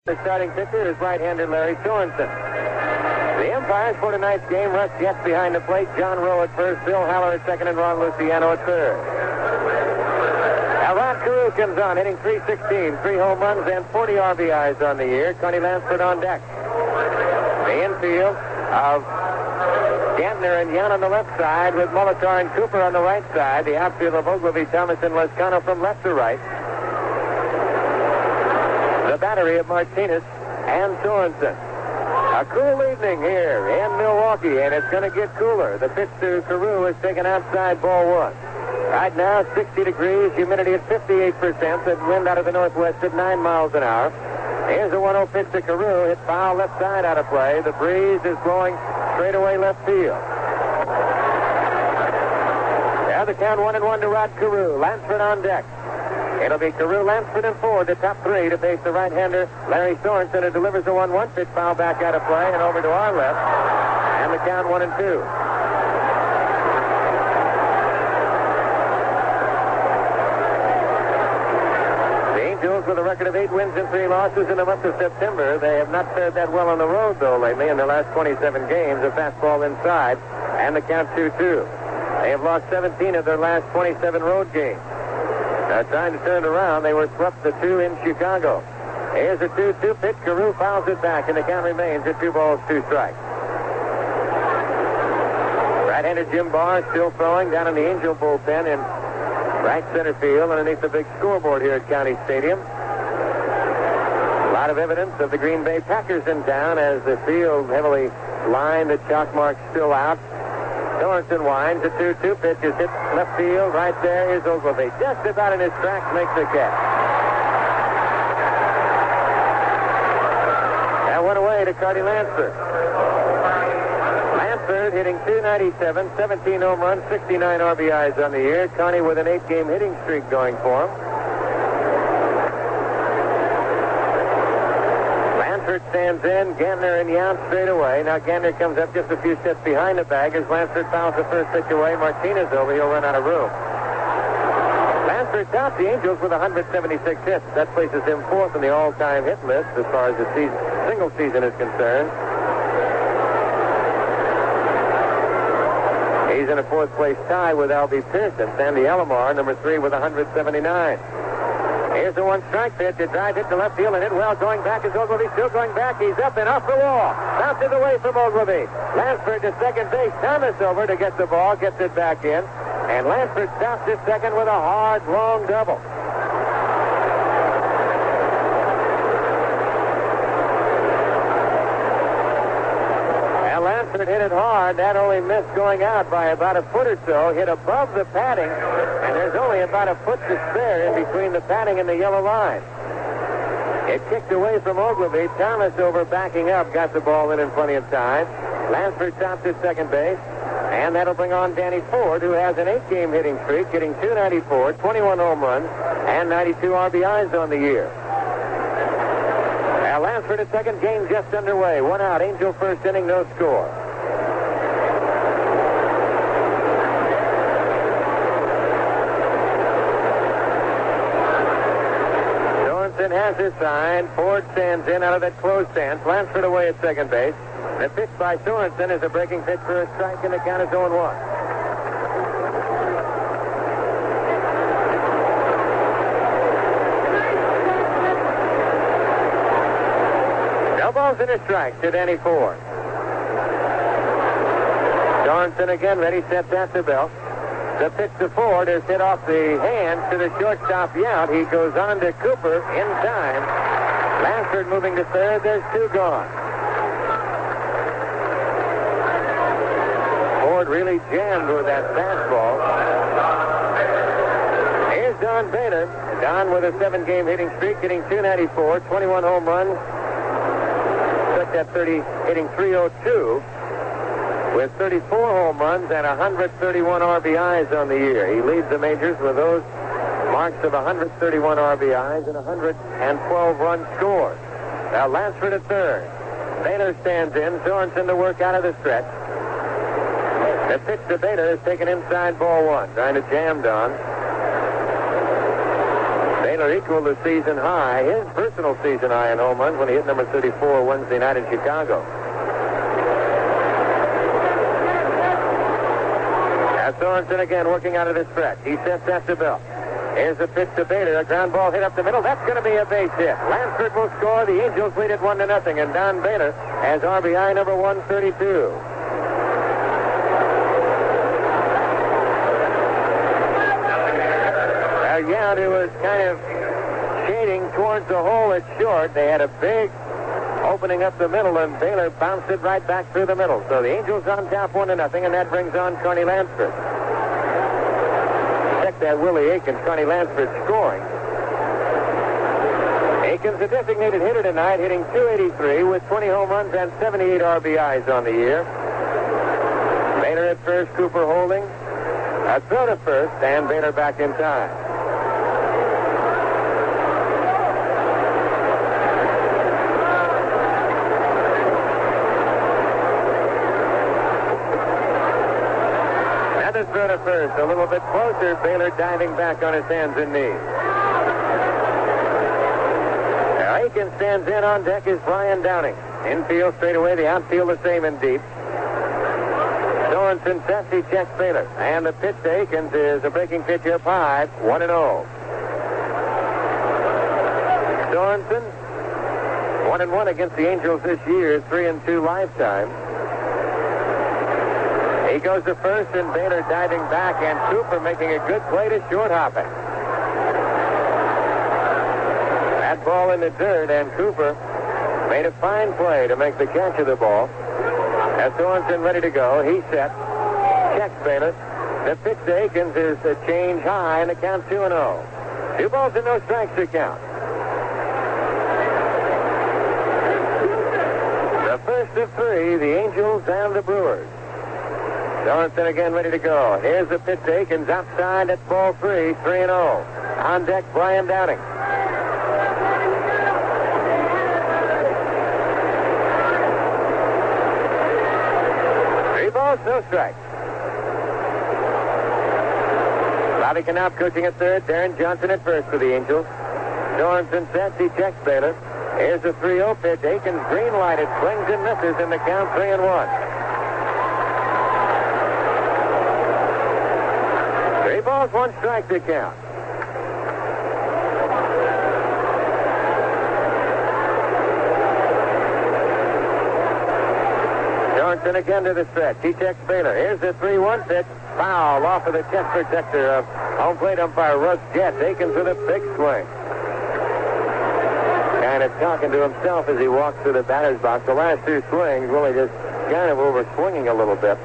The starting pitcher is right-hander Larry Sorensen. The umpires for tonight's game: Russ Jets behind the plate, John Rowe at first, Bill Haller at second, and Ron Luciano at third. Now Rod Carew comes on, hitting .316, 3 home runs and 40 RBIs on the year. Connie Lansford on deck. The infield of Gantner and Young on the left side, with Molitor and Cooper on the right side. The outfield of Ogilvy, Thomas, and Lescano from left to right. The battery of Martinez and Sorensen. A cool evening here in Milwaukee, and it's going to get cooler. The pitch to Carew is taken outside, ball one. Right now, 60 degrees, humidity at 58%, the wind out of the northwest at 9 miles an hour. Here's a 1-0 pitch to Carew, hit foul left side out of play. The breeze is blowing straight away left field. Now the count 1-1 to Rod Carew. Lansford on deck. It'll be Carew, Lansford, and Ford, the top three, to face the right-hander Larry Sorensen, who delivers a 1-1 pitch, foul back out of play and over to our left. And the count 1-2. The Angels, with a record of 8 wins and 3 losses in the month of September. They have not fared that well on the road, though, lately. In their last 27 games, a fastball inside, and the count 2-2. They have lost 17 of their last 27 road games. Trying to turn it around, they were swept the 2 in Chicago. Here's a 2-2 pitch. Carew fouls it back, and the count remains at 2 balls, 2 strikes. Right-hander Jim Barr still throwing down in the Angel bullpen in right center field underneath the big scoreboard here at County Stadium. A lot of evidence of the Green Bay Packers in town as the field heavily lined, the chalk marks still out. Sorensen winds. The 2-2 pitch is hit left field. Right there is Ogilvy. Just about in his tracks, makes the catch. That went away to Carty Lansford. Lansford hitting .297, 17 home runs, 69 RBIs on the year. Connie with an 8-game hitting streak going for him. Lansford stands in. Gantner and Young straight away. Now Gantner comes up just a few steps behind the bag as Lansford fouls the first pitch away. Martinez over. He'll run out of room. Lansford tops the Angels with 176 hits. That places him fourth in the all-time hit list as far as the single season is concerned. He's in a fourth-place tie with Albie Pearson. Sandy Alomar, number 3, with 179. Here's the 1-strike pitch. A drive hit to left field and hit well. Going back is Ogilvy. Still going back. He's up and off the wall. Bounces away from Ogilvy. Lansford to second base. Thomas over to get the ball. Gets it back in. And Lansford stops his second with a hard, long double. And Lansford hit it hard. That only missed going out by about a foot or so. Hit above the padding. And there's only about a foot to spare in between the padding and the yellow line. It kicked away from Ogilvy. Thomas over backing up. Got the ball in plenty of time. Lansford stops at second base. And that'll bring on Danny Ford, who has an 8-game hitting streak, hitting .294, 21 home runs, and 92 RBIs on the year. Now Lansford at second, game just underway. 1 out. Angel first inning, no score. Has his sign. Ford stands in out of that closed stance. Lansford away at second base. The pitch by Sorensen is a breaking pitch for a strike, and the count is 0-1. No balls and a strike to Danny Ford. Sorensen again ready, set, that's the belt. The pitch to Ford is hit off the hand to the shortstop Yount. He goes on to Cooper in time. Lansford moving to third. There's 2 gone. Ford really jammed with that fastball. Here's Don Bader. Don with a 7-game hitting streak, hitting .294, 21 home runs. Took that 30, hitting .302. With 34 home runs and 131 RBIs on the year. He leads the majors with those marks of 131 RBIs and 112 runs scored. Now Lansford at third. Bader stands in. Sorensen to work out of the stretch. The pitch to Bader is taken inside, ball 1. Trying to jam Don. Baylor equaled the season high, his personal season high in home runs when he hit number 34 Wednesday night in Chicago. Now Sorensen again working out of the stretch. He sets that to Bell. Here's the pitch to Baylor. A ground ball hit up the middle. That's going to be a base hit. Lansford will score. The Angels lead it 1-0, and Don Baylor has RBI number 132. Yount, who was kind of shading towards the hole at short. They had a big opening up the middle, and Baylor bounced it right back through the middle. So the Angels on top 1-0, and that brings on Carney Lansford. Check that Willie Aikens, Carney Lansford scoring. Aikens, a designated hitter tonight, hitting .283 with 20 home runs and 78 RBIs on the year. Baylor at first, Cooper holding. A throw to first, and Baylor back in time. Throw to first, a little bit closer. Baylor diving back on his hands and knees. Now Aikens stands in. On deck is Brian Downing. Infield straight away, the outfield the same in deep. Sorensen sets, he checks Baylor. And the pitch to Aikens is a breaking pitch up high, 1-0. Sorensen, 1-1 against the Angels this year, 3-2 lifetime. He goes to first, and Baylor diving back, and Cooper making a good play to short hopping. That ball in the dirt, and Cooper made a fine play to make the catch of the ball. As Sorensen ready to go, he sets, checks Baylor. The pitch to Aikens is a change high, and the count 2-0. 2 balls and no strikes to count. The first of 3, the Angels and the Brewers. Sorensen again ready to go. Here's the pitch to Aikens outside. That's ball 3, 3-0. On deck, Brian Downing. Three balls, no strikes. Bobby Knopp coaching at third. Darren Johnson at first for the Angels. Sorensen sets. He checks Baylor. Here's the 3-0 pitch. Aikens green-lighted. Swings and misses in the count 3-1. 3 balls, 1 strike to count. Sorensen again to the stretch. He checks Baylor. Here's the 3-1 pitch. Foul off of the chest protector of home plate umpire Russ Jett. Aikens with a big swing. Kind of talking to himself as he walks through the batter's box. The last 2 swings really just kind of over swinging a little bit.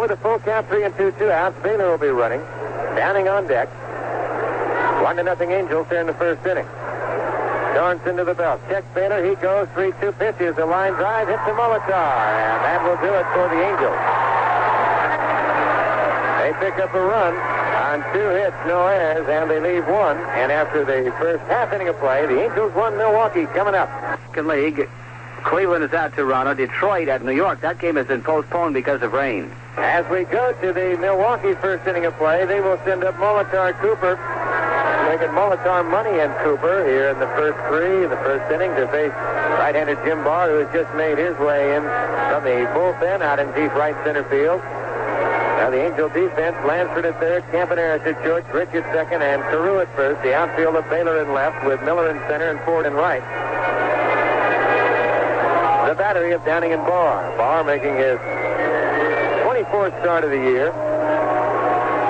With a full count, 3 and 2 outs, Baylor will be running. Downing on deck. 1-0 Angels here in the first inning. Sorensen to the belt. Checks Baylor. He goes. 3-2 pitches. A line drive. Hits the Molitor. And that will do it for the Angels. They pick up a run on 2 hits, no errors, and they leave 1. And after the first half inning of play, the Angels won Milwaukee. Coming up. Second league. Cleveland is at Toronto. Detroit at New York. That game has been postponed because of rain. As we go to the Milwaukee first inning of play, they will send up Molitor Cooper. Making Molitor money and Cooper here in the first 3 in the first inning to face right-handed Jim Barr, who has just made his way in from the bullpen out in deep right center field. Now the Angel defense, Lansford at third, Campaneris at short, Rich at second, and Carew at first. The outfield of Baylor in left with Miller in center and Ford in right. The battery of Downing and Barr. Barr making his 24th start of the year.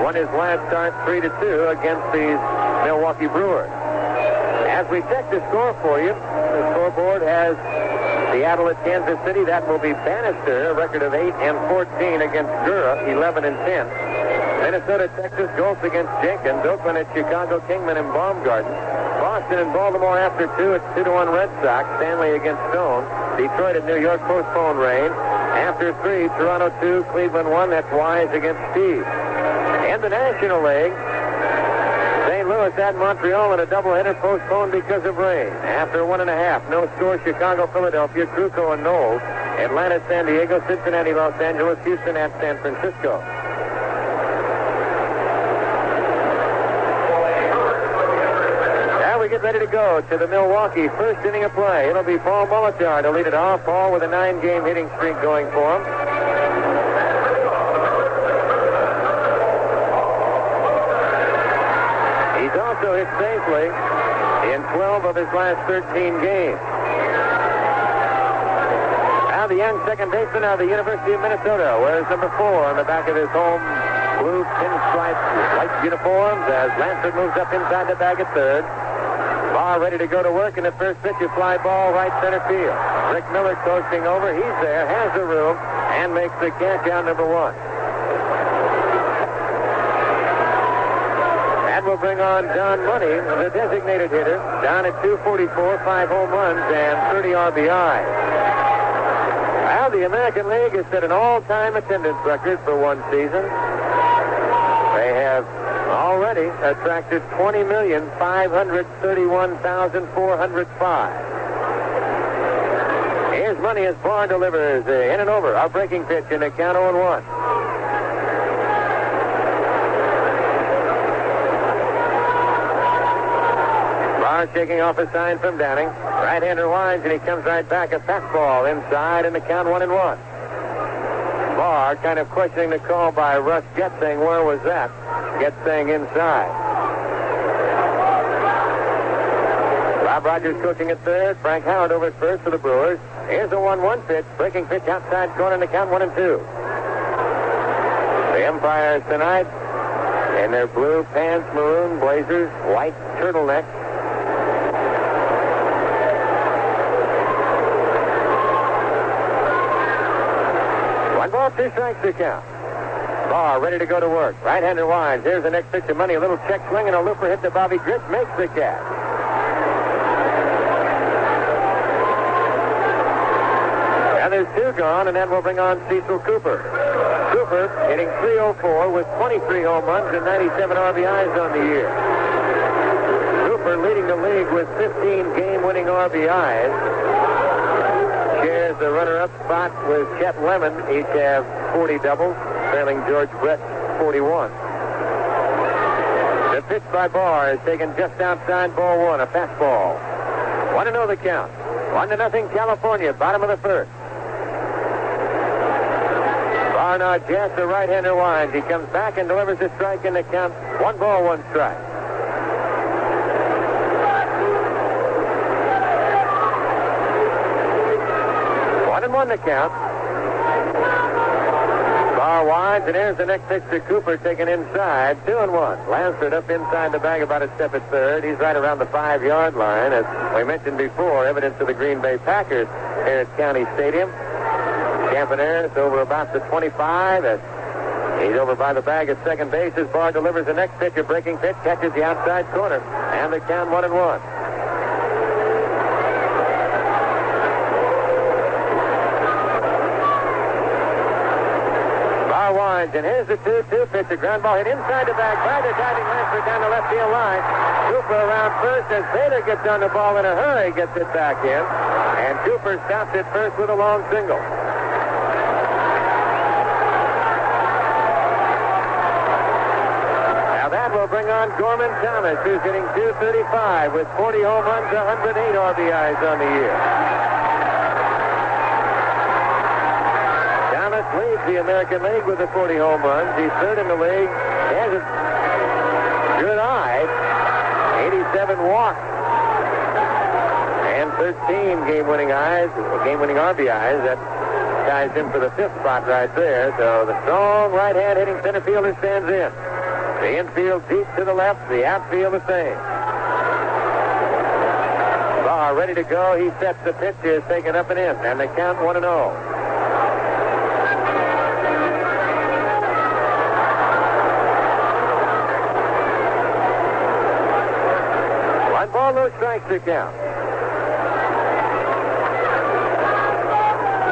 Won his last start 3-2 against these Milwaukee Brewers. As we check the score for you, the scoreboard has Seattle at Kansas City. That will be Bannister, a record of 8-14 against Gura, 11-10. Minnesota, Texas, Goltz against Jenkins. Oakland at Chicago, Kingman and Baumgarten. Boston and Baltimore after 2. It's 2-1 Red Sox. Stanley against Stone. Detroit at New York, postponed rain. After 3, Toronto 2, Cleveland 1. That's Wise against Steve. In the National League, St. Louis at Montreal in a doubleheader postponed because of rain. After 1.5, no score, Chicago, Philadelphia, Kruko and Knowles. Atlanta, San Diego, Cincinnati, Los Angeles, Houston at San Francisco. we get ready to go to the Milwaukee first inning of play. It'll be Paul Molitor to lead it off. Paul with a 9-game hitting streak going for him. He's also hit safely in 12 of his last 13 games. Now the young second baseman out of the University of Minnesota wears number 4 on the back of his home blue pinstripe white uniforms as Lansford moves up inside the bag at third. Barr ready to go to work, and the first pitch, a fly ball right center field. Rick Miller coasting over. He's there, has the room, and makes the catch on number 1. That will bring on Don Money, the designated hitter, down at 244, 5 home runs, and 30 RBI. Now the American League has set an all-time attendance record for one season. They have already attracted 20,531,405. Here's Money as Barr delivers in and over. A breaking pitch in the count 0-1. Barr shaking off a sign from Downing. Right-hander winds, and he comes right back. A fastball inside in the count 1-1. Barr kind of questioning the call by Russ Getz, saying, where was that? Getz saying inside. Rob Rogers coaching at third. Frank Howard over at first for the Brewers. Here's a 1-1 pitch. Breaking pitch outside corner in the count 1-2. The umpires tonight in their blue pants, maroon blazers, white turtlenecks. 2 strikes to count. Barr ready to go to work. Right-hander winds. Here's the next pitch of Money. A little check swing and a looper hit to Bobby Grich. Makes the catch. Now there's 2 gone, and that will bring on Cecil Cooper. Cooper hitting .304 with 23 home runs and 97 RBIs on the year. Cooper leading the league with 15 game-winning RBIs. Shares the runner-up spot with Chet Lemon. Each have 40 doubles, trailing George Brett 41. The pitch by Barr is taken just outside ball 1, a fastball. 1-0 the count. 1-0 California, bottom of the first. Barr now jets, the right-hander winds. He comes back and delivers a strike in the count. 1 ball, 1 strike. 1-1 the count. Barr winds, and here's the next pitch to Cooper, taken inside. 2-1. Lansford up inside the bag about a step at third. He's right around the 5-yard line. As we mentioned before, evidence of the Green Bay Packers here at County Stadium. Campaneris over about the 25. He's over by the bag at second base as Barr delivers the next pitch, a breaking pitch, catches the outside corner, and the count 1-1. Winds, and here's the 2-2 pitch, a ground ball hit inside the bag by the diving Lansford down the left field line. Cooper around first as Bader gets on the ball in a hurry, gets it back in, and Cooper stops it first with a long single. Now that will bring on Gorman Thomas, who's hitting .235 with 40 home runs, 108 RBIs on the year. Leads the American League with the 40 home runs. He's third in the league. He has a good eye. 87 walks. And 13 game-winning RBIs. That ties him for the 5th spot right there. So the strong right-hand hitting center fielder stands in. The infield deep to the left. The outfield the same. Barr ready to go. He sets the pitch. Is taken up and in. And they count 1-0. 1 ball, no strikes to count.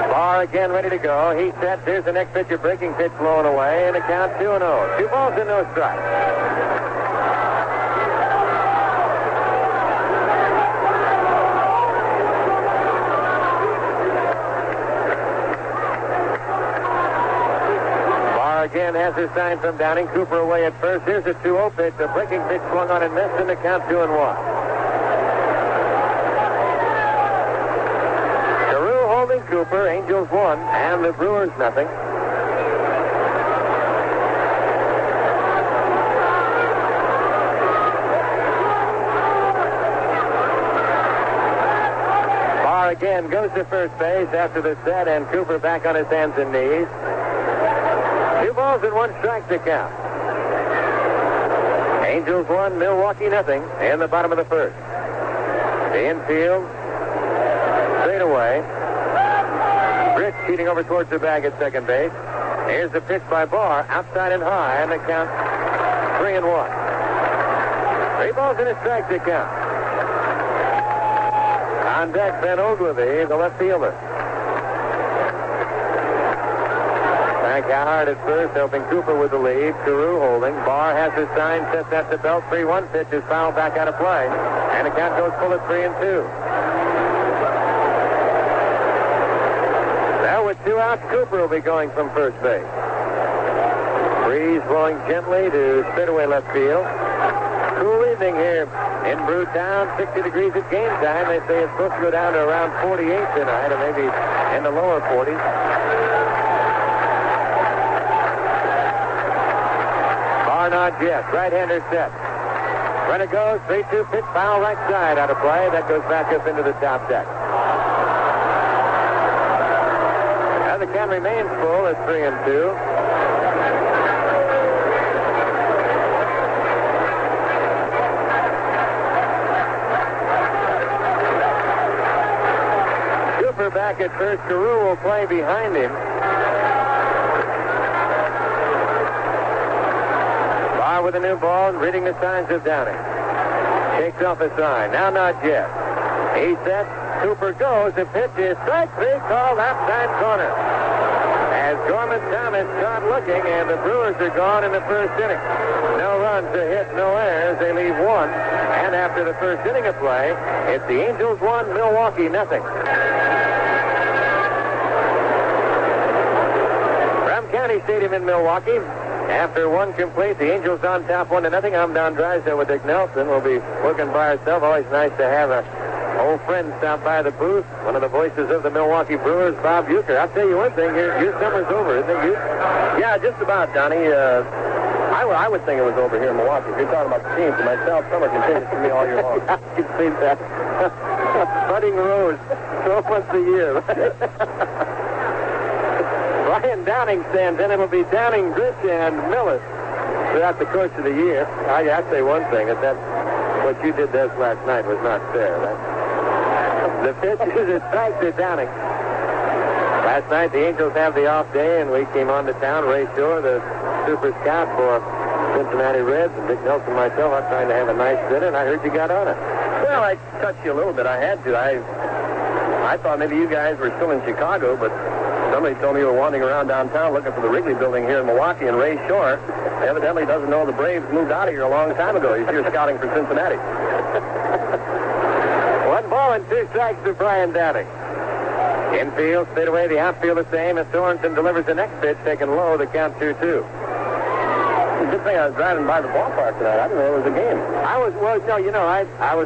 Barr again ready to go. He sets. Here's the next pitch, a breaking pitch blown away, and the count 2-0. 2 balls and no strikes. Barr again has his sign from Downing. Cooper away at first. Here's a 2-0 pitch, a breaking pitch swung on and missed, and the count 2-1. Cooper. Angels 1 and the Brewers nothing. Barr again goes to first base after the set, and Cooper back on his hands and knees. 2 balls and 1 strike to count. Angels 1, Milwaukee nothing in the bottom of the first. The infield, straight away. Britt cheating over towards the bag at second base. Here's the pitch by Barr, outside and high, and the count 3-1. 3 balls and a strike to count. On deck, Ben Ogilvy, the left fielder. Frank Howard at first, helping Cooper with the lead. Carew holding. Barr has his sign, sets at the belt. 3-1 pitch is fouled back out of play. And the count goes full at 3-2. Now with 2 outs, Cooper will be going from first base. Breeze blowing gently to straightaway left field. Cool evening here in Brewtown. 60 degrees at game time. They say it's supposed to go down to around 48 tonight, or maybe in the lower 40s. Not yet. Right-hander set. Runner goes. 3-2 pitch. Foul right side out of play. That goes back up into the top deck. Now the count remains full at 3-2. Cooper back at first. Carew will play behind him. With a new ball, reading the signs of Downing. Takes off a sign. Now not yet. He sets. Cooper goes. The pitch is strike 3, called outside corner. As Gorman Thomas caught looking, and the Brewers are gone in the first inning. No runs, a hit, no errors. They leave 1. And after the first inning of play, it's the Angels 1, Milwaukee nothing. From County Stadium in Milwaukee. After 1 complete, the Angels on top 1-0. I'm Don Drysdale with Dick Nelson. We'll be working by ourselves. Always nice to have an old friend stop by the booth. One of the voices of the Milwaukee Brewers, Bob Uecker. I'll tell you one thing, your summer's over, isn't it, you? Yeah, just about, Donnie. I would think it was over here in Milwaukee. If you're talking about the team, for myself, summer continues for me all year long. I can see that. Budding rose. 12 months a year. Brian Downing stands in. It'll be Downing, Britt, and Millis throughout the course of the year. I'd say one thing, that what you did to us last night was not fair. The pitch is a strike to Downing. Last night, the Angels have the off day, and we came on to town. Ray Shore, the super scout for Cincinnati Reds, and Dick Nelson and myself are trying to have a nice dinner, and I heard you got on it. Well, I touched you a little bit. I had to. I thought maybe you guys were still in Chicago, but somebody told me you were wandering around downtown looking for the Wrigley building here in Milwaukee, and Ray Shore evidently doesn't know the Braves moved out of here a long time ago. He's here scouting for Cincinnati. 1 ball and 2 strikes to Brian Downing. Infield, straight away, the outfield the same as Sorensen delivers the next pitch, taken low, the count 2-2. Good thing I was driving by the ballpark tonight. I didn't know it was a game. I was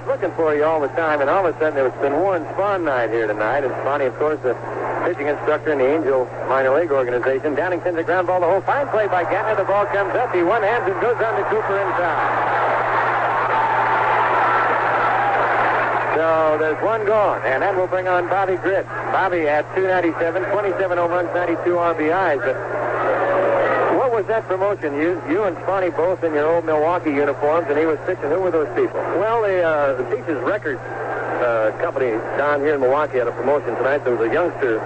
looking for you all the time, and all of a sudden it's been Warren Spahn night here tonight. And Spahn, of course, the pitching instructor in the Angel minor league organization. Downing sends a ground ball to hole. Fine play by Gantner. The ball comes up. He one-hands and goes on to Cooper inside. So there's 1 gone, and that will bring on Bobby Britt. Bobby at 297, 27 home runs, 92 RBIs. But what was that promotion? You and Spahny both in your old Milwaukee uniforms, and he was pitching. Who were those people? Well, the Peaches Records company down here in Milwaukee had a promotion tonight. There was a youngster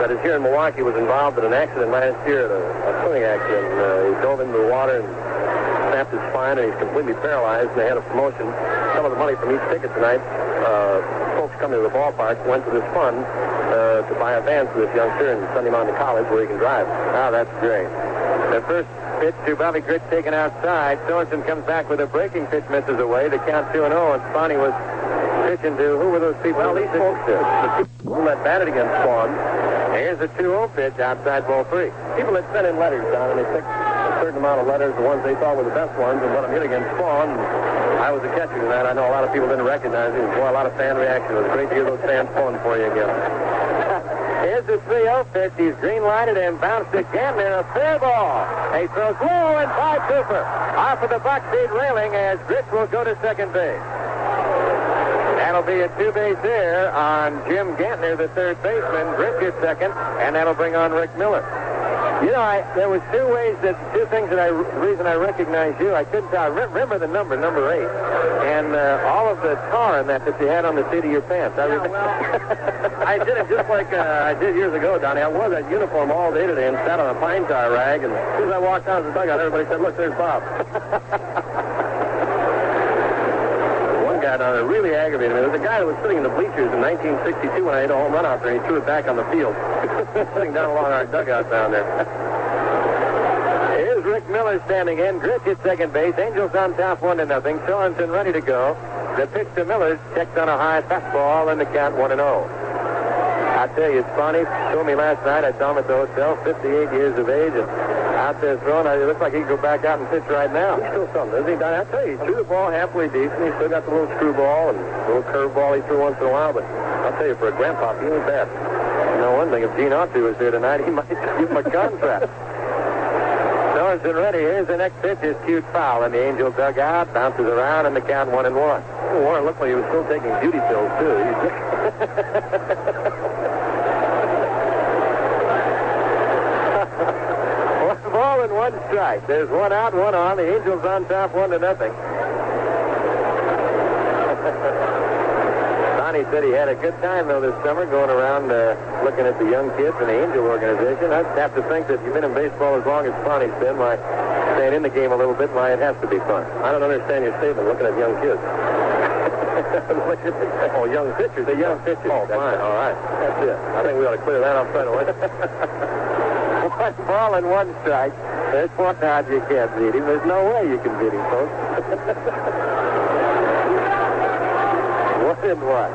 that is here in Milwaukee, was involved in an accident last year, a swimming accident. He dove into the water and snapped his spine, and he's completely paralyzed, and they had a promotion. Some of the money from each ticket tonight, folks coming to the ballpark went to this fund to buy a van for this youngster and send him on to college where he can drive. Oh, that's great. The first pitch to Bobby Britt taken outside. Sorensen comes back with a breaking pitch, misses away. The count 2-0, and Spahny was pitching to, who were those people? Well, these folks the people that batted against Spawn. Here's a 2-0 pitch outside ball 3. People that sent in letters down, and they picked a certain amount of letters, the ones they thought were the best ones, and let them hit against Spawn. I was a catcher in that. I know a lot of people didn't recognize him. Boy, a lot of fan reaction. It was great to hear those fans pulling for you again. Here's the 3-0 pitch. He's green-lighted and bounced again. And a fair ball. He throws low and by Cooper. Off of the box seat railing as Gritch will go to second base. That'll be a two-base error on Jim Gantner, the third baseman. Gritch at second, and that'll bring on Rick Miller. You know, there was two things reason I recognize you. I couldn't tell. I remember the number 8, and all of the tar in that you had on the seat of your pants. I did it just like I did years ago, Donnie. I wore that uniform all day today and sat on a pine tar rag, and as soon as I walked out of the dugout, everybody said, "Look, there's Bob." One guy down there really aggravated me. There was a guy that was sitting in the bleachers in 1962 when I hit a home run out there, and he threw it back on the field. Sitting down along our dugout down there. Here's Rick Miller standing in. Gritch at second base. Angels on top 1-0. Sorensen ready to go. The pitch to Miller checked on a high fastball, and the count 1-0. I tell you, Sponny told me last night. I saw him at the hotel, 58 years of age, and out there throwing. It looks like he could go back out and pitch right now. He's still something, isn't he, Donnie? I tell you, he threw the ball halfway decent. He still got the little screwball and the little curveball he threw once in a while, but I'll tell you, for a grandpa, he ain't bad. You know one thing, if Gene Autry was here tonight, he might give him a contract. Sorensen ready. Here's the next pitch. Is cute foul in the Angel dugout. Bounces around, and the count 1-1. Warren looked like he was still taking beauty pills, too. 1 ball and 1 strike. There's 1 out, 1 on. The Angels on top 1-0. Sonny said he had a good time, though, this summer going around looking at the young kids in the Angel organization. I'd have to think that if you've been in baseball as long as Sonny's been, staying in the game a little bit, it has to be fun. I don't understand your statement, looking at young kids. Oh, young pitchers. The young pitchers. Oh, fine. All right. That's it. I think we ought to clear that up right away. 1 ball and 1 strike. There's one out you can't beat him. There's no way you can beat him, folks. 1-1.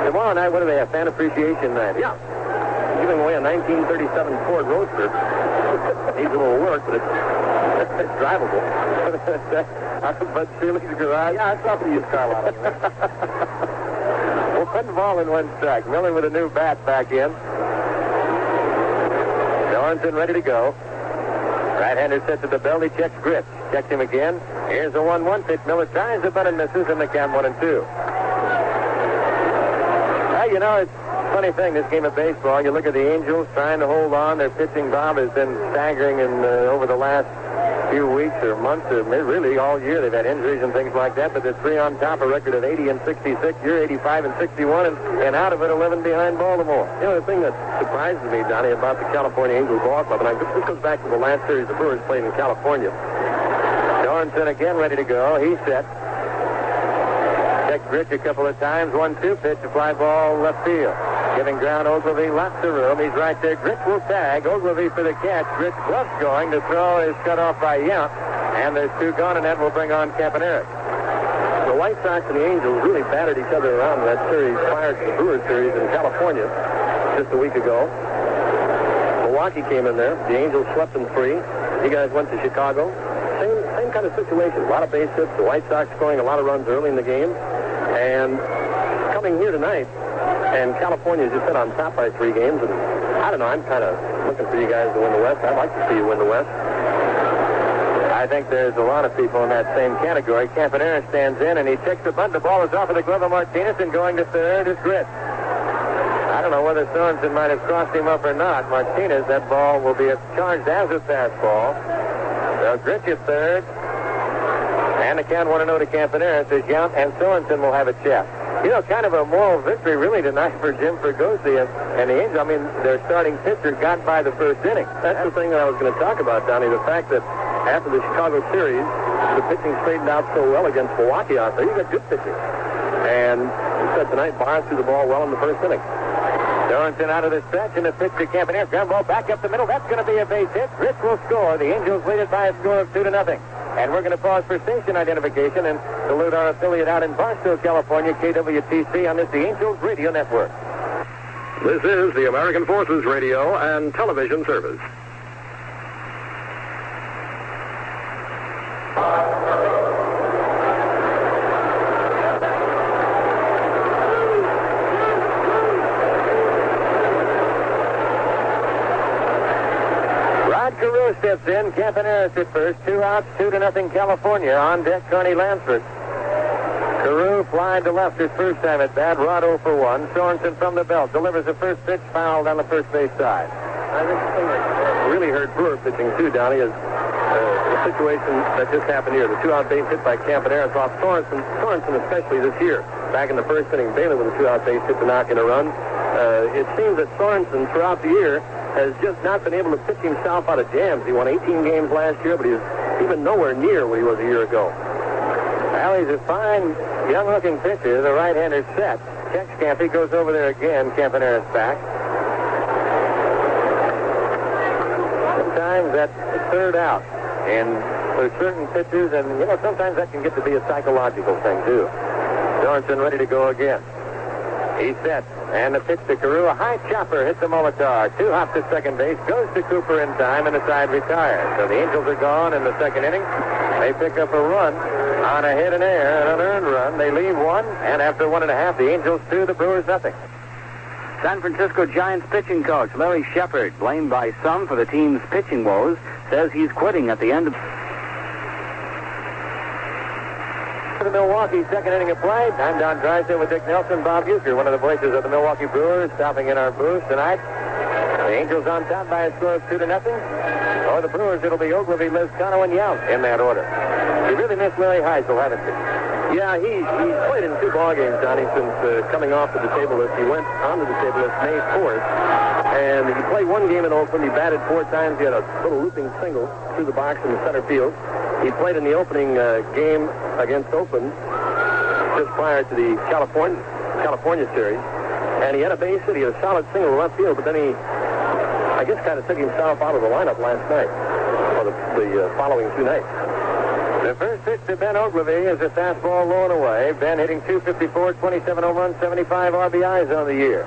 Tomorrow night, what do they have? Fan Appreciation Night. Yeah. Giving away a 1937 Ford Roadster. Needs a little work, but it's drivable. But Seeley's garage? Yeah, it's off the used car lot. 1 ball and 1 strike. Miller with a new bat back in. Sorensen ready to go. Right-hander set to the belt. He checks Gritch. Checks him again. Here's a 1-1 pitch. Miller tries the butt and misses, and the count 1-2. Well, you know, it's a funny thing, this game of baseball. You look at the Angels trying to hold on. Their pitching bomb has been staggering over the last few weeks or months, or really all year. They've had injuries and things like that, but they're 3 on top, a record of 80 and 66. You're 85 and 61, and out of it 11 behind Baltimore. You know, the thing that surprises me, Donnie, about the California Angels ball club, and this goes back to the last series the Brewers played in California. Sorensen again ready to go. He's set. Checked Gritch a couple of times. 1-2 pitch, a fly ball left field. Giving ground Ogilvie lots of room. He's right there. Gritch will tag. Ogilvie for the catch. Gritch gloves going. The throw is cut off by Yount. And there's 2 gone, and that will bring on Campanera. The White Sox and the Angels really battered each other around in that series prior to the Brewers series in California just a week ago. Milwaukee came in there. The Angels swept them 3. You guys went to Chicago. Same kind of situation. A lot of base hits. The White Sox scoring a lot of runs early in the game. And coming here tonight, and California's just been on top by 3 games. And I don't know, I'm kind of looking for you guys to win the West. I'd like to see you win the West. I think there's a lot of people in that same category. Campanera stands in, and he checks the bunt. The ball is off of the glove of Martinez, and going to third is Gritch. I don't know whether Sorensen might have crossed him up or not. Martinez, that ball will be charged as a fastball. So Gritch at third. And the count 1-0 to Campanera. Says Yount and Sorensen will have a chat. You know, kind of a moral victory really tonight for Jim Fregosi and the Angels. I mean, their starting pitcher got by the first inning. That's the thing that I was going to talk about, Donnie. The fact that after the Chicago series, the pitching straightened out so well against Milwaukee out there. You got good pitching. And you said tonight, Barnes threw the ball well in the first inning. Sorensen out of the stretch, and the pitch to Campanera. Ground ball back up the middle. That's going to be a base hit. Gritch will score. The Angels lead it by a score of 2-0. And we're going to pause for station identification and salute our affiliate out in Barstow, California, KWTC, on this the Angels Radio Network. This is the American Forces Radio and Television Service. Carew steps in. Campaneris at first. 2 outs, 2-0 California. On deck, Carney Lansford. Carew flying to left his first time at bat. Rod 0 for 1. Sorensen from the belt delivers the first pitch, fouled on the first base side. I think the thing that really hurt Brewer pitching too, Donnie, is the situation that just happened here. The 2-out base hit by Campaneris off Sorensen especially this year. Back in the first inning, Bailey with a 2-out base hit to knock in a run. It seems that Sorensen throughout the year has just not been able to pitch himself out of jams. He won 18 games last year, but he's even nowhere near what he was a year ago. Well, he's a fine, young-looking pitcher. The right-hander set. Checks Campy, goes over there again. Campaneris back. Sometimes that's the third out. And for certain pitchers, and, sometimes that can get to be a psychological thing, too. Sorensen ready to go again. He's set. And the pitch to Carew. A high chopper hits the Molitor. 2 hops to second base. Goes to Cooper in time, and the side retires. So the Angels are gone in the second inning. They pick up a run on a hit and air, an unearned run. They leave 1, and after 1.5, the Angels 2, the Brewers nothing. San Francisco Giants pitching coach Larry Shepard, blamed by some for the team's pitching woes, says he's quitting at the end of the Milwaukee second inning of play. I'm Don Drysdale with Dick Nelson. Bob Uecker, one of the voices of the Milwaukee Brewers, stopping in our booth tonight. The Angels on top by a score of 2-0. Or the Brewers, it'll be Ogilvy, Lizcano, and Yount in that order. You really missed Larry Heisel, haven't you? Yeah, he's played in 2 ball games, Donnie, since coming off the disabled list. He went on the disabled list May 4th, and he played 1 game in Oakland. He batted 4 times. He had a little looping single through the box in the center field. He played in the opening game against Oakland just prior to the California series, and he had a base hit. He had a solid single to left field, but then he, I guess, kind of took himself out of the lineup last night, or the following 2 nights. The first pitch to Ben Ogilvy is a fastball low and away. Ben hitting .254, 27 home runs, 75 RBIs on the year.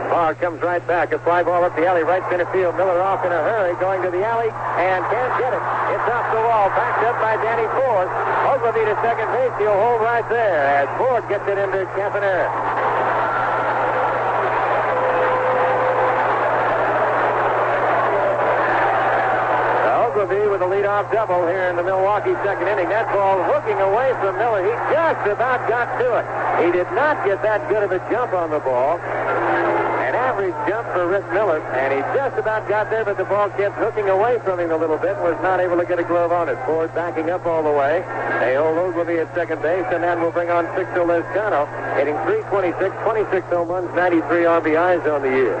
Barr comes right back. A fly ball up the alley, right center field. Miller off in a hurry, going to the alley, and can't get it. It's off the wall, backed up by Danny Ford. Ogilvy to second base. He'll hold right there as Ford gets it into Campaneris. Ogilvy with a leadoff double here in the Milwaukee second inning. That ball hooking away from Miller. He just about got to it. He did not get that good of a jump on the ball. An average jump for Rick Miller, and he just about got there, but the ball kept hooking away from him a little bit and was not able to get a glove on it. Ford backing up all the way. They hold Ogilvy at second base, and then we'll bring on Sixto Lizcano, hitting .326, 26 home runs, 93 RBIs on the year.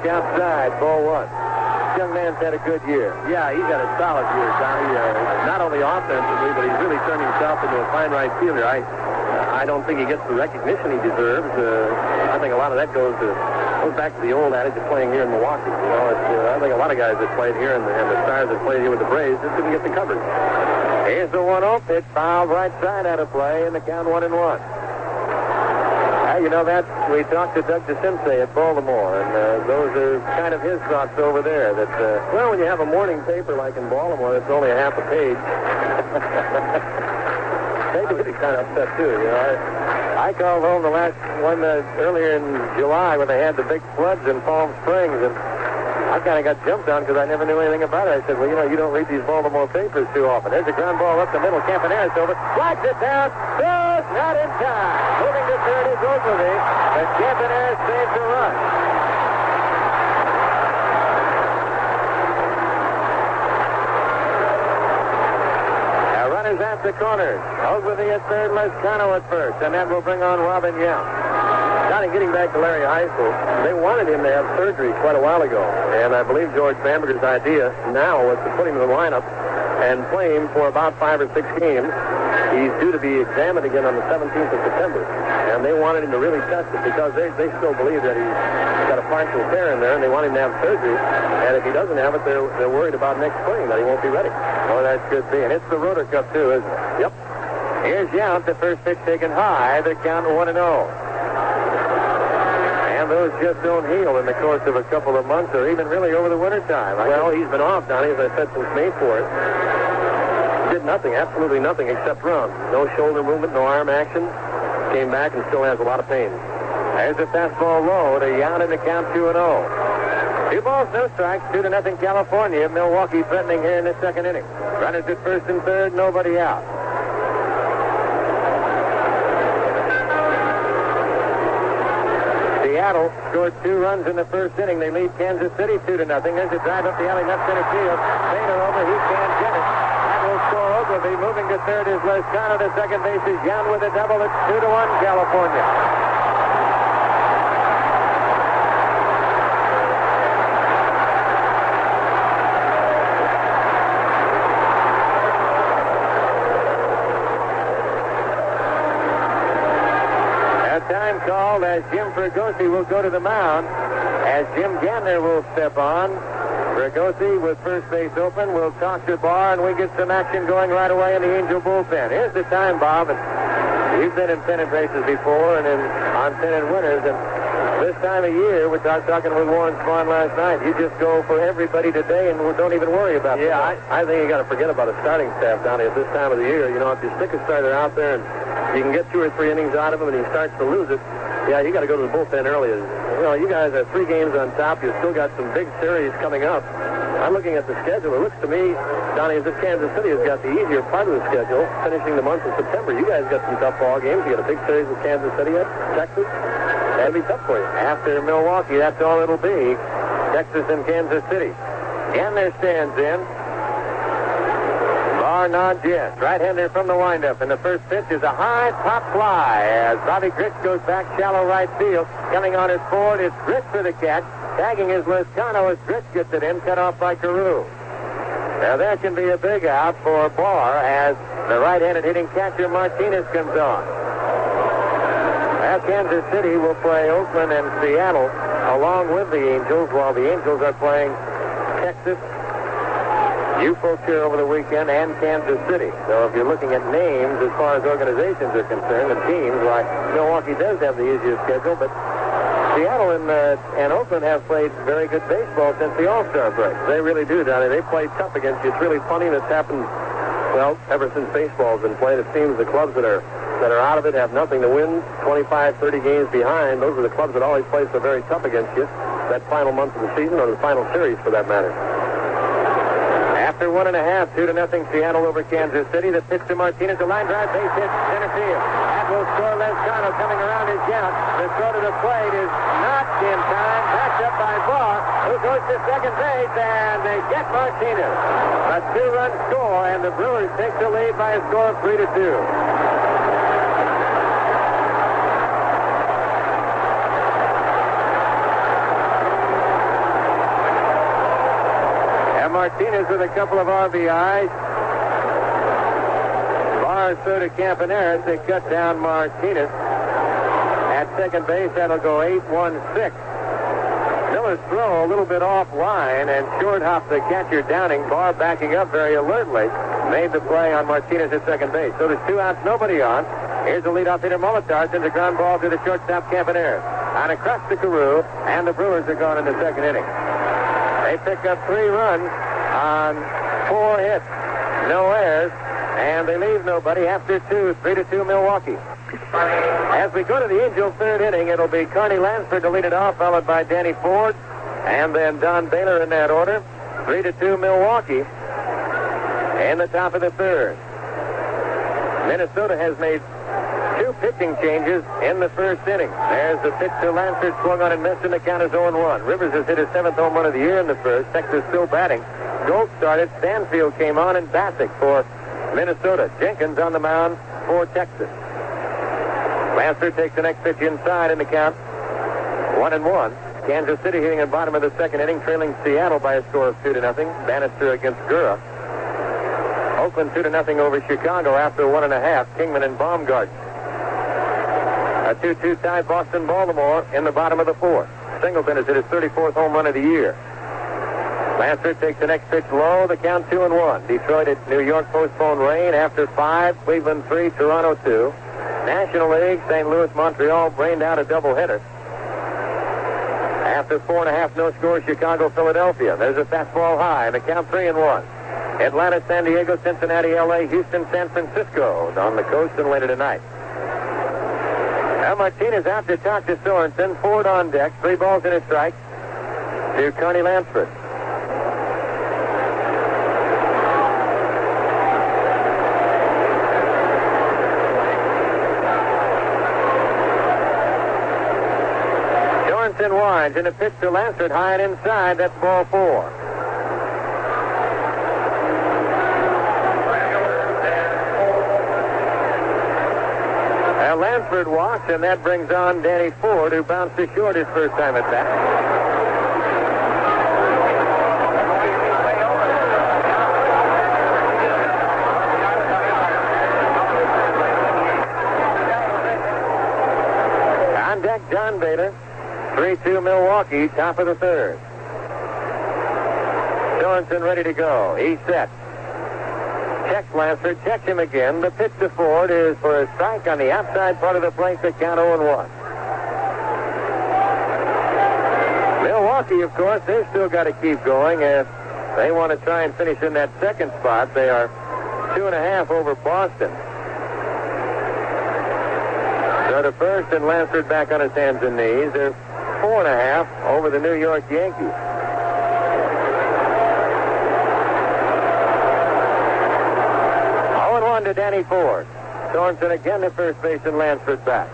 Outside, ball 1. This young man's had a good year. Yeah, he's had a solid year, Donnie. Not only offensively, but he's really turned himself into a fine right fielder. I don't think he gets the recognition he deserves. I think a lot of that goes back to the old adage of playing here in Milwaukee. I think a lot of guys that played here and the stars that played here with the Braves just didn't get the coverage. Here's the 1-0 pitch, fouled right side out of play, and the count 1-1. We talked to Doug DeCimce at Baltimore, and those are kind of his thoughts over there. That when you have a morning paper like in Baltimore, it's only a half a page. Maybe he'd be kind of upset too. I called home the last one earlier in July when they had the big floods in Palm Springs, and I kind of got jumped on because I never knew anything about it. I said, well, you don't read these Baltimore papers too often. There's a ground ball up the middle. Campaneris over. Flags it down. Throws not in time. Moving to third is Ogilvy, but Campaneris saves the run. Now runners at the corners. Ogilvy at third, Lizcano at first, and then we'll bring on Robin Yount. Johnny, getting back to Larry Heisel, they wanted him to have surgery quite a while ago, and I believe George Bamberger's idea now was to put him in the lineup and play him for about 5 or 6 games. He's due to be examined again on the 17th of September, and they wanted him to really test it because they still believe that he's got a partial tear in there, and they want him to have surgery, and if he doesn't have it, they're worried about next spring that he won't be ready. Oh, that could be, and it's the Rotor Cup, too, isn't it? Yep. Here's Yount, the first pitch taken high, the count 1-0. those just don't heal in the course of a couple of months or even really over the wintertime. Well, he's been off, Donnie, as I said, since May 4th. Did nothing, absolutely nothing except run. No shoulder movement, no arm action. Came back and still has a lot of pain. There's a fastball low to Yount in the count 2-0. 2 balls, no strikes, 2-0 California. Milwaukee threatening here in the second inning. Runners at first and third, nobody out. Seattle scored 2 runs in the first inning. They lead Kansas City 2-0. There's a drive up the alley, left center field. Bader over, he can't get it. That will score Ogilvy. Moving to third is Lezcano. To second base is Yount with a double. It's 2-1 California. Time called as Jim Fregosi will go to the mound, as Jim Gantner will step on. Fregosi with first base open will toss to Barr, and we get some action going right away in the Angel bullpen. Here's the time, Bob, and you've been in pennant races before and on pennant winners, and this time of year, which I was talking with Warren Spahn last night, you just go for everybody today and don't even worry about it. Yeah, I think you got to forget about a starting staff, Donnie, at this time of the year. You know, if you stick a starter out there and you can get 2 or 3 innings out of him and he starts to lose it, yeah, you got to go to the bullpen early. You know, you guys have 3 games on top. You've still got some big series coming up. I'm looking at the schedule. It looks to me, Donnie, as if Kansas City has got the easier part of the schedule, finishing the month of September. You guys got some tough ball games. You got a big series with Kansas City at Texas. That'll be tough for you. After Milwaukee, that's all it'll be. Texas and Kansas City. Gantner stands in. Barr nods yes. Right-hander from the windup. And the first pitch is a high pop fly as Bobby Grich goes back shallow right field. Coming on his forward, it's Grich for the catch. Tagging is Lezcano as Grich gets it in, cut off by Carew. Now that can be a big out for Barr as the right-handed hitting catcher Martinez comes on. Now Kansas City will play Oakland and Seattle along with the Angels, while the Angels are playing Texas, UFO here over the weekend, and Kansas City. So if you're looking at names as far as organizations are concerned and teams, like Milwaukee does have the easiest schedule, but Seattle and Oakland have played very good baseball since the All-Star break. They really do, Donnie. They play tough against you. It's really funny that's happened, well, ever since baseball's been played. It seems the clubs that are out of it have nothing to win, 25, 30 games behind. Those are the clubs that always play so very tough against you that final month of the season, or the final series for that matter. After 1.5, 2-0 Seattle over Kansas City. The pitch to Martinez, a line drive, base hit, center field. That will score. Lezcano coming around his Yount. The throw to the plate is not in time. Patched up by Barr, who goes to second base, and they get Martinez. A 2-run score, and the Brewers take the lead by a score of 3-2. Martinez with a couple of RBIs. Barr throw to Campaneris. They cut down Martinez. At second base, that'll go 8-1-6. Miller's throw a little bit offline and short hopped the catcher Downing. Barr backing up very alertly. Made the play on Martinez at second base. So there's 2 outs, nobody on. Here's the leadoff hitter Molitor. Sends a ground ball to the shortstop Campaneris. On across to Carew, and the Brewers are gone in the second inning. They pick up 3 runs on 4 hits, no errors, and they leave nobody after 2, 3-2 Milwaukee. As we go to the Angels' third inning, it'll be Carney Lansford to lead it off, followed by Danny Ford, and then Don Baylor in that order. 3-2 Milwaukee in the top of the third. Minnesota has made 2 pitching changes in the first inning. There's the pitch to Lansford, swung on and missed, and the count is 0-1. Rivers has hit his 7th home run of the year in the first. Texas still batting. Gold started. Stanfield came on, and Bassick for Minnesota. Jenkins on the mound for Texas. Lansford takes the next pitch inside in the count. 1-1. Kansas City hitting at bottom of the second inning, trailing Seattle by a score of 2-0. Bannister against Gura. Oakland 2-0 over Chicago after 1.5. Kingman and Baumgarten. A 2-2 tie Boston-Baltimore in the bottom of the 4th. Singleton has hit his 34th home run of the year. Lansford takes the next pitch low. The count 2-1. Detroit at New York postponed rain after 5. Cleveland 3, Toronto 2. National League, St. Louis, Montreal rained out a doubleheader. after 4.5 no-score Chicago-Philadelphia. There's a fastball high, and the count 3-1. Atlanta, San Diego, Cincinnati, L.A., Houston, San Francisco on the coast and later tonight. Now Martinez out to talk to Sorensen. Ford on deck. 3 balls and a strike to Carney Lansford. Sorensen winds, and a pitch to Lansford high and inside. That's ball 4. Now Lansford walks, and that brings on Danny Ford, who bounced to short his first time at bat. On deck, John Bader. 3-2 Milwaukee, top of the third. Sorensen ready to go. He's set. Checks Lansford, checks him again. The pitch to Ford is for a strike on the outside part of the plate to count 0-1. Milwaukee, of course, they've still got to keep going if they want to try and finish in that second spot. They are 2.5 over Boston. So to first, and Lansford back on his hands and knees. They're 4.5 over the New York Yankees. 0-1 to Danny Ford. Sorensen again to first base and Lansford back.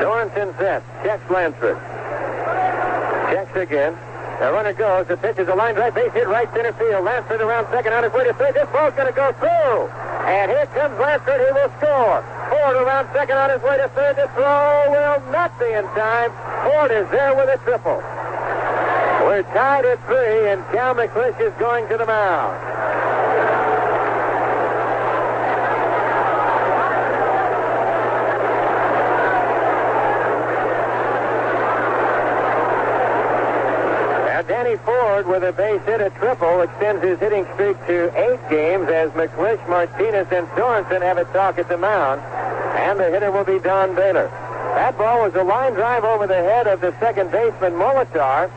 Sorensen set. Checks Lansford. Checks again. The runner goes. The pitch is a line drive, base hit right center field. Lansford around second on his way to third. This ball's going to go through. And here comes Lansford. He will score. Ford around second on his way to third. The throw will not be in time. Ford is there with a triple. We're tied at 3, and Cal McClish is going to the mound. Danny Ford with a base hit, a triple, extends his hitting streak to 8 games as McClish, Martinez, and Sorensen have a talk at the mound. And the hitter will be Don Baylor. That ball was a line drive over the head of the second baseman, Molitor.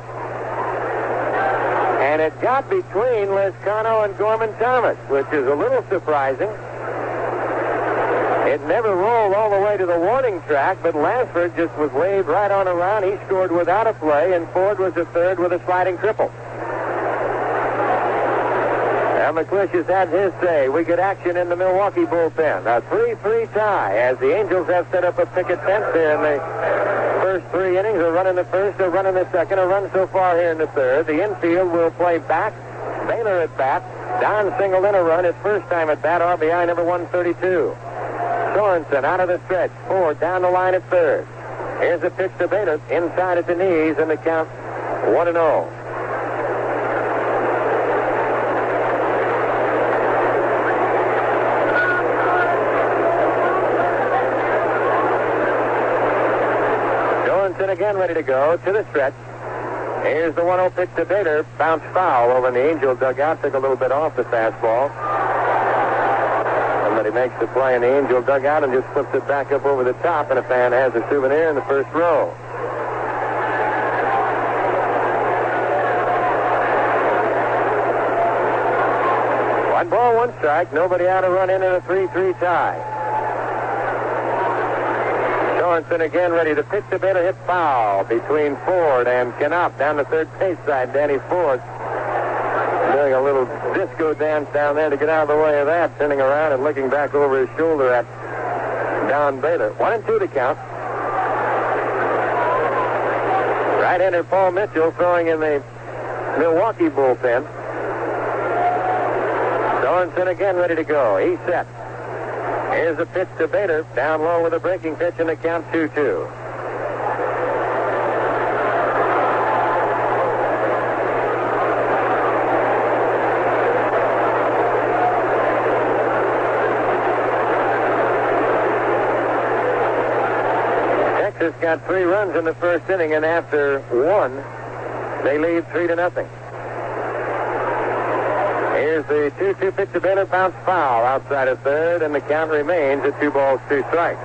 And it got between Lizcano and Gorman Thomas, which is a little surprising. It never rolled all the way to the warning track, but Lansford just was waved right on around. He scored without a play, and Ford was the third with a sliding triple. Now McClish has had his say. We get action in the Milwaukee bullpen. A 3-3 tie as the Angels have set up a picket fence here in the first 3 innings. A run in the first, a run in the second, a run so far here in the third. The infield will play back. Baylor at bat. Don singled in a run his first time at bat. RBI number 132. Sorensen out of the stretch. Ford down the line at third. Here's a pitch to Bader inside at the knees, and the count 1-0. Sorensen again ready to go to the stretch. Here's the 1-0 pitch to Bader. Bounced foul over in the Angel dugout. Took a little bit off the fastball. He makes the play in the Angel dugout and just flips it back up over the top, and a fan has a souvenir in the first row. One ball, one strike. Nobody out to run in a 3-3 tie. Sorensen again ready to pitch. The Baylor hit foul between Ford and Knopf down the third base side. Danny Ford doing a little disco dance down there to get out of the way of that, turning around and looking back over his shoulder at Don Baylor. 1-2 to count. Right-hander Paul Mitchell throwing in the Milwaukee bullpen. Sorensen again ready to go. He's set. Here's a pitch to Bader. Down low with a breaking pitch, and the count 2-2. Texas got 3 runs in the first inning, and after 1, they lead 3-0. Here's the 2-2 pitch to Bader, bounce foul outside of third, and the count remains at 2 balls, 2 strikes.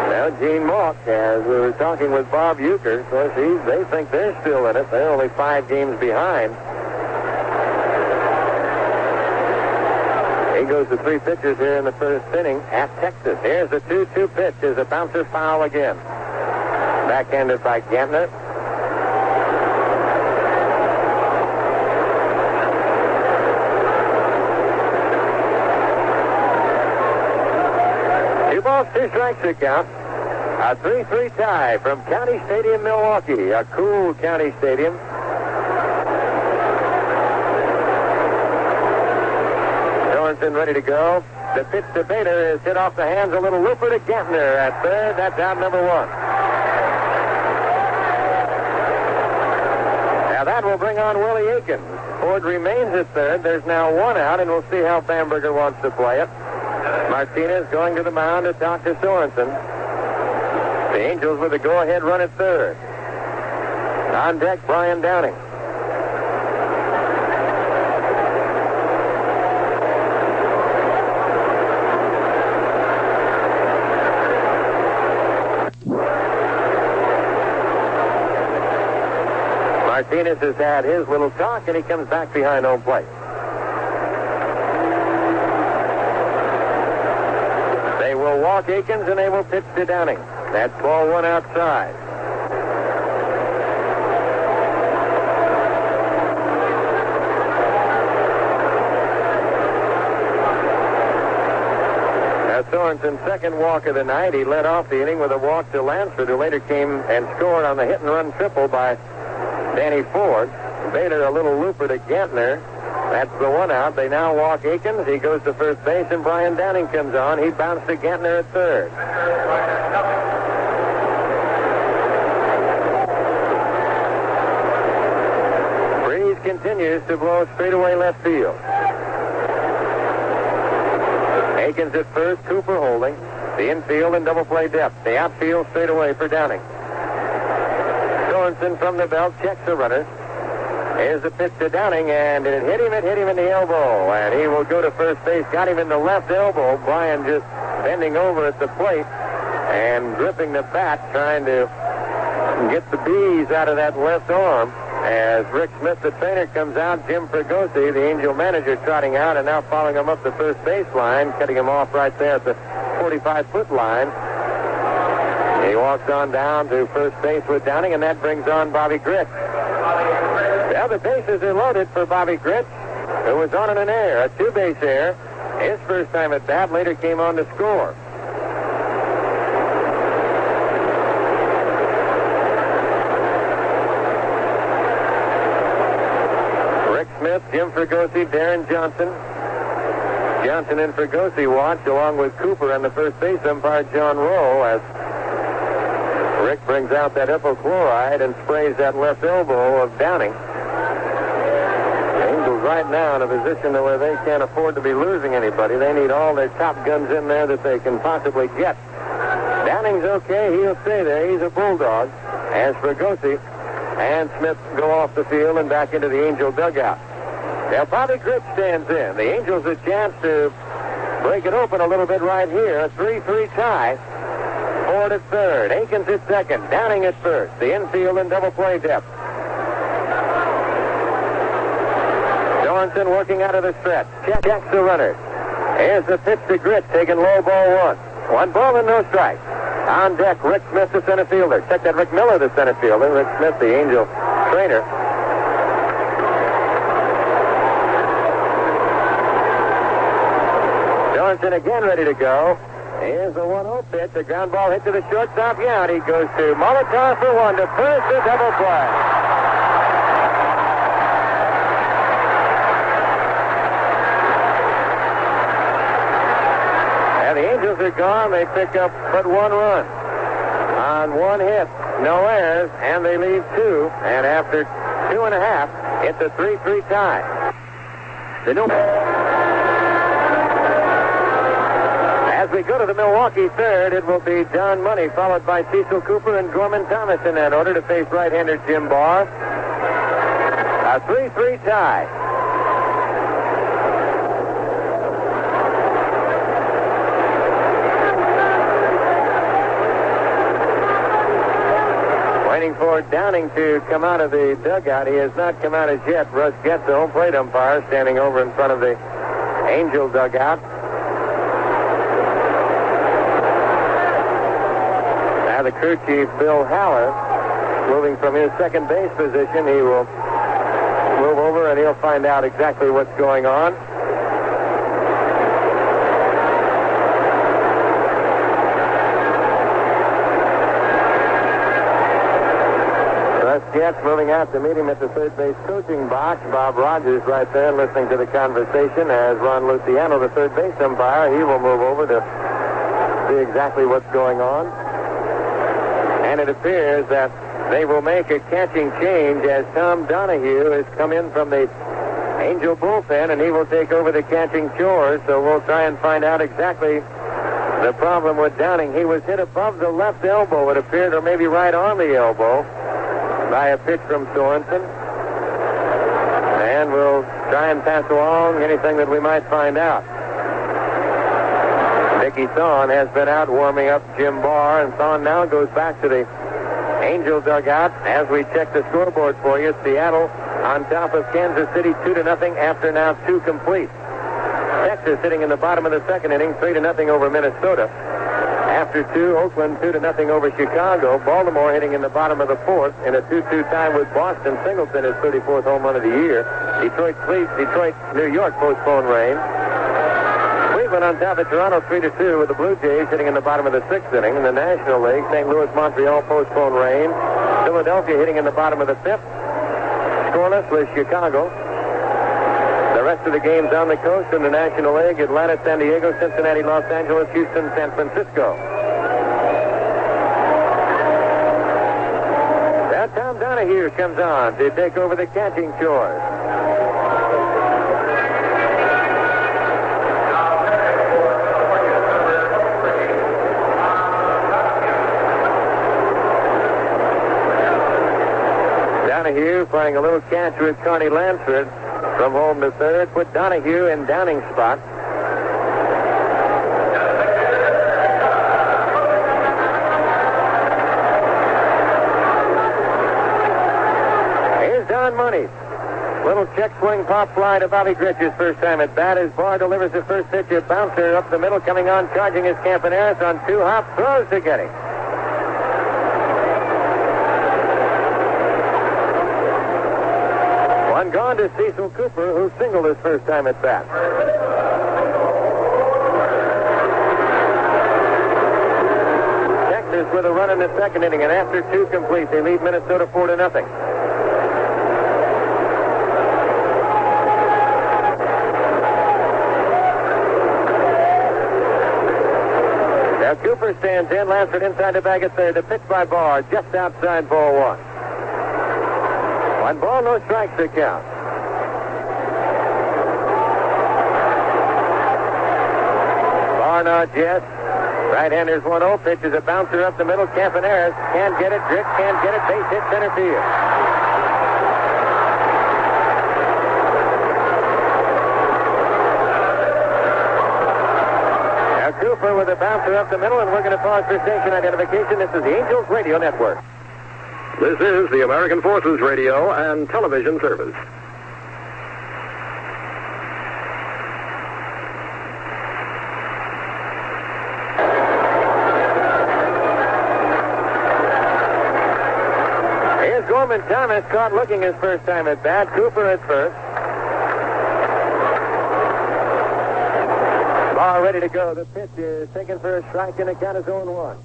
Now Gene Mauch, as we were talking with Bob Euchre, of course, they think they're still in it. They're only 5 games behind. He goes to 3 pitchers here in the first inning at Texas. Here's the 2-2 pitch. Is a bouncer foul again. Backhanded by Gantner. Two balls, 2 strikes to count. A 3-3 tie from County Stadium, Milwaukee. A cool County Stadium. Sorensen ready to go. The pitch to Bader is hit off the hands. A little looper to Gantner at third. That's out number 1. Now that will bring on Willie Aikens. Ford remains at third. There's now 1 out, and we'll see how Bamberger wants to play it. Martinez going to the mound to talk to Sorensen. The Angels with a go-ahead run at third. On deck, Brian Downing. Martinez has had his little talk, and he comes back behind home plate. They will walk Aikens, and they will pitch to Downing. That's ball 1 outside. That's Sorensen's second walk of the night. He led off the inning with a walk to Lansford, who later came and scored on the hit-and-run triple by Danny Ford. Bader a little looper to Gantner. That's the 1 out. They now walk Aikens. He goes to first base, and Brian Downing comes on. He bounced to Gantner at third. Breeze continues to blow straightaway left field. Aikens at first, Cooper holding. The infield and double play depth. The outfield straightaway for Downing. Sorensen from the belt checks the runner. Here's the pitch to Downing, and it hit him in the elbow, and he will go to first base. Got him in the left elbow. Brian just bending over at the plate and gripping the bat, trying to get the bees out of that left arm. As Rick Smith, the trainer, comes out, Jim Fregosi, the Angel manager, trotting out, and now following him up the first base line, cutting him off right there at the 45-foot line. He walks on down to first base with Downing, and that brings on Bobby Gritch. Well, the bases are loaded for Bobby Gritch, who was on an error, a 2-base error. His first time at bat, later came on to score. Rick Smith, Jim Fregosi, Darren Johnson. Johnson and Fregosi watch, along with Cooper and the first base umpire, John Rowe, as Rick brings out that epichloride and sprays that left elbow of Downing. The Angels right now in a position where they can't afford to be losing anybody. They need all their top guns in there that they can possibly get. Downing's okay. He'll stay there. He's a bulldog. As Fregosi and Smith go off the field and back into the Angel dugout. Now Bobby Gritch stands in. The Angels a chance to break it open a little bit right here. A 3-3 tie. Ford at third. Aikens at second. Downing at first. The infield and double play depth. Sorensen working out of the stretch. Checks the runner. Here's the pitch to Gritch, taking low, ball 1. 1 ball and no strike. On deck, Rick Smith, the center fielder. Check that, Rick Miller, the center fielder. Rick Smith, the Angel trainer. Sorensen again ready to go. Here's the 1-0 pitch. The ground ball hit to the shortstop. Yeah, he goes to Molotov for 1 to first, a double play. And the Angels are gone. They pick up but 1 run. On 1 hit, no errors, and they leave 2. And after 2.5, it's a 3-3 tie. The new... As we go to the Milwaukee third, it will be Don Money, followed by Cecil Cooper and Gorman Thomas in that order to face right-hander Jim Barr. A 3-3 tie. Waiting for Downing to come out of the dugout. He has not come out as yet. Russ Getz, the home plate umpire, standing over in front of the Angel dugout. Now the crew chief, Bill Haller, moving from his second base position. He will move over and he'll find out exactly what's going on. Russ Getz moving out to meet him at the third base coaching box. Bob Rogers right there listening to the conversation as Ron Luciano, the third base umpire, he will move over to see exactly what's going on. And it appears that they will make a catching change as Tom Donahue has come in from the Angel bullpen, and he will take over the catching chores. So we'll try and find out exactly the problem with Downing. He was hit above the left elbow, it appeared, or maybe right on the elbow by a pitch from Sorensen. And we'll try and pass along anything that we might find out. Mickey Thon has been out warming up Jim Barr, and Thon now goes back to the Angel dugout. As we check the scoreboard for you, Seattle on top of Kansas City 2-0 after now 2 complete. Texas sitting in the bottom of the second inning, 3-0 over Minnesota. After 2, Oakland 2-0 over Chicago. Baltimore hitting in the bottom of the fourth in a 2-2 tie with Boston. Singleton, his 34th home run of the year. New York postponed rain. Cleveland on top of Toronto 3-2 with the Blue Jays hitting in the bottom of the sixth inning. In the National League, St. Louis, Montreal postponed rain. Philadelphia hitting in the bottom of the fifth. Scoreless with Chicago. The rest of the games on the coast in the National League: Atlanta, San Diego, Cincinnati, Los Angeles, Houston, San Francisco. Now Tom Donahue comes on to take over the catching chores. Donahue playing a little catch with Connie Lansford from home to third. Put Donahue in Downing's spot. Here's Don Money. Little check swing pop fly to Bobby Gritch's first time at bat as Barr delivers the first pitch. A bouncer up the middle, coming on, charging his Campaneris on 2 hops, throws to get him. One gone to Cecil Cooper, who singled his first time at bat. Texas with a run in the second inning, and after 2 complete, they lead Minnesota 4-0. Now Cooper stands in, Lansford inside the bag at third. The pitch by Barr, just outside ball 1. 1 ball, no strikes to count. Barr nods yes. Right-hander's 1-0. Pitches a bouncer up the middle. Campaneris can't get it. Drift can't get it. Base hit center field. Now Cooper with a bouncer up the middle, and we're going to pause for station identification. This is the Angels Radio Network. This is the American Forces Radio and Television Service. Here's Gorman Thomas caught looking his first time at bat. Cooper at first. Barr ready to go. The pitch is taken for a strike, and the count is 0-1.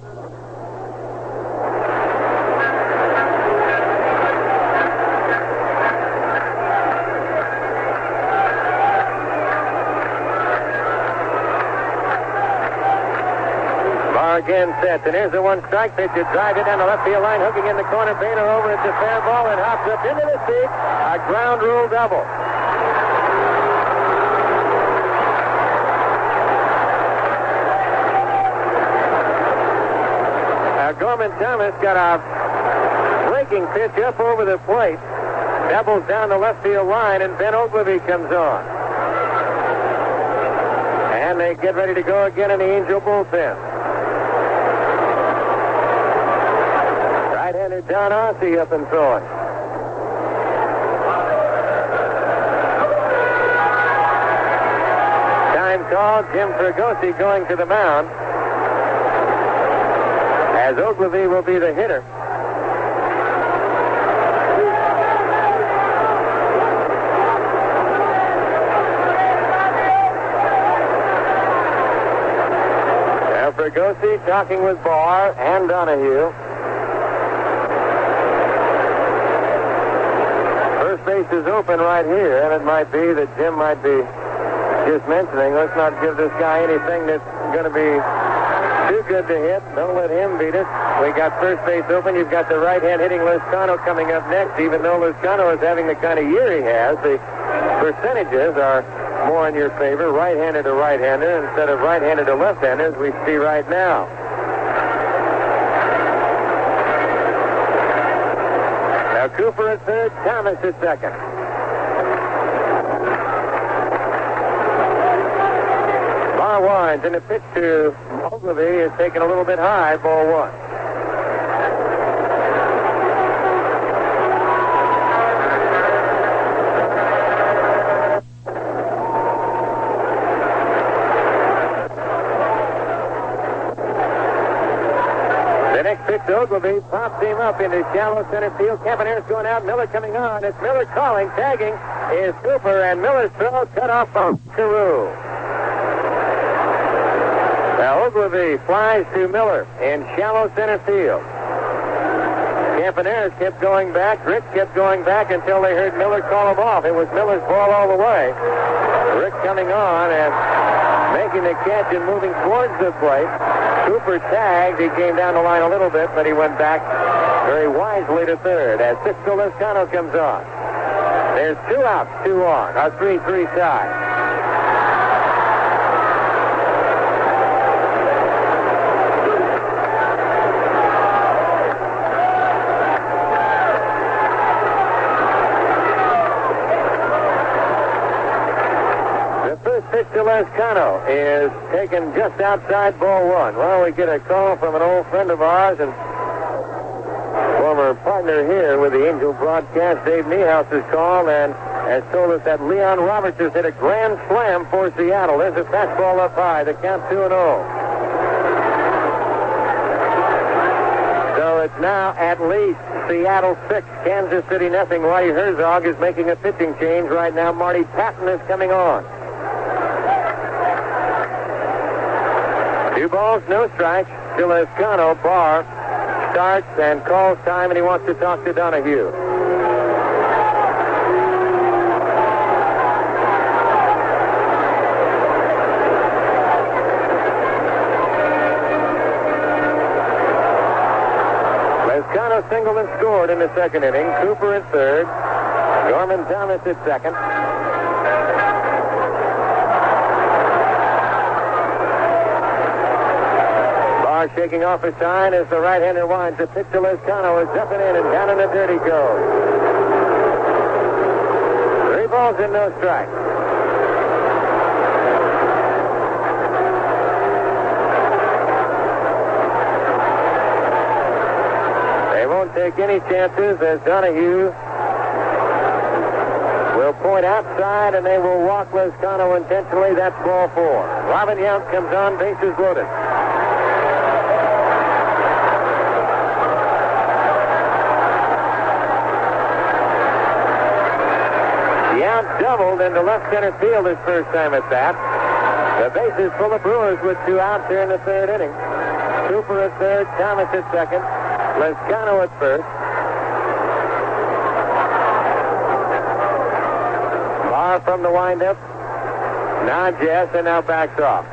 Again sets, and here's the 1 strike pitch. You drive it down the left field line, hooking in the corner. Bader over. It's a fair ball and hops up into the seat. A ground rule double. Norman Thomas got a breaking pitch up over the plate. Doubles down the left field line, and Ben Ogilvie comes on. And they get ready to go again in the Angel bullpen. Right-hander Don Ossie up and throwing. Time call, Jim Fregosi going to the mound, as Ogilvie will be the hitter. Now Fregosi talking with Barr and Donahue. First base is open right here, and it might be that Jim might be just mentioning, let's not give this guy anything that's going to be too good to hit. Don't let him beat us. We got first base open. You've got the right-hand hitting Lozcano coming up next. Even though Lozcano is having the kind of year he has, the percentages are more in your favor, right-hander to right-hander instead of right-hander to left-hander, as we see right now. Now Cooper at third, Thomas at second. Barr winds, and the pitch to Ogilvie is taken a little bit high, ball one. The next pitch to Ogilvie pops him up into shallow center field. Campaneris going out, Miller coming on. It's Miller calling, tagging is Cooper, and Miller's throw cut off from Carew. Now Ogilvie flies to Miller in shallow center field. Campaneris kept going back. Rick kept going back until they heard Miller call him off. It was Miller's ball all the way. Rick coming on and making the catch and moving towards the plate. Cooper tagged. He came down the line a little bit, but he went back very wisely to third as Sixto Lozcano comes on. There's 2 outs, 2 on. A 3-3 tie. Pitch to Lozcano is taken just outside ball one. Well, we get a call from an old friend of ours and former partner here with the Angel broadcast, Dave Niehouse's call, and has told us that Leon Roberts has hit a grand slam for Seattle. There's a fastball up high. The count 2-0. So it's now at least Seattle 6, Kansas City nothing. While Herzog is making a pitching change right now. Marty Patton is coming on. 2 balls, no strikes. To Lozcano. Barr starts and calls time, and he wants to talk to Donahue. Lozcano singled and scored in the second inning. Cooper at third. Norman Thomas at second. Shaking off his sign as the right-hander winds. The pitch to Lozcano is up and in, and down in the dirt he goes. 3 balls and no strikes. They won't take any chances as Donahue will point outside, and they will walk Lozcano intentionally. That's ball 4. Robin Yount comes on, bases loaded. Doubled into left center field his first time at bat. The bases full of Brewers with 2 outs here in the third inning. Cooper at third, Thomas at second, Lozcano at first. Barr from the windup. Nods yes, and now backs off.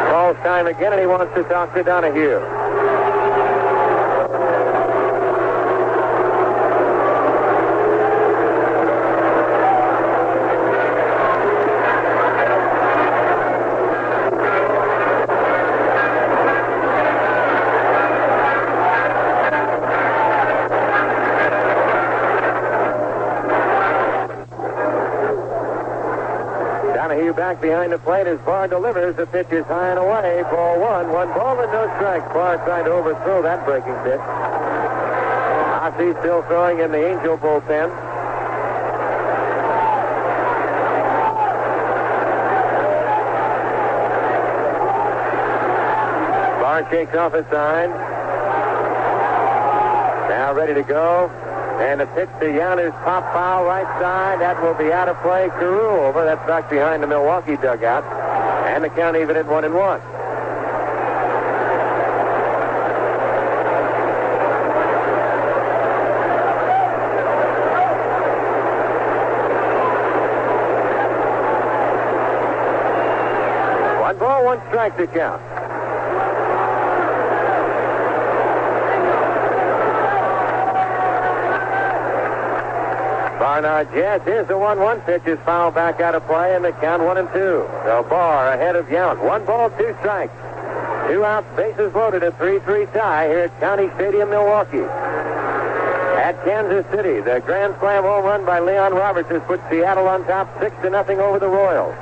Calls time again, and he wants to talk to Donahue. Donahue back behind the plate as Barr delivers. The pitch is high and away. Ball one. 1 ball and no strikes. Barr trying to overthrow that breaking pitch. Ossie still throwing in the Angel bullpen. Barr shakes off his sign. Now ready to go. And the pitch to Yauner's pop foul right side. That will be out of play. Carew over. That's back behind the Milwaukee dugout. And the count even at 1-1. One ball, one strike to count. Barnard, yes, here's the 1-1 pitch is fouled back out of play, and the count 1-2. So Barr ahead of Yount. 1 ball, 2 strikes. 2 outs, bases loaded, a 3-3 tie here at County Stadium, Milwaukee. At Kansas City, the grand slam home run by Leon Roberts has put Seattle on top 6-0 over the Royals.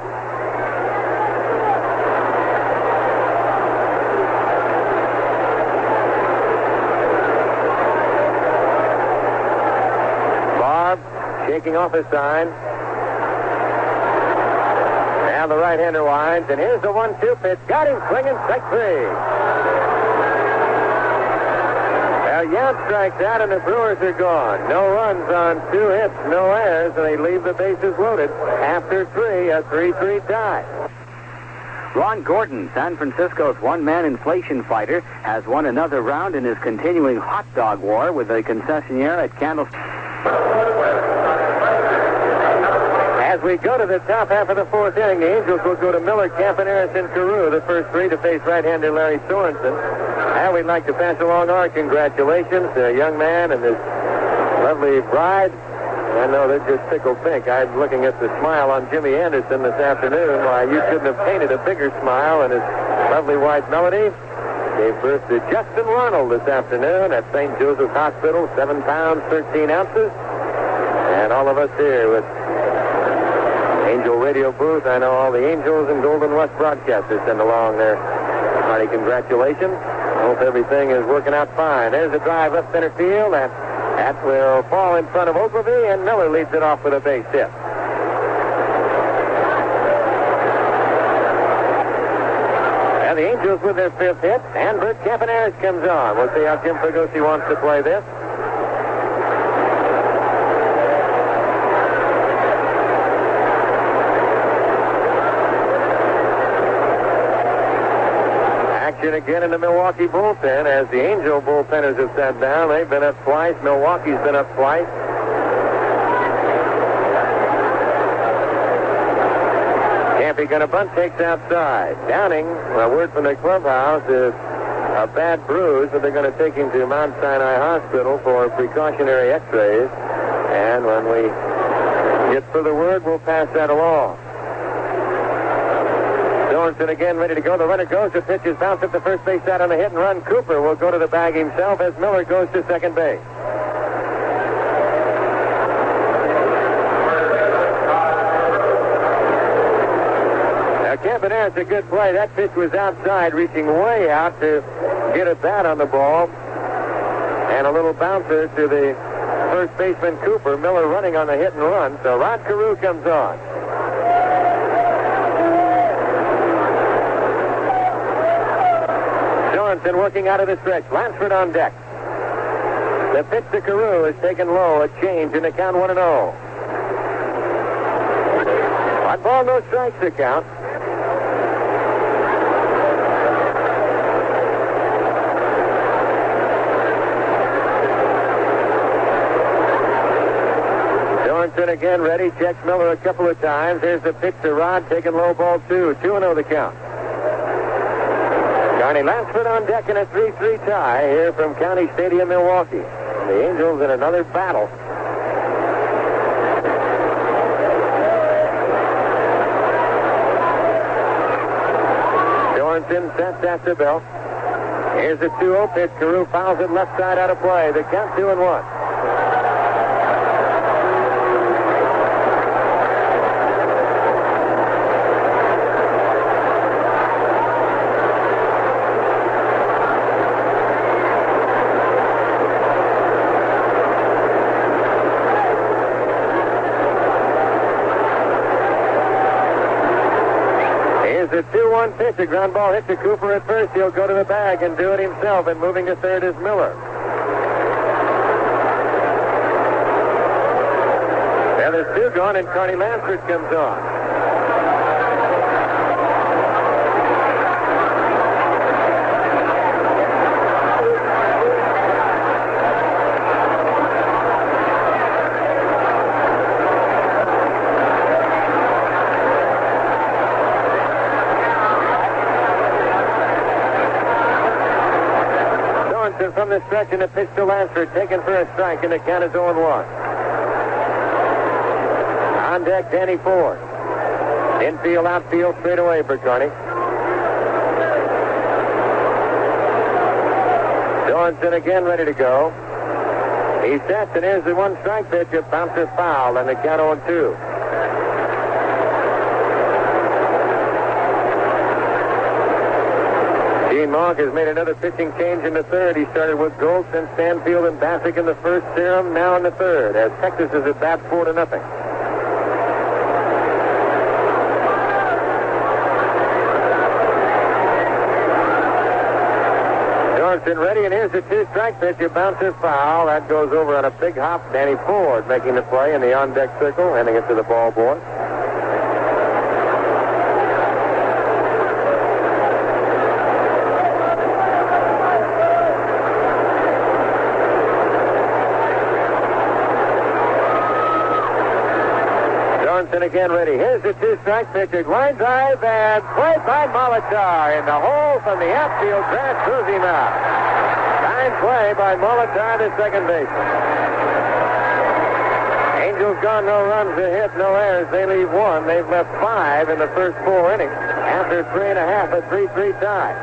Shaking off his sign. Now the right-hander winds, and here's the 1-2 pitch. Got him swinging, strike 3. Now Yount strikes out, and the Brewers are gone. No runs on 2 hits, no errors, and they leave the bases loaded. After 3, a 3-3 tie. Ron Gordon, San Francisco's one-man inflation fighter, has won another round in his continuing hot dog war with a concessionaire at Candlestick. As we go to the top half of the 4th inning, the Angels will go to Miller, Campaneris, and Carew, the first 3 to face right-hander Larry Sorensen. And we'd like to pass along our congratulations to a young man and his lovely bride. I know they're just tickled pink. I'm looking at the smile on Jimmy Anderson this afternoon. Why, you couldn't have painted a bigger smile, and his lovely wife Melody gave birth to Justin Ronald this afternoon at St. Joseph's Hospital, 7 pounds, 13 ounces. And all of us here with Angel Radio booth. I know all the Angels and Golden West broadcasters send along their hearty congratulations. Hope everything is working out fine. There's a drive up center field, and that will fall in front of Ogilvie, and Miller leads it off with a base hit. And the Angels with their 5th hit, and Bert Campaneris comes on. We'll see how Jim Fregosi wants to play this. Again in the Milwaukee bullpen, as the Angel bullpenners have sat down. They've been up twice. Milwaukee's been up twice. Campy gonna bunt, takes outside. Downing, a word from the clubhouse, is a bad bruise, but they're going to take him to Mount Sinai Hospital for precautionary x-rays. And when we get further word, we'll pass that along. Sorensen again ready to go. The runner goes. The pitch is bounced at the first base out on the hit and run. Cooper will go to the bag himself as Miller goes to second base. Now, Campaneris, a good play. That pitch was outside, reaching way out to get a bat on the ball. And a little bouncer to the first baseman, Cooper. Miller running on the hit and run. So Rod Carew comes on. Sorensen working out of the stretch. Lansford on deck. The pitch to Carew is taken low. A change in the count 1-0. 1 ball, no strikes to count. Sorensen again ready. Checks Miller a couple of times. Here's the pitch to Rod. Taken low, ball 2. 2-0 the count. Johnny Lansford on deck in a 3-3 tie here from County Stadium, Milwaukee. The Angels in another battle. Sorensen sets after Bell. Here's a 2-0 pitch. Carew fouls it left side out of play. The count 2-1. Here's a 2-1 pitch. A ground ball hit to Cooper at first. He'll go to the bag and do it himself. And moving to third is Miller. Now there's 2 gone, and Carney Lansford comes on. From the stretch and a pitch to Lansford, taken for a strike, and the count is 0-1. On deck, Danny Ford. Infield, outfield, straight away for Carney. Sorensen again ready to go. He sets, and here's the 1-strike pitch, a bouncer foul, and the count 0-2. Gene Mogg has made another pitching change in the third. He started with Goltz and Stanfield and Bassick in the first, Serum now in the third, as Texas is at bat 4-0. Sorensen ready, and here's the 2-strike pitch, a bouncer foul. That goes over on a big hop. Danny Ford making the play in the on-deck circle, handing it to the ball boy. Sorensen again ready. Here's the 2-strike pitch. Line drive and play by Molitor in the hole from the outfield. Grass throws him out. Fine play by Molitor, the second baseman. Angels gone, no runs, a hit, no errors. They leave 1. They've left 5 in the first 4 innings. After 3.5, a 3-3 tie.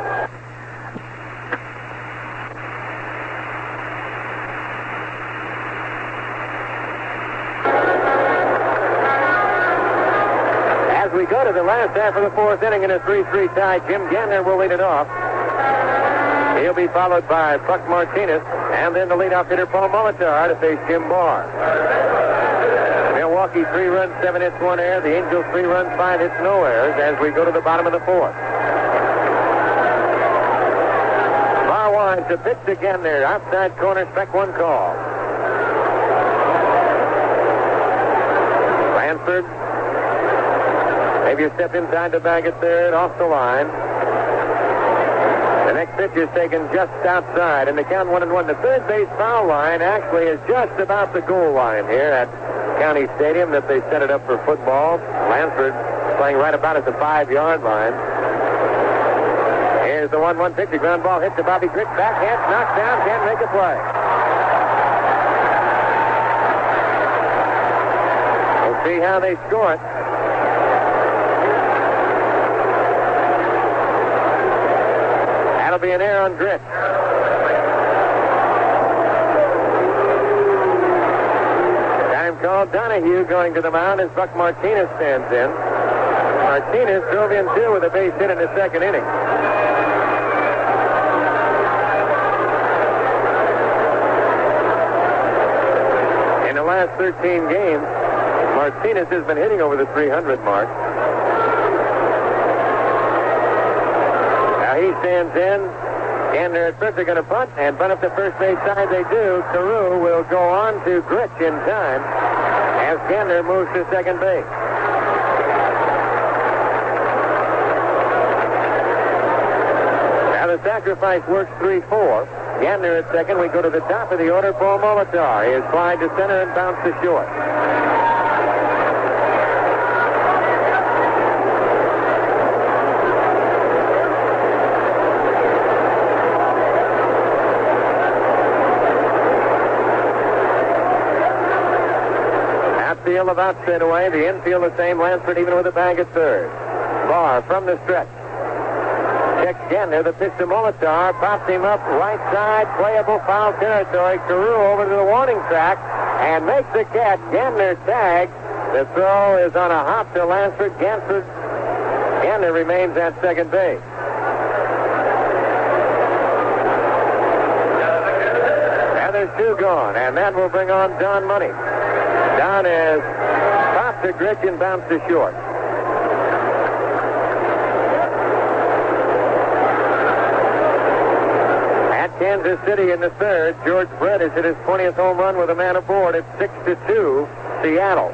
We go to the last half of the 4th inning in a 3-3 tie. Jim Gantner will lead it off. He'll be followed by Buck Martinez, and then the leadoff hitter Paul Molitor to face Jim Barr. Milwaukee 3 runs, 7 hits, 1 error. The Angels 3 runs, 5 hits, no errors as we go to the bottom of the 4th. Barr winds a pitch to Gantner, outside corner, strike 1 call. Lansford. Maybe a step inside the bag at third, off the line. The next pitch is taken just outside, and the count 1-1. The third base foul line actually is just about the goal line here at County Stadium that they set it up for football. Lansford playing right about at the 5-yard line. Here's the 1-1 pitch. The ground ball hit to Bobby Crick. Backhand, knocked down, can't make a play. We'll see how they score it. That'll be an error on Grit. Time called. Donahue going to the mound as Buck Martinez stands in. Martinez drove in 2 with a base hit in the second inning. In the last 13 games, Martinez has been hitting over the 300 mark. He stands in. Gantner at first are going to punt and bunt up the first base side. They do. Carew will go on to Gritch in time as Gantner moves to second base. Now the sacrifice works 3-4. Gantner at second. We go to the top of the order. Paul Molitor. He is flying to center and bounced to short. Outfield about straight away. The infield the same. Lansford even with a bag at third. Barr from the stretch. Checks Gantner. The pitch to Molitor. Pops him up right side. Playable foul territory. Carew over to the warning track and makes the catch. Gantner tags. The throw is on a hop to Lansford. Gantner remains at second base. Now there's 2 gone, and that will bring on Don Money. Don has popped to Gritch and bounced to short. Kansas City in the third. George Brett has hit his 20th home run with a man aboard. It's 6-2, Seattle.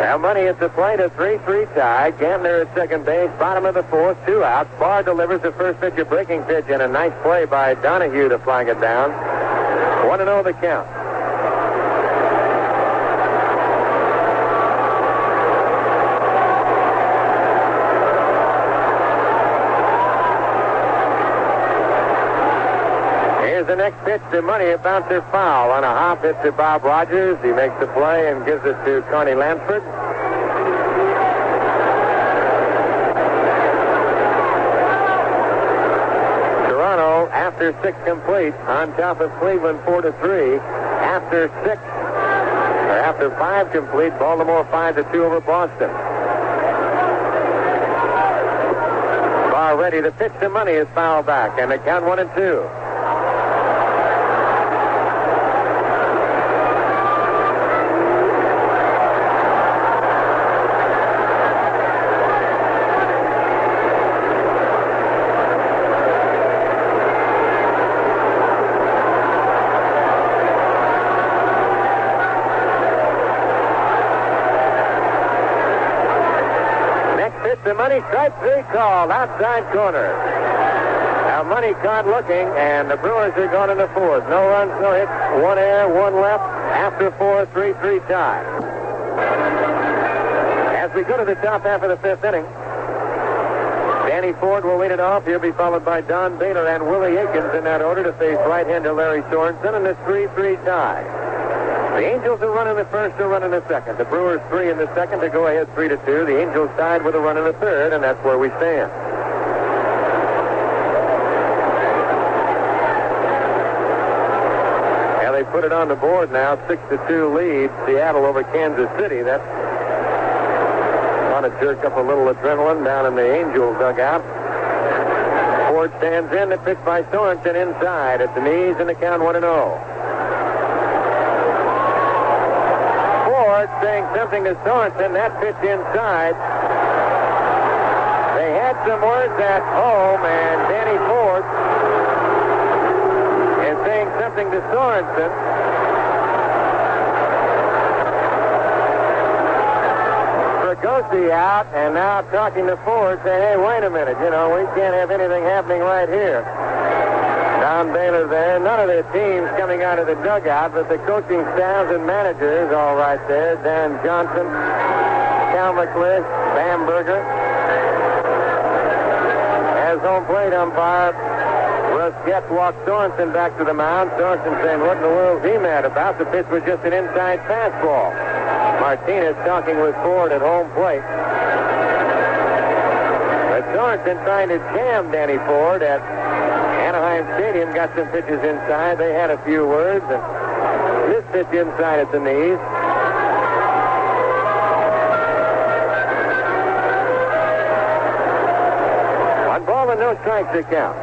Now Money at the plate, a 3-3 tie. Gantner at second base, bottom of the fourth, 2 outs. Barr delivers the first pitch, a breaking pitch, and a nice play by Donahue to flag it down. 1-0 the count. Here's the next pitch to Money, a bouncer foul on a hop hit to Bob Rogers. He makes the play and gives it to Connie Lansford. Toronto, after 6 complete, on top of Cleveland 4-3. After 5 complete, Baltimore 5-2 over Boston. Barr ready. The pitch to Money is foul back, and the count 1-2. The Money strike 3 called outside corner. Now Money caught looking, and the Brewers are going in the fourth. No runs, no hits, 1 error, 1 left. After 4, 3-3 tie. As we go to the top half of the 5th inning, Danny Ford will lead it off. He'll be followed by Don Baylor and Willie Aikens in that order to face right-hander Larry Sorensen in this 3-3 tie. The Angels are running the first, are running the second. The Brewers 3 in the second to go ahead 3-2. The Angels tied with a run in the third, and that's where we stand. Now they put it on the board now, 6-2 lead, Seattle over Kansas City. That's going to jerk up a little adrenaline down in the Angels dugout. Ford stands in, the pitch by Sorensen inside at the knees, and the count 1-0. Saying something to Sorensen. That pitch inside. They had some words at home, and Danny Ford is saying something to Sorensen. Fregosi out, and now talking to Ford, saying, hey, wait a minute, we can't have anything happening right here. Don Baylor there. None of the teams coming out of the dugout, but the coaching staffs and managers all right there. Dan Johnson, Cal McClish, Bamberger. As home plate umpire, Rusquette walked Sorensen back to the mound. Sorensen saying, what in the world is he mad about? The pitch was just an inside fastball. Martinez talking with Ford at home plate. But Sorensen trying to jam Danny Ford at Anaheim Stadium, got some pitches inside. They had a few words, and this pitch inside at the knees. One ball and no strikes to count.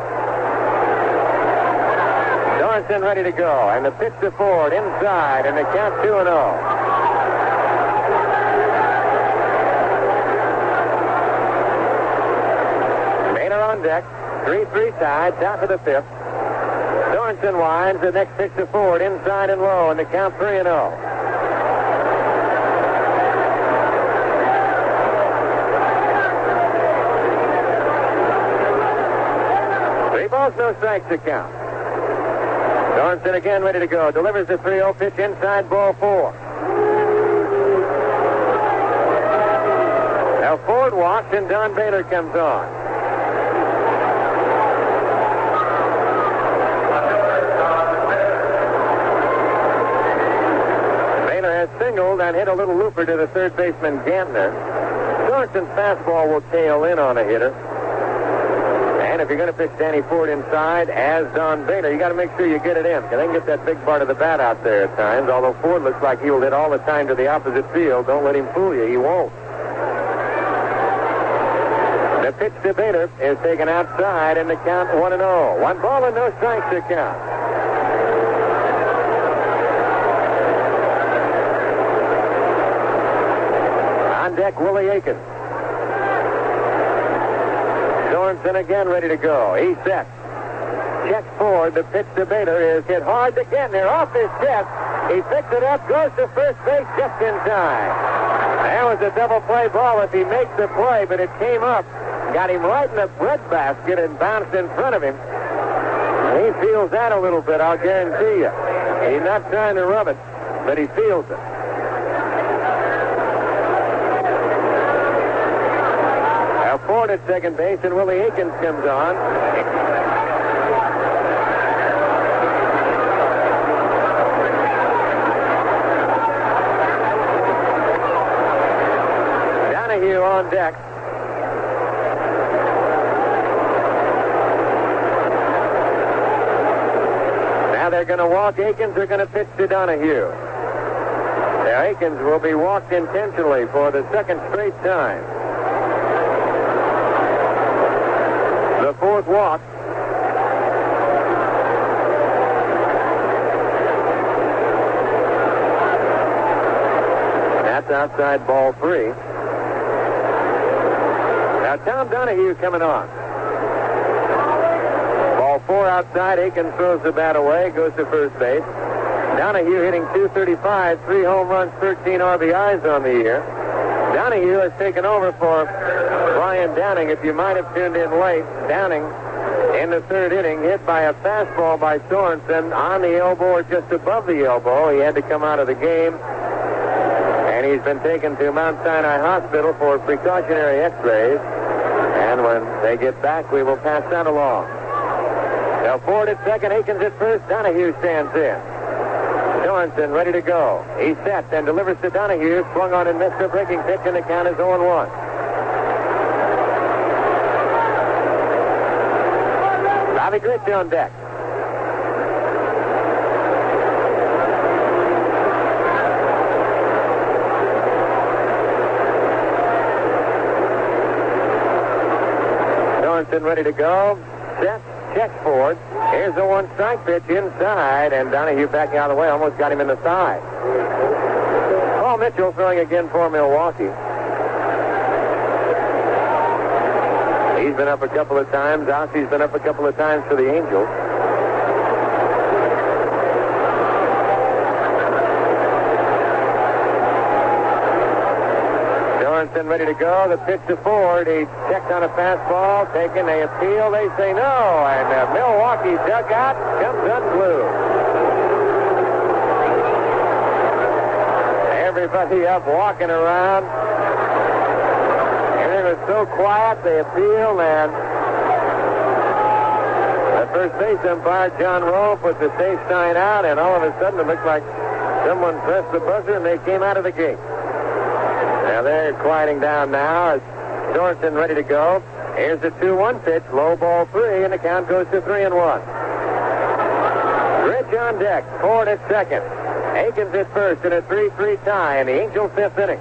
Sorensen ready to go, and the pitch to Ford inside, and the count 2-0. Baylor on deck. 3-3 tie, top of the 5th. Sorensen winds, the next pitch to Ford, inside and low, and the count 3-0. Three balls, no strikes to count. Sorensen again ready to go. Delivers the 3-0 pitch inside, ball 4. Now Ford walks, and Don Baylor comes on. Singled and hit a little looper to the third baseman Gantner. Sorensen's fastball will tail in on a hitter. And if you're going to pitch Danny Ford inside, as Don Baylor, you got to make sure you get it in, because they can get that big part of the bat out there at times. Although Ford looks like he will hit all the time to the opposite field. Don't let him fool you. He won't. The pitch to Baylor is taken outside, and the count 1-0. 1 ball and no strikes to count. On deck, Willie Aikens. Sorensen again ready to go. He's set. Checks forward. The pitch to Bader is hit hard again. They're off his chest. He picks it up, goes to first base just in time. That was a double play ball if he makes the play, but it came up, got him right in the breadbasket and bounced in front of him. He feels that a little bit, I'll guarantee you. He's not trying to rub it, but he feels it. Now Ford at second base, and Willie Aikens comes on. Donahue on deck. Now they're going to walk Aikens. They're going to pitch to Donahue. Now Aikens will be walked intentionally for the second straight time. The fourth walk. That's outside ball 3. Now Tom Donahue coming on. Ball 4 outside. Aikens throws the bat away, goes to first base. Donahue hitting .235, 3 home runs, 13 RBIs on the year. Donahue has taken over for Brian Downing. If you might have tuned in late, Downing in the third inning hit by a fastball by Sorensen on the elbow or just above the elbow. He had to come out of the game, and he's been taken to Mount Sinai Hospital for precautionary x-rays. And when they get back, we will pass that along. Now Ford at second, Aikens at first, Donahue stands in. Sorensen ready to go. He's set and delivers to Donahue. Swung on and missed a breaking pitch, and the count is 0-1. Bobby Grich on deck. Sorensen ready to go. Set. Checks forward. Here's the 1-strike pitch inside, and Donahue backing out of the way, almost got him in the thigh. Paul Mitchell throwing again for Milwaukee. He's been up a couple of times. Ossie's been up a couple of times for the Angels. Sorensen ready to go. The pitch to Ford. He checked on a fastball. Taken. They appeal. They say no. And Milwaukee dugout comes unglued. Everybody up walking around. Everything was so quiet. They appealed, and the first base umpire, John Rowe, put the safe sign out, and all of a sudden it looked like someone pressed the buzzer and they came out of the gate. Now they're quieting down now. Sorensen ready to go. Here's the 2-1 pitch. Low ball 3, and the count goes to 3-1. Rich on deck. Ford at second. Aikens at first in a 3-3 tie in the Angels' fifth inning.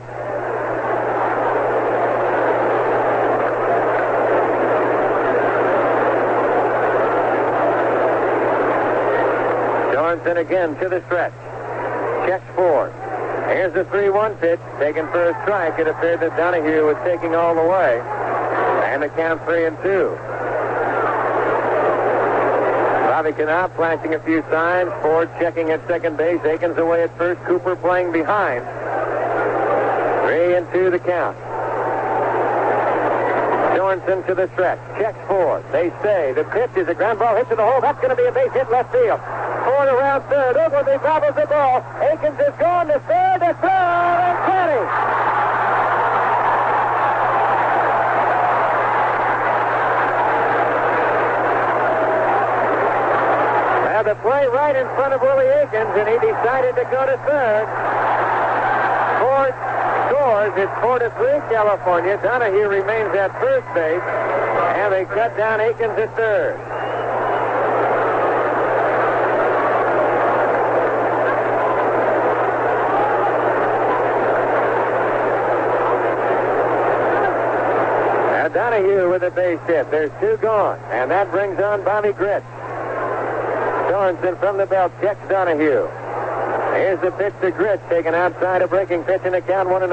Sorensen again to the stretch. Checks Ford. Here's the 3-1 pitch, taken for a strike. It appeared that Donahue was taking all the way. And the count 3-2. Bobby Knopp flashing a few signs. Ford checking at second base. Aikens away at first. Cooper playing behind. 3-2 the count. Sorensen to the stretch. Checks Ford. They say the pitch is a ground ball hit to the hole. That's going to be a base hit left field. Ford around third. Ogilvy bobbles the ball. Aikens is gone to third, and 20. Now the play right in front of Willie Aikens, and he decided to go to third. Ford scores. It's 4-3 California. Donahue remains at first base, and they cut down Aikens at third. Donahue with a base hit. There's 2 gone, and that brings on Bobby Grich. Sorensen from the belt checks Donahue. Here's the pitch to Grich, taken outside a breaking pitch, and the count 1-0.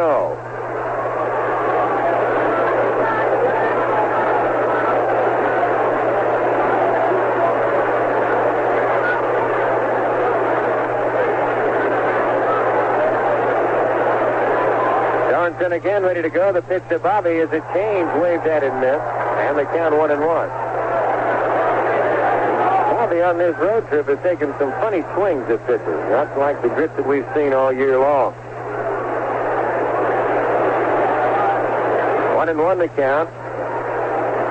Sorensen again ready to go. The pitch to Bobby is a change, waved at and missed, and the count 1-1. Bobby on this road trip has taken some funny swings at pitches, not like the grip that we've seen all year long. 1-1 the count.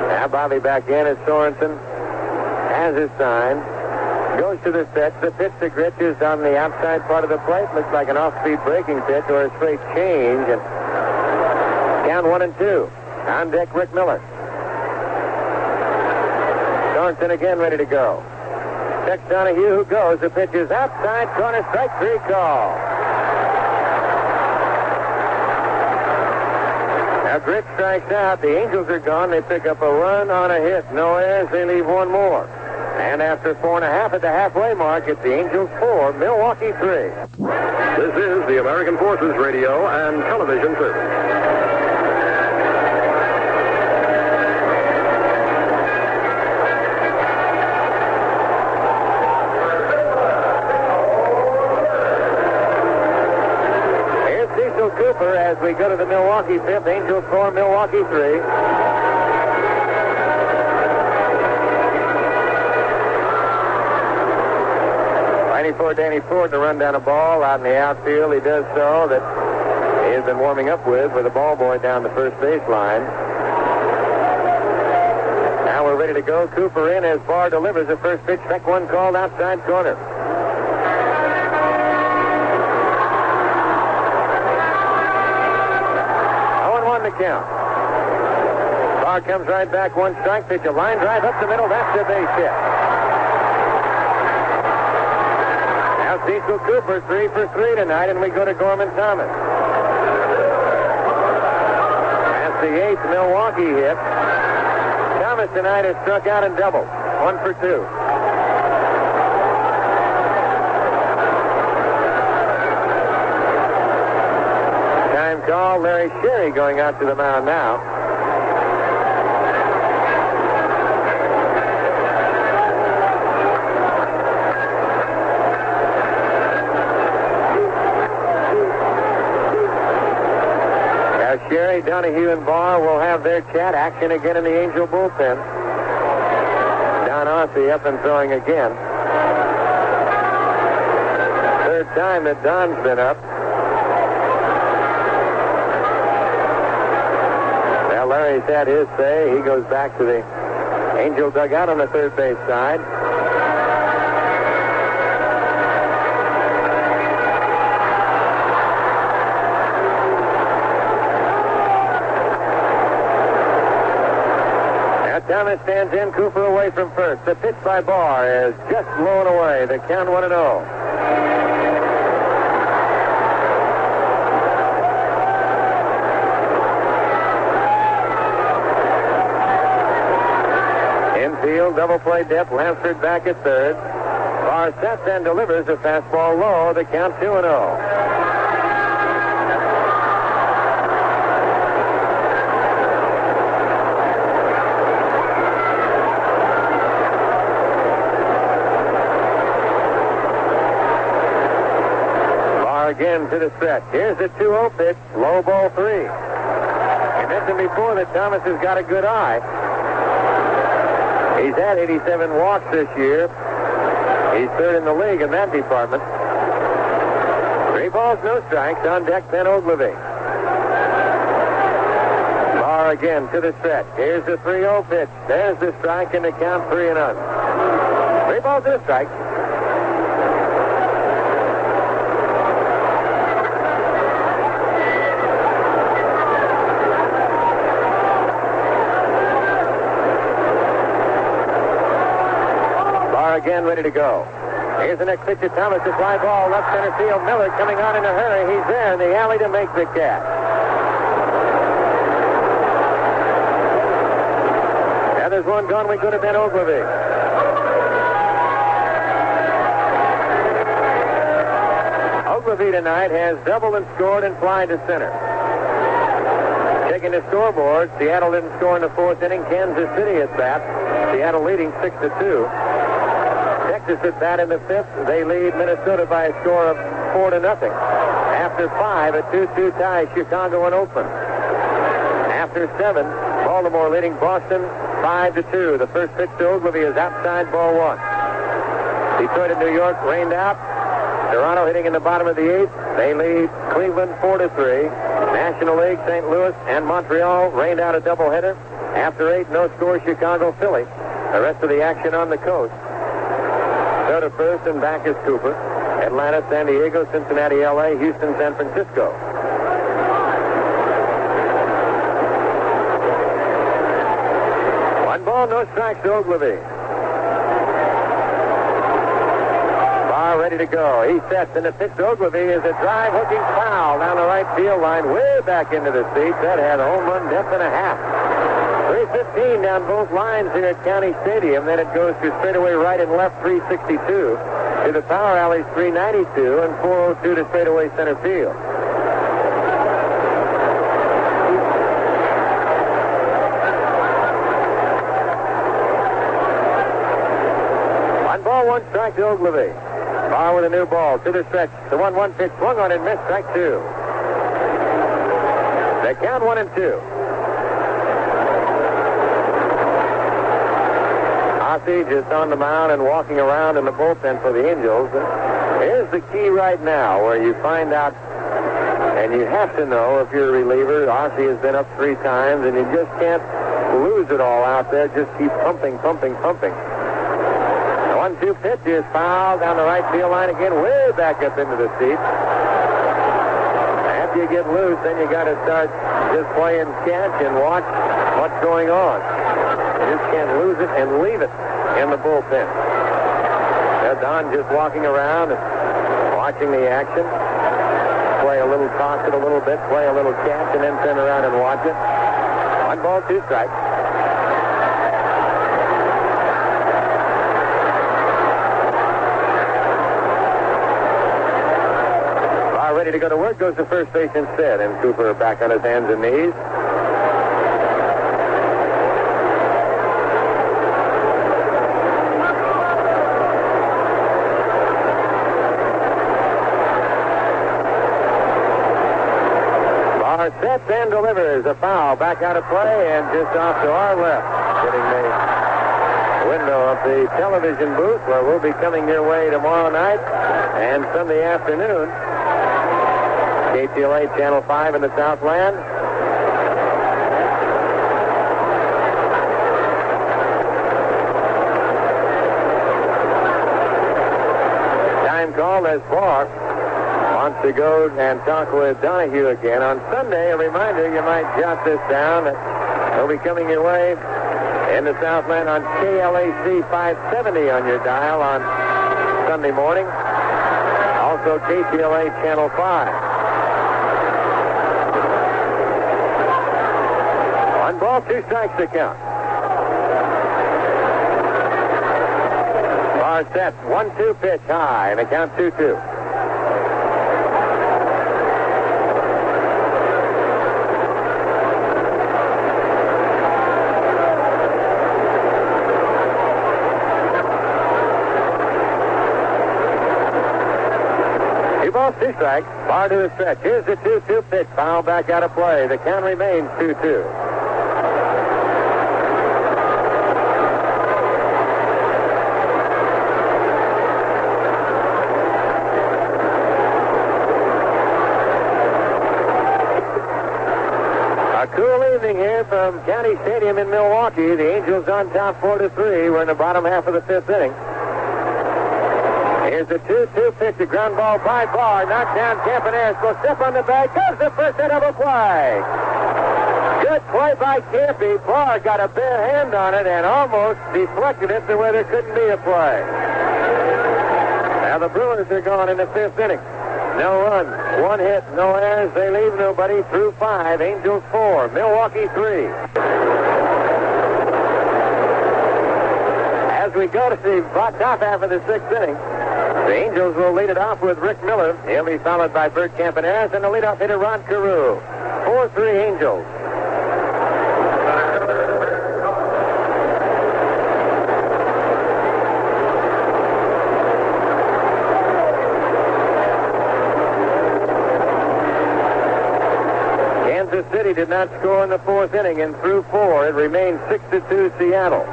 Now Bobby back in as Sorensen has his sign. Goes to the set. The pitch to Gritch is on the outside part of the plate. Looks like an off-speed breaking pitch or a straight change. And count 1-2. On deck, Rick Miller. Sorensen again ready to go. Tex Donahue who goes. The pitch is outside corner, strike 3 call. Now Gritch strikes out. The Angels are gone. They pick up a run on a hit. No errors. They leave one more. And after 4.5 at the halfway mark, it's the Angels 4, Milwaukee 3. This is the American Forces Radio and Television Service. Here's Cecil Cooper as we go to the Milwaukee 5th, Angels 4, Milwaukee 3. For Danny Ford to run down a ball out in the outfield. He does so that he has been warming up with a ball boy down the first baseline. Now we're ready to go. Cooper in as Barr delivers the first pitch. Strike 1 called outside corner. The count. Barr comes right back, 1 strike, pitch a line drive up the middle. That's a base hit. Now Cecil Cooper 3 for 3 tonight, and we go to Gorman Thomas. That's the 8th Milwaukee hit. Thomas tonight has struck out and doubled. 1 for 2. Time call. Larry Sherry going out to the mound now. Sherry, Donahue, and Barr will have their chat. Action again in the Angel bullpen. Don Ossie up and throwing again. Third time that Don's been up. Now Larry's had his say. He goes back to the Angel dugout on the third base side. Thomas stands in, Cooper away from first. The pitch by Barr is just blown away. The count 1-0. Infield, double play depth, Lansford back at third. Barr sets and delivers a fastball low. The count 2-0. Again to the stretch. Here's the 2-0 pitch. Low ball 3. I mentioned before that Thomas has got a good eye. He's had 87 walks this year. He's third in the league in that department. 3 balls, no strikes. On deck, Ben Ogilvie. Barr again to the stretch. Here's the 3-0 pitch. There's the strike and the count 3-0. 3 balls, no strikes. Again ready to go. Here's the next pitch to Thomas. A fly ball left center field. Miller coming on in a hurry. He's there in the alley to make the catch. Now there's one gone. We could have been Ogilvie. Ogilvie tonight has doubled and scored and fly to center. Checking the scoreboard, Seattle didn't score in the 4th inning. Kansas City at bat. Seattle leading 6-2. Texas at bat in the 5th. They lead Minnesota by a score of 4-0. After after 5, a 2-2 tie, Chicago and Oakland. After 7, Baltimore leading Boston 5-2. The first pitch to Ogilvy is outside, ball 1. Detroit and New York rained out. Toronto hitting in the bottom of the 8th. They lead Cleveland 4-3. National League, St. Louis and Montreal rained out a doubleheader. After 8, no score, Chicago, Philly. The rest of the action on the coast. Go to first and back is Cooper. Atlanta, San Diego, Cincinnati, L.A., Houston, San Francisco. One ball, no strikes to Ogilvy. Barr ready to go. He sets, and the pitch to Ogilvy is a drive hooking foul down the right field line, way back into the seats. That had a home run depth and a half. 3:15 down both lines here at County Stadium. Then it goes to straightaway right and left, 362. To the power alleys, 392, and 402 to straightaway center field. One ball, one strike to Ogilvy. Barr with a new ball to the stretch. The 1-1 pitch swung on and missed, strike 2. They count 1-2. Ossie just on the mound and walking around in the bullpen for the Angels. Here's the key right now where you find out, and you have to know if you're a reliever. Ossie has been up 3 times, and you just can't lose it all out there. Just keep pumping. The 1-2 pitch is fouled down the right field line again, way back up into the seats. After you get loose, then you got to start just playing catch and watch what's going on. You just can't lose it and leave it in the bullpen. Don just walking around and watching the action. Play a little, toss it a little bit, play a little catch, and then turn around and watch it. 1 ball, 2 strikes. Barr ready to go to work, goes to first base instead, and Cooper back on his hands and knees. Sets and delivers a foul back out of play and just off to our left, hitting the window of the television booth where we'll be coming your way tomorrow night and Sunday afternoon. KTLA Channel 5 in the Southland. Time called as Barr wants to go and talk with Donahue again. On Sunday, a reminder, you might jot this down. They'll be coming your way in the Southland on KLAC 570 on your dial on Sunday morning. Also KTLA Channel 5. 1 ball, 2 strikes to count. Barr sets, 1-2 pitch high, and the count 2-2. Balls, 2 strikes. Barr to the stretch. Here's the 2-2 pitch. Foul back out of play. The count remains 2-2. A cool evening here from County Stadium in Milwaukee. The Angels on top 4-3. We're in the bottom half of the 5th inning. Here's the 2-2 pitch, a ground ball by Barr. Knocked down Campaneris. Will step on the bag. Goes the first hit of a play. Good play by Campy. Barr got a bare hand on it and almost deflected it to where there couldn't be a play. Now the Brewers are gone in the 5th inning. No runs, 1 hit, no errors. They leave nobody through 5. Angels 4, Milwaukee 3. As we go to the top half of the 6th inning, the Angels will lead it off with Rick Miller. He'll be followed by Bert Campaneris and the leadoff hitter Ron Carew. 4-3 Angels. City did not score in the fourth inning, and through 4, it remains 6-2 Seattle.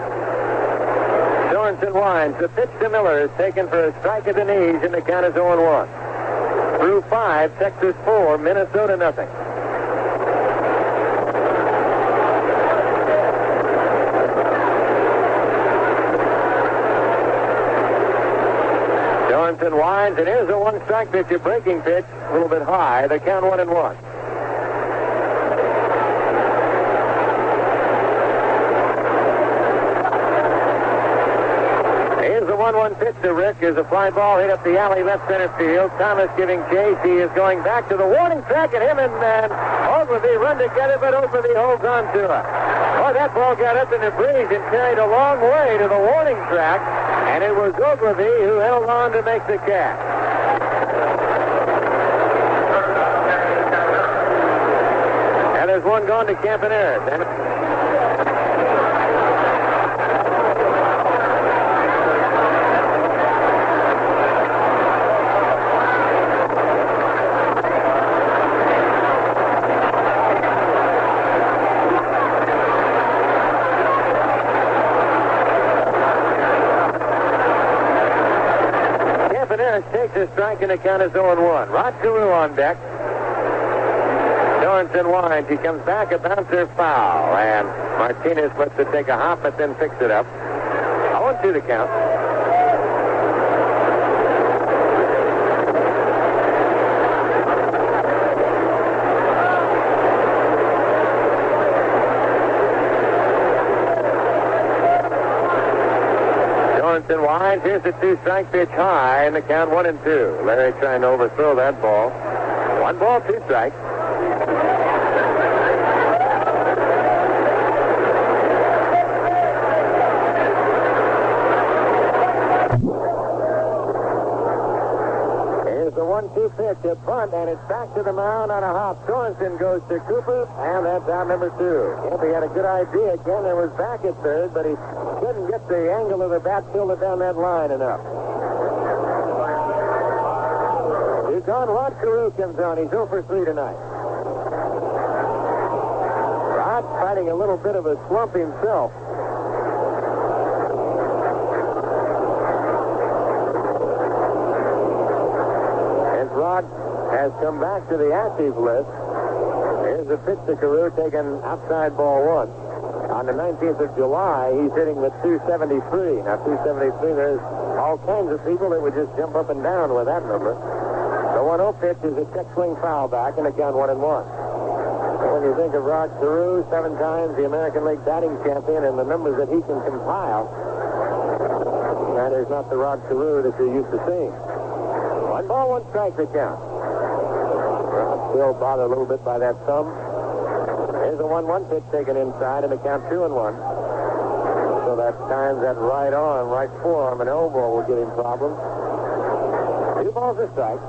Sorensen winds. The pitch to Miller is taken for a strike at the knees, and the count is 0-1. Through 5, Texas 4, Minnesota nothing. Sorensen winds, and here's a one-strike pitch, a breaking pitch, a little bit high. The count 1-1. Here's the 1-1 pitch to Rick. Is a fly ball hit up the alley left center field. Thomas giving chase. He is going back to the warning track, and him and Ogilvy run together, but Ogilvy holds on to it. Oh, that ball got up in the breeze and carried a long way to the warning track, and it was Ogilvy who held on to make the catch. And there's one gone to Campanera. Takes a strike, and the count is 0-1. Rod Carew on deck. Sorensen winds. He comes back, a bouncer foul, and Martinez lets it take a hop, but then picks it up. 0-2 the count. Sorensen winds. Here's the 2-strike pitch high, and the count 1-2. Larry trying to overthrow that ball. 1 ball, 2 strikes. Here's the 1-2 pitch, a bunt, and it's back to the mound on a hop. Sorensen goes to Cooper, and that's out number 2. Campy had a good idea. Again, there was back at third, but he couldn't get the angle of the bat tilted down that line enough. He's gone. Rod Carew comes on. He's 0 for 3 tonight. Rod fighting a little bit of a slump himself. And Rod has come back to the active list. Here's the pitch to Carew, taken outside ball 1. On the 19th of July, he's hitting with 273. Now, 273, there's all kinds of people that would just jump up and down with that number. The 1-0 pitch is a check swing foul back, and a count 1-1. When you think of Rod Carew, 7 times the American League batting champion, and the numbers that he can compile, that is not the Rod Carew that you're used to seeing. 1 ball, 1 strike the count. Rod still bothered a little bit by that thumb. Here's a 1-1 pitch taken inside, and the count 2-1. So that times that right arm, right forearm, and elbow will give him problems. 2 balls a strike.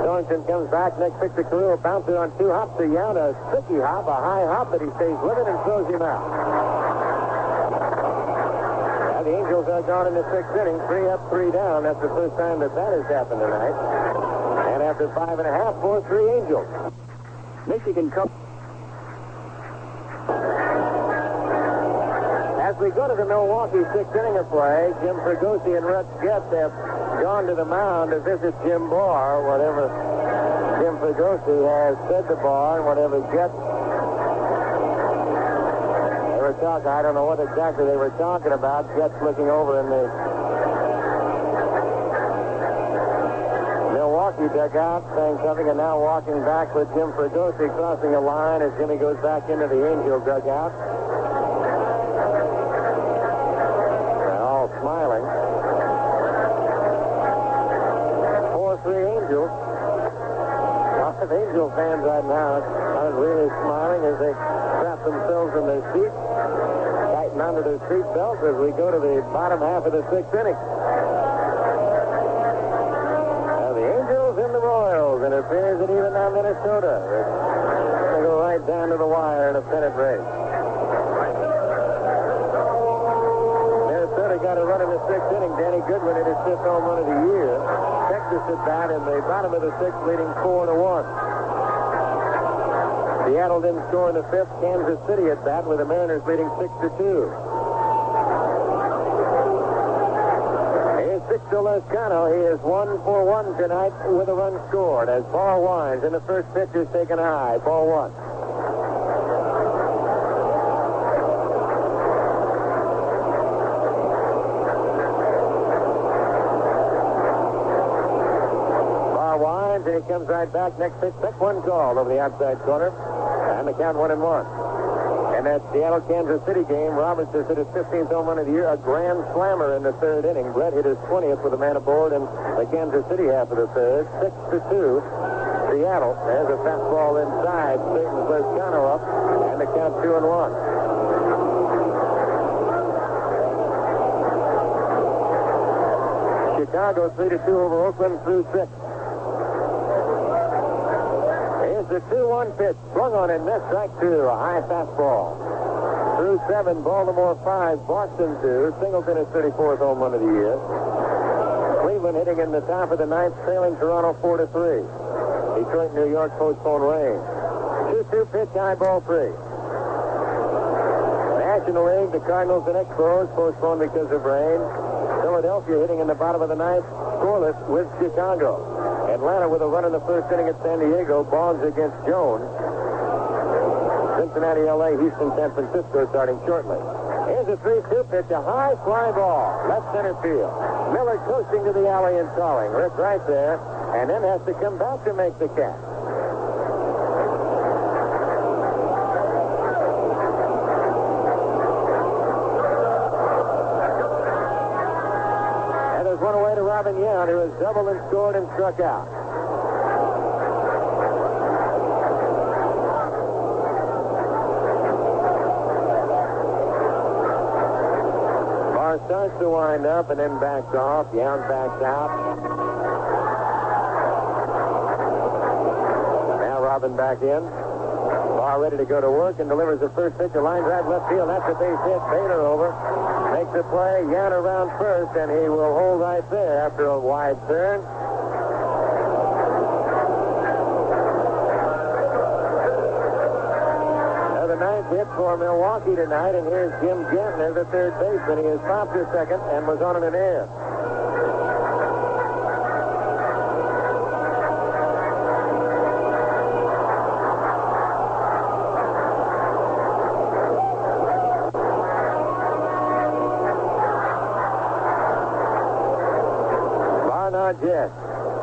Sorensen comes back. Next pitch to Carew. A bouncer on 2 hops to Young. A sticky hop, a high hop, but he stays with it and throws him out. Now the Angels are gone in the 6th inning. 3 up, 3 down. That's the first time that has happened tonight. And after 5.5, 4-3 Angels. Michigan Cup. As we go to the Milwaukee 6th inning of play, Jim Fregosi and Russ Getz have gone to the mound to visit Jim Barr. Whatever Jim Fregosi has said to Barr, and whatever Getz they were talking, I don't know what exactly they were talking about. Getz looking over in the Milwaukee dugout, saying something, and now walking back with Jim Fregosi, crossing a line as Jimmy goes back into the Angel dugout. Smiling. 4-3 Angels. Lots of Angel fans right now aren't really smiling as they strap themselves in their seats, tighten onto their seat belts as we go to the bottom half of the 6th inning. Now the Angels and the Royals, and it appears that even now Minnesota is going to go right down to the wire in a pennant race. Got a run in the 6th inning. Danny Goodwin hit his 5th home run of the year. Texas at bat in the bottom of the 6th, leading 4-1. Seattle didn't score in the fifth. Kansas City at bat with the Mariners leading 6-2. Here's Sixto Lezcano. He is 1 for 1 tonight with a run scored as ball winds, and the first pitch is taken high. Ball 1. And he comes right back. Next pitch, pick one call over the outside corner. And the count 1-1. And that Seattle-Kansas City game, Robertson hit his 15th home run of the year, a grand slammer in the third inning. Brett hit his 20th with a man aboard in the Kansas City half of the third. 6-2. Seattle. There's a fastball inside. Straightens Lezcano up. And the count 2-1. Chicago 3-2 over Oakland through 6. The 2-1 pitch, swung on and missed. Strike 2, a high fastball. Through 7, Baltimore 5, Boston 2. Singleton is 34th home run of the year. Cleveland hitting in the top of the ninth, trailing Toronto 4-3. Detroit, New York postponed rain. 2-2 pitch, high ball 3. National League, the Cardinals and Expos postponed because of rain. Philadelphia hitting in the bottom of the ninth, scoreless with Chicago. Atlanta with a run in the first inning at San Diego. Bonds against Jones. Cincinnati, L.A., Houston, San Francisco starting shortly. Here's a 3-2 pitch, a high fly ball. Left center field. Miller coasting to the alley and calling. Rick right there. And then has to come back to make the catch. One away to Robin Yount, who has doubled and scored and struck out. Barr starts to wind up and then backs off. Yount backs out. Now Robin back in. Barr ready to go to work and delivers the first pitch. A line drive left field. That's a base hit. Bader over. Makes the play, Yount around first, and he will hold right there after a wide turn. Another ninth hit for Milwaukee tonight, and here's Jim Gantner, the third baseman. He has popped to second and was on an air. Yes.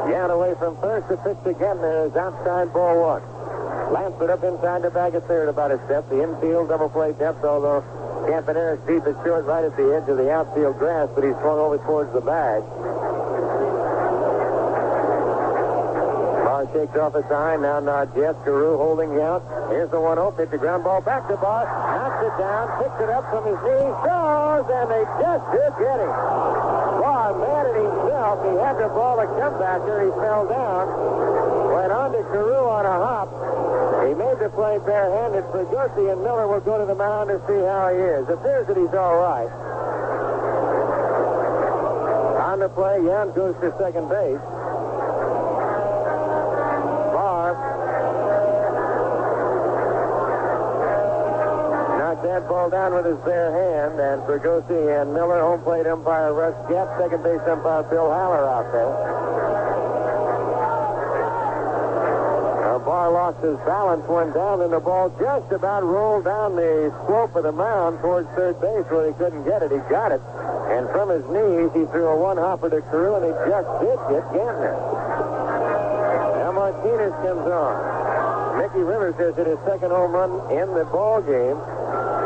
Yount away from first. The pitch to Gantner is outside, ball 1. Lamps it up inside the bag at third about a step. The infield double play depth, although Campaneris deep is short right at the edge of the outfield grass, but he's swung over towards the bag. Barr shakes off a sign. Now nods yes. Carew holding Yount. Here's the 1-0 pitch. The ground ball back to Barr. Knocks it down. Picks it up from his knee. Scores, and they just did get him. Barr mad at himself. He had the ball to come back there. He fell down. Went on to Carew on a hop. He made the play barehanded. Fregosi and Miller will go to the mound to see how he is. It appears that he's all right. On the play, Yount goes to second base. Barr knocked that ball down with his bare hand, and Fregosi and Miller, home plate umpire Russ Gett, second base umpire Bill Haller out there. Barr lost his balance, went down, and the ball just about rolled down the slope of the mound towards third base where he couldn't get it. He got it, and from his knees, he threw a one-hopper to Carew, and he just did get Gantner. Now Martinez comes on. Mickey Rivers has hit his second home run in the ball game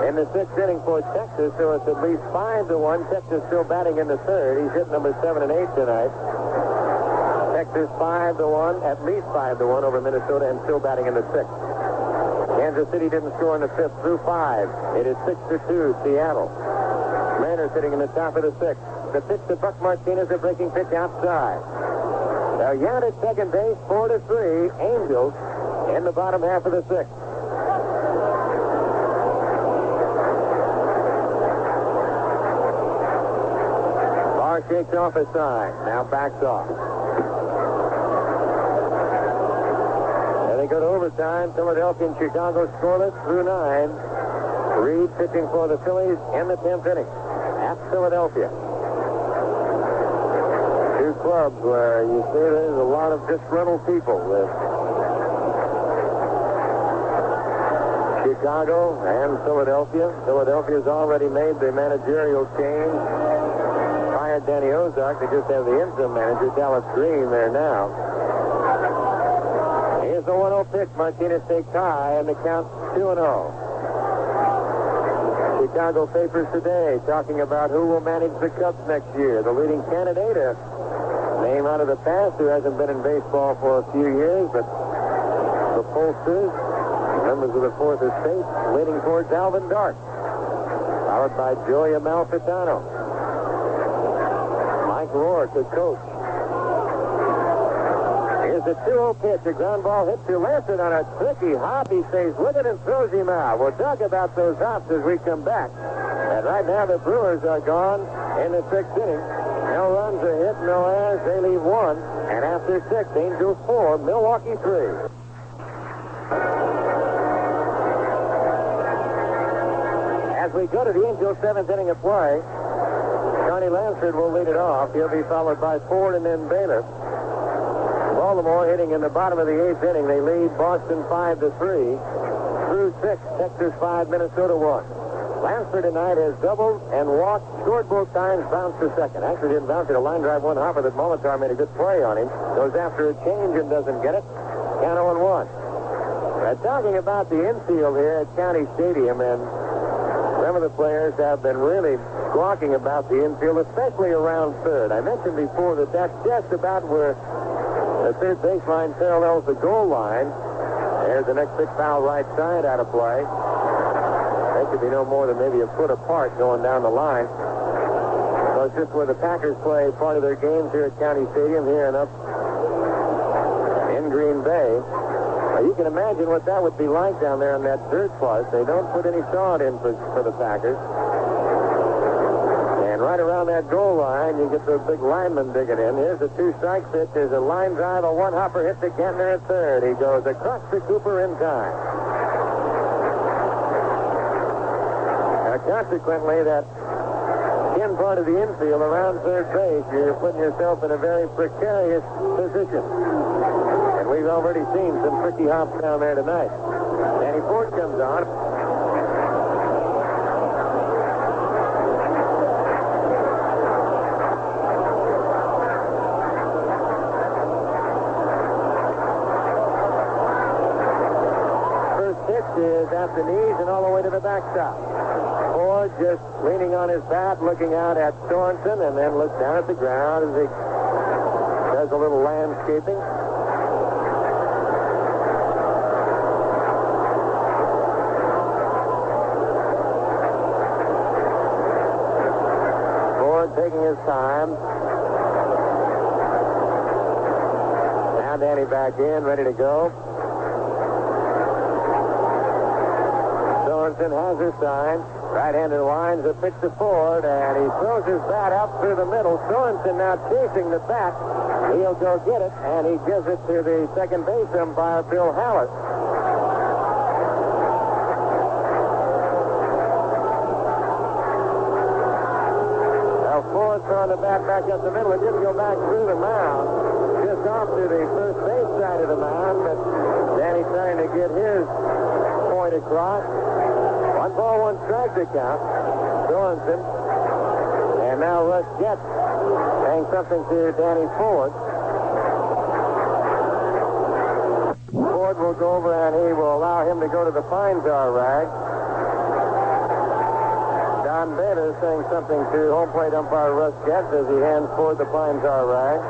in the sixth inning for Texas, so it's at least 5-1. Texas still batting in the third. He's hit number 7 and 8 tonight. Texas 5-1, at least 5-1 over Minnesota, and still batting in the sixth. Kansas City didn't score in the fifth through 5. It is 6-2 Seattle. Mariners sitting in the top of the sixth. The pitch to Buck Martinez, a breaking pitch outside. Now Yount at second base, 4-3. Angels in the bottom half of the sixth. Barr shakes off a sign. Now backs off. They go to overtime. Philadelphia and Chicago scoreless through 9. Reed pitching for the Phillies in the 10th inning at Philadelphia. Two clubs where you see there's a lot of disgruntled people. Chicago and Philadelphia. Philadelphia's already made the managerial change. Fired Danny Ozark. They just have the interim manager, Dallas Green, there now. Here's the 1-0 pitch. Martinez takes high, and the count 2-0. Chicago papers today talking about who will manage the Cubs next year. The leading candidate, a name out of the past who hasn't been in baseball for a few years, but the pollsters, members of the Fourth Estate, leaning towards Alvin Dark, followed by Joey Amalfitano. Mike Rourke, the coach. Here's the 2-0 pitch. A ground ball hit to Lansing on a tricky hop. He stays with it and throws him out. We'll talk about those hops as we come back. And right now the Brewers are gone in the 6th inning. No runs are hit, no errors. They leave 1. And after 6, Angels 4, Milwaukee 3. As we go to the Angels' 7th inning of play, Johnny Lansford will lead it off. He'll be followed by Ford and then Baylor. Baltimore hitting in the bottom of the 8th inning. They lead Boston 5-3. Through 6, Texas 5, Minnesota 1. Lansford tonight has doubled and walked, scored both times, bounced to second. Actually didn't bounce it. A line drive one hopper that Molitor made a good play on him. Goes after a change and doesn't get it. Count 0-1. Talking about the infield here at County Stadium, and some of the players have been really squawking about the infield, especially around third. I mentioned before that that's just about where the third baseline parallels the goal line. There's the next big foul right side out of play. They could be no more than maybe a foot apart going down the line. So it's just where the Packers play part of their games here at County Stadium here and up in Green Bay. Now, you can imagine what that would be like down there on that dirt plus. They don't put any sod in for the Packers. And right around that goal line, you get those big linemen digging in. Here's the 2-strike pitch. There's a line drive. A one-hopper hits the Kentner at third. He goes across to Cooper in time. Now, consequently, that in part of the infield around third base, you're putting yourself in a very precarious position. And we've already seen some tricky hops down there tonight. Danny Ford comes on. Is at the knees and all the way to the backstop. Ford just leaning on his bat, looking out at Sorensen, and then looks down at the ground as he does a little landscaping. Ford taking his time. Now Danny back in, ready to go. Sorensen has his sign. Right-handed lines a pitch to Ford, and he throws his bat up through the middle. Sorensen now chasing the bat. He'll go get it, and he gives it to the second base umpire, Bill Hallett. Now Ford throwing the bat back up the middle. It didn't go back through the mound. Just off to the first base side of the mound, but Danny trying to get his point across. 1-1 strike to count. Sorensen. And now Russ Jett saying something to Danny Ford. Ford will go over and he will allow him to go to the pine tar rag. Don Bader saying something to home plate umpire Russ Jett as he hands Ford the pine tar rag.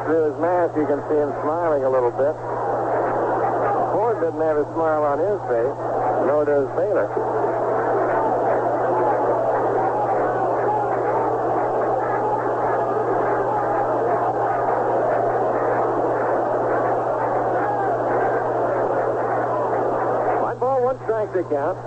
Through his mask, you can see him smiling a little bit. Ford doesn't have a smile on his face, nor does Baylor. One strike to count.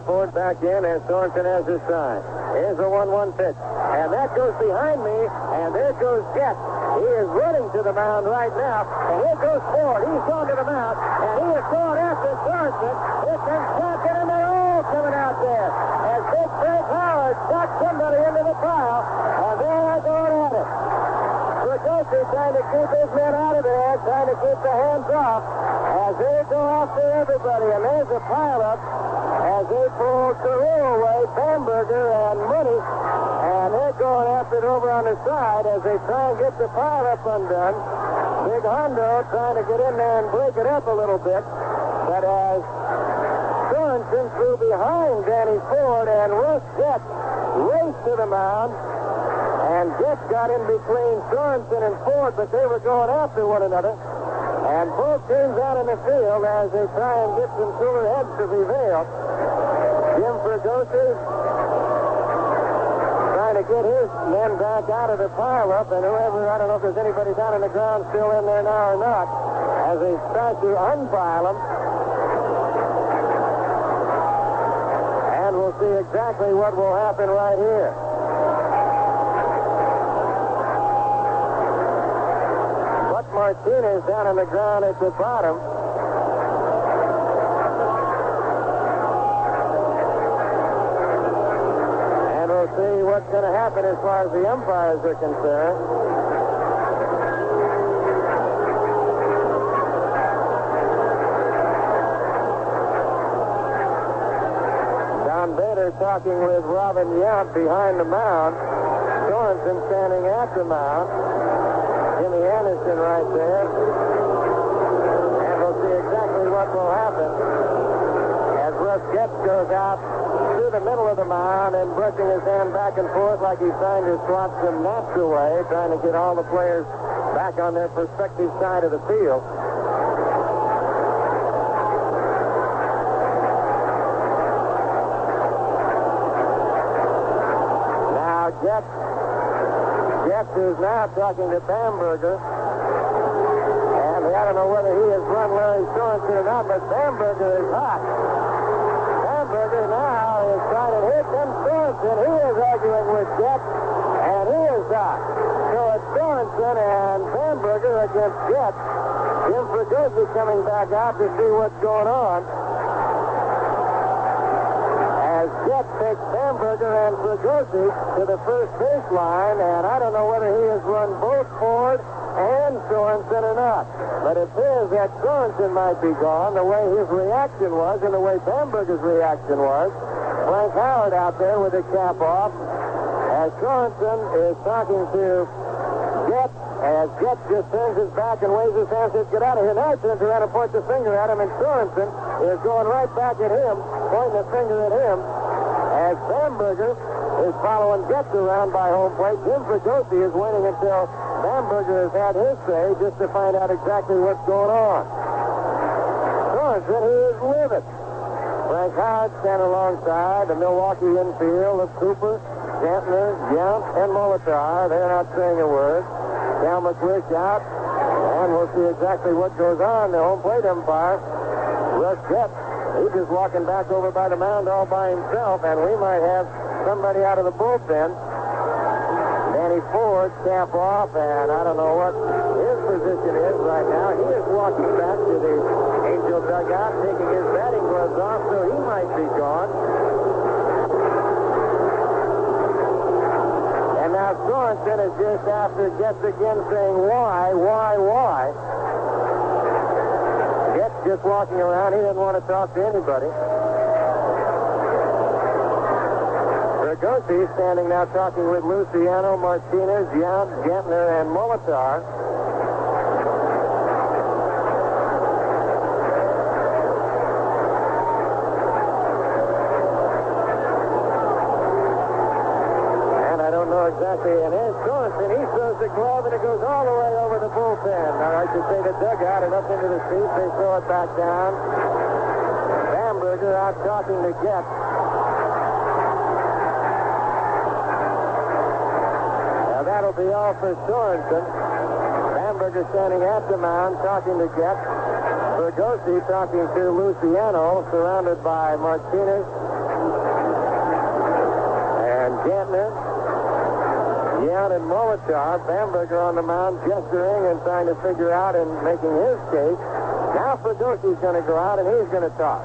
Ford back in as Sorensen has his sign. Here's a 1-1 pitch. And that goes behind me, and there goes Getz. He is running to the mound right now, and here goes Ford. He's gone to the mound, and he is going after Sorensen. Here comes Johnson, and they're all coming out there. As Big Frank Howard shot somebody into the pile, and they're going at it. Bergosi trying to keep his men out of there, trying to keep the hands off, as they go after everybody, and there's a pileup as they pull Carew away, Bamberger and Mooney, and they're going after it over on the side as they try and get the pileup undone. Big Hondo trying to get in there and break it up a little bit, but as Sorensen threw behind Danny Ford and Russ Getz raced to the mound, and Getz got in between Sorensen and Ford, but they were going after one another. And both teams out in the field as they try and get some cooler heads to prevail. Jim Bergosi trying to get his men back out of the pileup, and whoever, I don't know if there's anybody down on the ground still in there now or not, as they start to unpile them. And we'll see exactly what will happen right here. Martinez down on the ground at the bottom. And we'll see what's going to happen as far as the umpires are concerned. Don Bader talking with Robin Yount behind the mound. Sorensen standing at the mound. Jimmy Anderson right there. And we'll see exactly what will happen as Russ Getz goes out through the middle of the mound and brushing his hand back and forth like he's trying to swat some gnats away, trying to get all the players back on their prospective side of the field. Now Getz is now talking to Bamberger. And I don't know whether he has run Larry Sorensen or not, but Bamberger is hot. Bamberger now is trying to hit them Sorensen. He is arguing with Getz, and he is hot. So it's Sorensen and Bamberger against Getz. Jim Bergosi coming back out to see what's going on. As Getz takes Bamberger and Bergosi to the first baseline, and I don't know whether he has run both Ford and Sorensen or not. But it appears that Sorensen might be gone, the way his reaction was and the way Bamberger's reaction was. Frank Howard out there with the cap off, as Sorensen is talking to Getz, as Getz just turns his back and waves his hand, says, "Get out of here." Now he turns around and points the finger at him, and Sorensen is going right back at him, pointing the finger at him, as Bamberger is following Getz around by home plate. Jim Bergosi is waiting until Bamberger has had his say just to find out exactly what's going on. Sorensen, he is livid. Frank Howard standing alongside the Milwaukee infield of Cooper, Gantner, Yount, and Molitor. They're not saying a word. Cal McWish out, and we'll see exactly what goes on. The home plate umpire, Russ Getz, he's just walking back over by the mound all by himself, and we might have somebody out of the bullpen. Danny Ford, cap off, and I don't know what his position is right now. He is walking back to the Angel dugout, taking his batting gloves off, so he might be gone. And now Sorensen is just after Getz again saying, why? Getz just walking around. He didn't want to talk to anybody. Bergosi standing now talking with Luciano, Martinez, Yount, Gentner, and Molitor. And I don't know exactly. And here's Sorensen. He throws the glove, and it goes all the way over the bullpen. Or I should say the dugout, and up into the seats. They throw it back down. Bamberger out talking to Getz. That'll be all for Sorensen. Bamberger standing at the mound talking to Getz. Bergosi talking to Luciano, surrounded by Martinez, Gantner, Young, and Molotov. Bamberger on the mound, gesturing and trying to figure out and making his case. Now Ferdowsi's going to go out, and he's going to talk.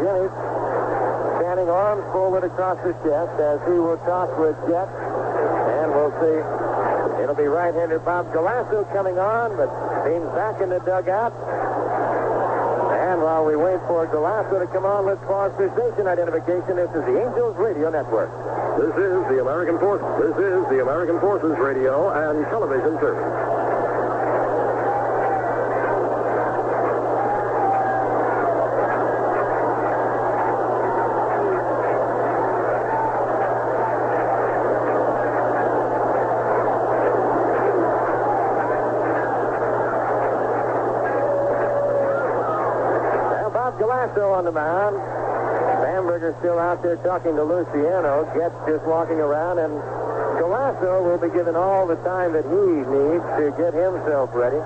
Jimmy standing arms folded across his chest as he will talk with Jet. And we'll see. It'll be right-hander Bob Galasso coming on, but Beam's back in the dugout. And while we wait for Galasso to come on, let's pause for station identification. This is the Angels Radio Network. This is the American Forces. This is the American Forces Radio and Television Service. Galasso on the mound. Bamberger still out there talking to Luciano. Getz just walking around, and Galasso will be given all the time that he needs to get himself ready.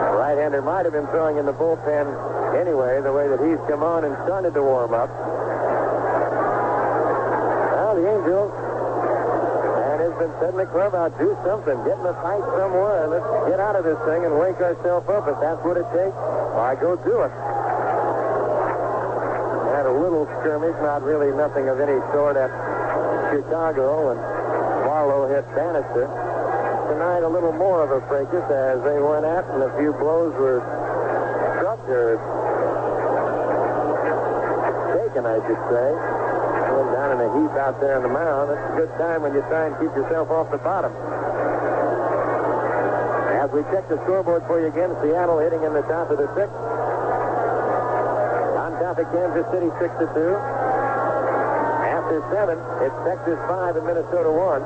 The right-hander might have been throwing in the bullpen anyway, the way that he's come on and started to warm up. Now the Angels, it's been said in the club, I'll do something. Get in a fight somewhere. Let's get out of this thing and wake ourselves up. If that's what it takes, why, go do it. Had a little skirmish, not really nothing of any sort at Chicago, and Barlow hit Bannister. Tonight, a little more of a fracas as they went at, and a few blows were struck, or taken, I should say. Down in a heap out there on the mound. It's a good time when you try and keep yourself off the bottom. As we check the scoreboard for you again, Seattle hitting in the top of the sixth. On top of Kansas City, 6-2. After 7, it's Texas 5 and Minnesota 1.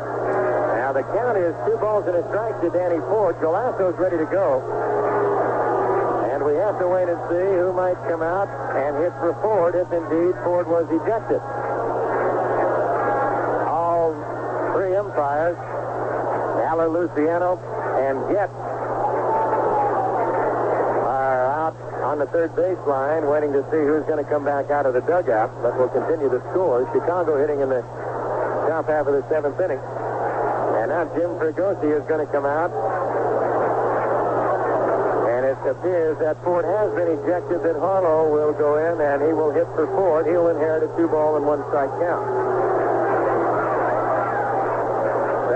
Now the count is 2 balls and a strike to Danny Ford. Galasso's ready to go. And we have to wait and see who might come out and hit for Ford if indeed Ford was ejected. Umpires, Haller, Luciano, and Getz are out on the third baseline waiting to see who's going to come back out of the dugout, but we'll continue the score. Chicago hitting in the top half of the 7th inning. And now Jim Fregosi is going to come out. And it appears that Ford has been ejected, that Harlow will go in, and he will hit for Ford. He'll inherit a 2-ball and 1-strike count.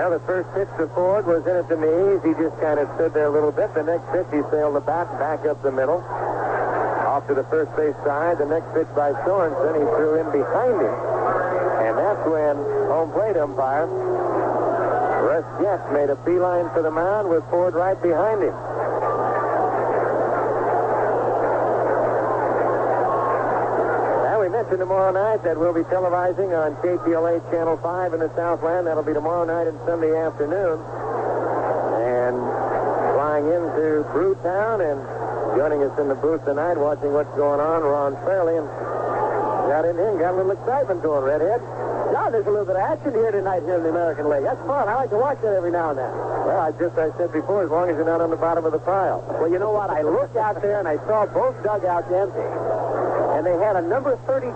Well, the first pitch to Ford was in at the knees. He just kind of stood there a little bit. The next pitch, he sailed the bat back up the middle. Off to the first base side. The next pitch by Sorensen, he threw in behind him. And that's when home plate umpire Russ Getz made a beeline for the mound with Ford right behind him. Mentioned tomorrow night that we'll be televising on KTLA Channel 5 in the Southland. That'll be tomorrow night and Sunday afternoon. And flying into Brewtown and joining us in the booth tonight, watching what's going on, Ron Fairley. And got in here and got a little excitement going, Redhead. Yeah, there's a little bit of action here tonight here in the American League. That's fun. I like to watch that every now and then. Well, I said before, as long as you're not on the bottom of the pile. Well, you know what? I looked out there and I saw both dugouts empty. And they had a number 33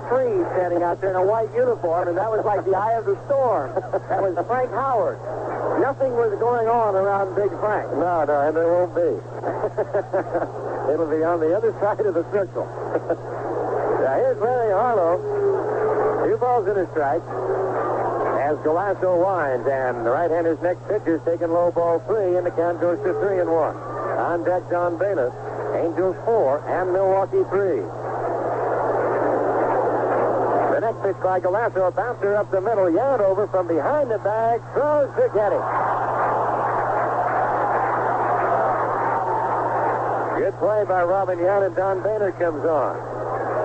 standing out there in a white uniform, and that was like the eye of the storm. That was Frank Howard. Nothing was going on around Big Frank. No, and there won't be. It'll be on the other side of the circle. Now, here's Larry Harlow. 2 balls and a strike. As Galasso winds, and the right-hander's next pitch is taking low ball 3, and the count goes to 3-1. On deck, John Bayless. Angels 4 and Milwaukee 3. The next pitch by Galasso, a bouncer up the middle, Yount over from behind the bag, throws to Getty. Good play by Robin Yount, and Don Bader comes on.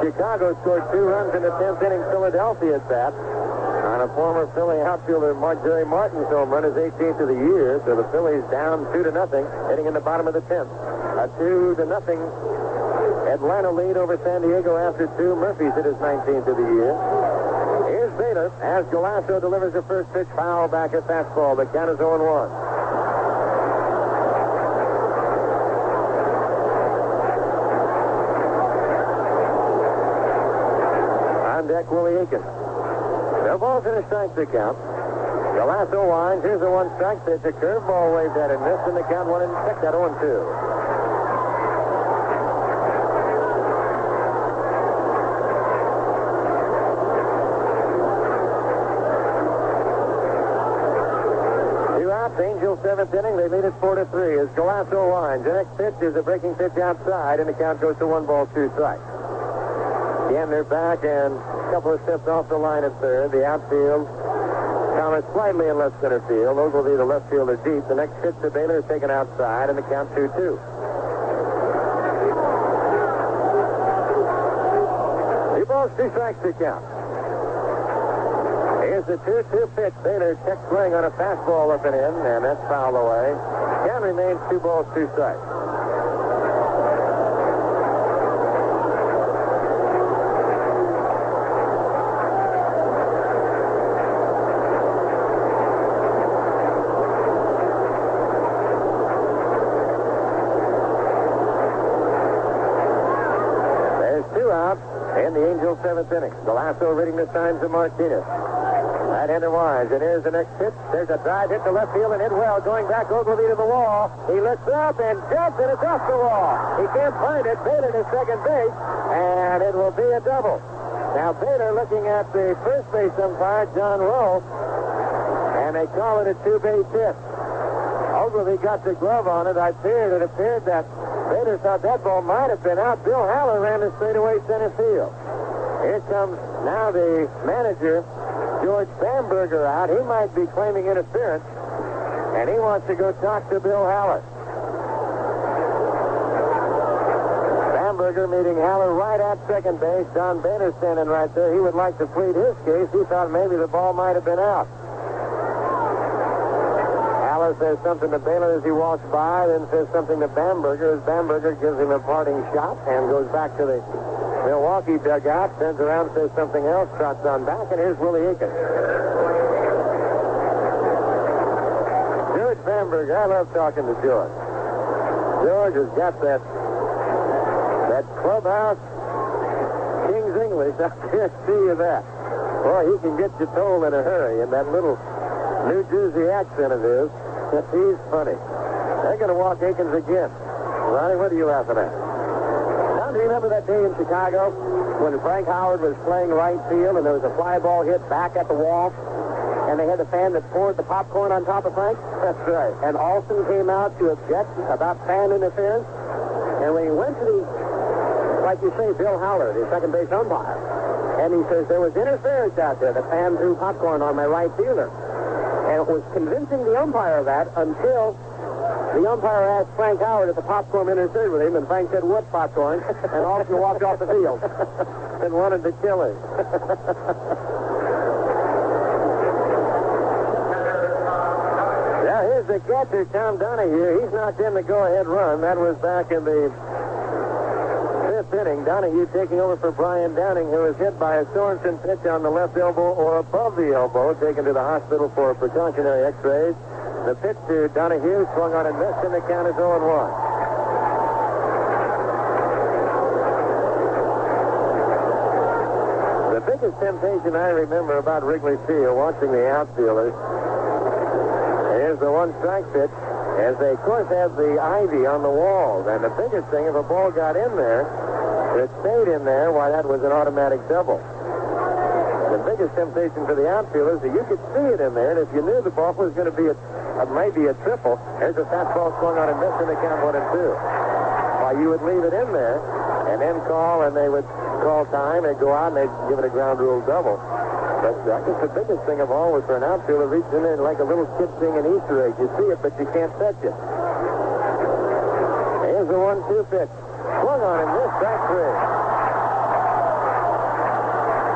Chicago scored 2 runs in the 10th inning. Philadelphia at bat on a former Philly outfielder, Jerry Martin's home run, his 18th of the year. So the Phillies down 2-0, hitting in the bottom of the 10th. A 2-0 Atlanta lead over San Diego after 2. Murphy's hit his 19th of the year. Here's Bader as Galasso delivers the first pitch, foul back at fastball. The count is 0-1. on deck, Willie Aiken. No balls in a strike to count. Galasso winds. Here's a one-strike pitch. A curveball waved at and missed, and the count 1 and 6 at 0-2. Angels 7th inning. They lead it 4-3 as Galasso winds. The next pitch is a breaking pitch outside, and the count goes to 1 ball, 2 strikes. Again, they're back and a couple of steps off the line at third. The outfield counters slightly in left center field. Those will be the left fielder deep. The next pitch to Baylor is taken outside, and the count 2-2. 2 balls, 2 strikes to count. Here's the 2-2 pitch. Baylor checks swing on a fastball up and in, and that's fouled away. Count remains 2 balls, 2 strikes. There's 2 out in the Angels' 7th inning. Galasso reading this time to Martinez. Right-hander wise, and here's the next pitch. There's a drive hit to left field and hit well. Going back, Ogilvie to the wall. He looks up and jumps, and it's off the wall. He can't find it. Baylor to second base, and it will be a double. Now Baylor looking at the first base umpire, John Rowe, and they call it a 2-base hit. Ogilvie got the glove on it. It appeared that Baylor thought that ball might have been out. Bill Haller ran to straightaway center field. Here comes now the manager, George Bamberger, out. He might be claiming interference, and he wants to go talk to Bill Haller. Bamberger meeting Haller right at second base. Don Baylor standing right there. He would like to plead his case. He thought maybe the ball might have been out. Haller says something to Baylor as he walks by, then says something to Bamberger as Bamberger gives him a parting shot and goes back to the Milwaukee dugout, turns around, says something else, trots on back, and here's Willie Aiken. George Bamberger, I love talking to George. George has got that clubhouse King's English. I can't see you that. Boy, he can get you told in a hurry, and that little New Jersey accent of his, he's funny. They're going to walk Aikens again. Ronnie, what are you laughing at? Do you remember that day in Chicago when Frank Howard was playing right field and there was a fly ball hit back at the wall and they had the fan that poured the popcorn on top of Frank? That's right. And Alston came out to object about fan interference. And when he went to the, like you say, Bill Haller, the second base umpire, and he says there was interference out there. The fan threw popcorn on my right fielder. And it was convincing the umpire of that until the umpire asked Frank Howard if the popcorn interfered with him, and Frank said, "What popcorn?" And Alston walked off the field and wanted to kill him. Now, here's the catcher, Tom Donahue. He's knocked in the go-ahead run. That was back in the 5th inning. Donahue taking over for Brian Downing, who was hit by a Sorensen pitch on the left elbow or above the elbow, taken to the hospital for precautionary x-rays. The pitch to Donahue swung on and missed, and the count is 0-1. The biggest temptation I remember about Wrigley Field, watching the outfielders, is the one-strike pitch, as they, of course, have the ivy on the walls. And the biggest thing, if a ball got in there, it stayed in there, why, that was an automatic double. The biggest temptation for the outfielders is that you could see it in there, and if you knew the ball was going to be maybe a triple, there's a fastball swung on and missed, and they count 1-2. Why, you would leave it in there, and then call, and they would call time, they'd go out, and they'd give it a ground rule double. But I guess the biggest thing of all was for an outfielder reaching in there like a little kid seeing an Easter egg. You see it, but you can't touch it. Here's the 1-2 pitch. Swung on and missed, strike 3.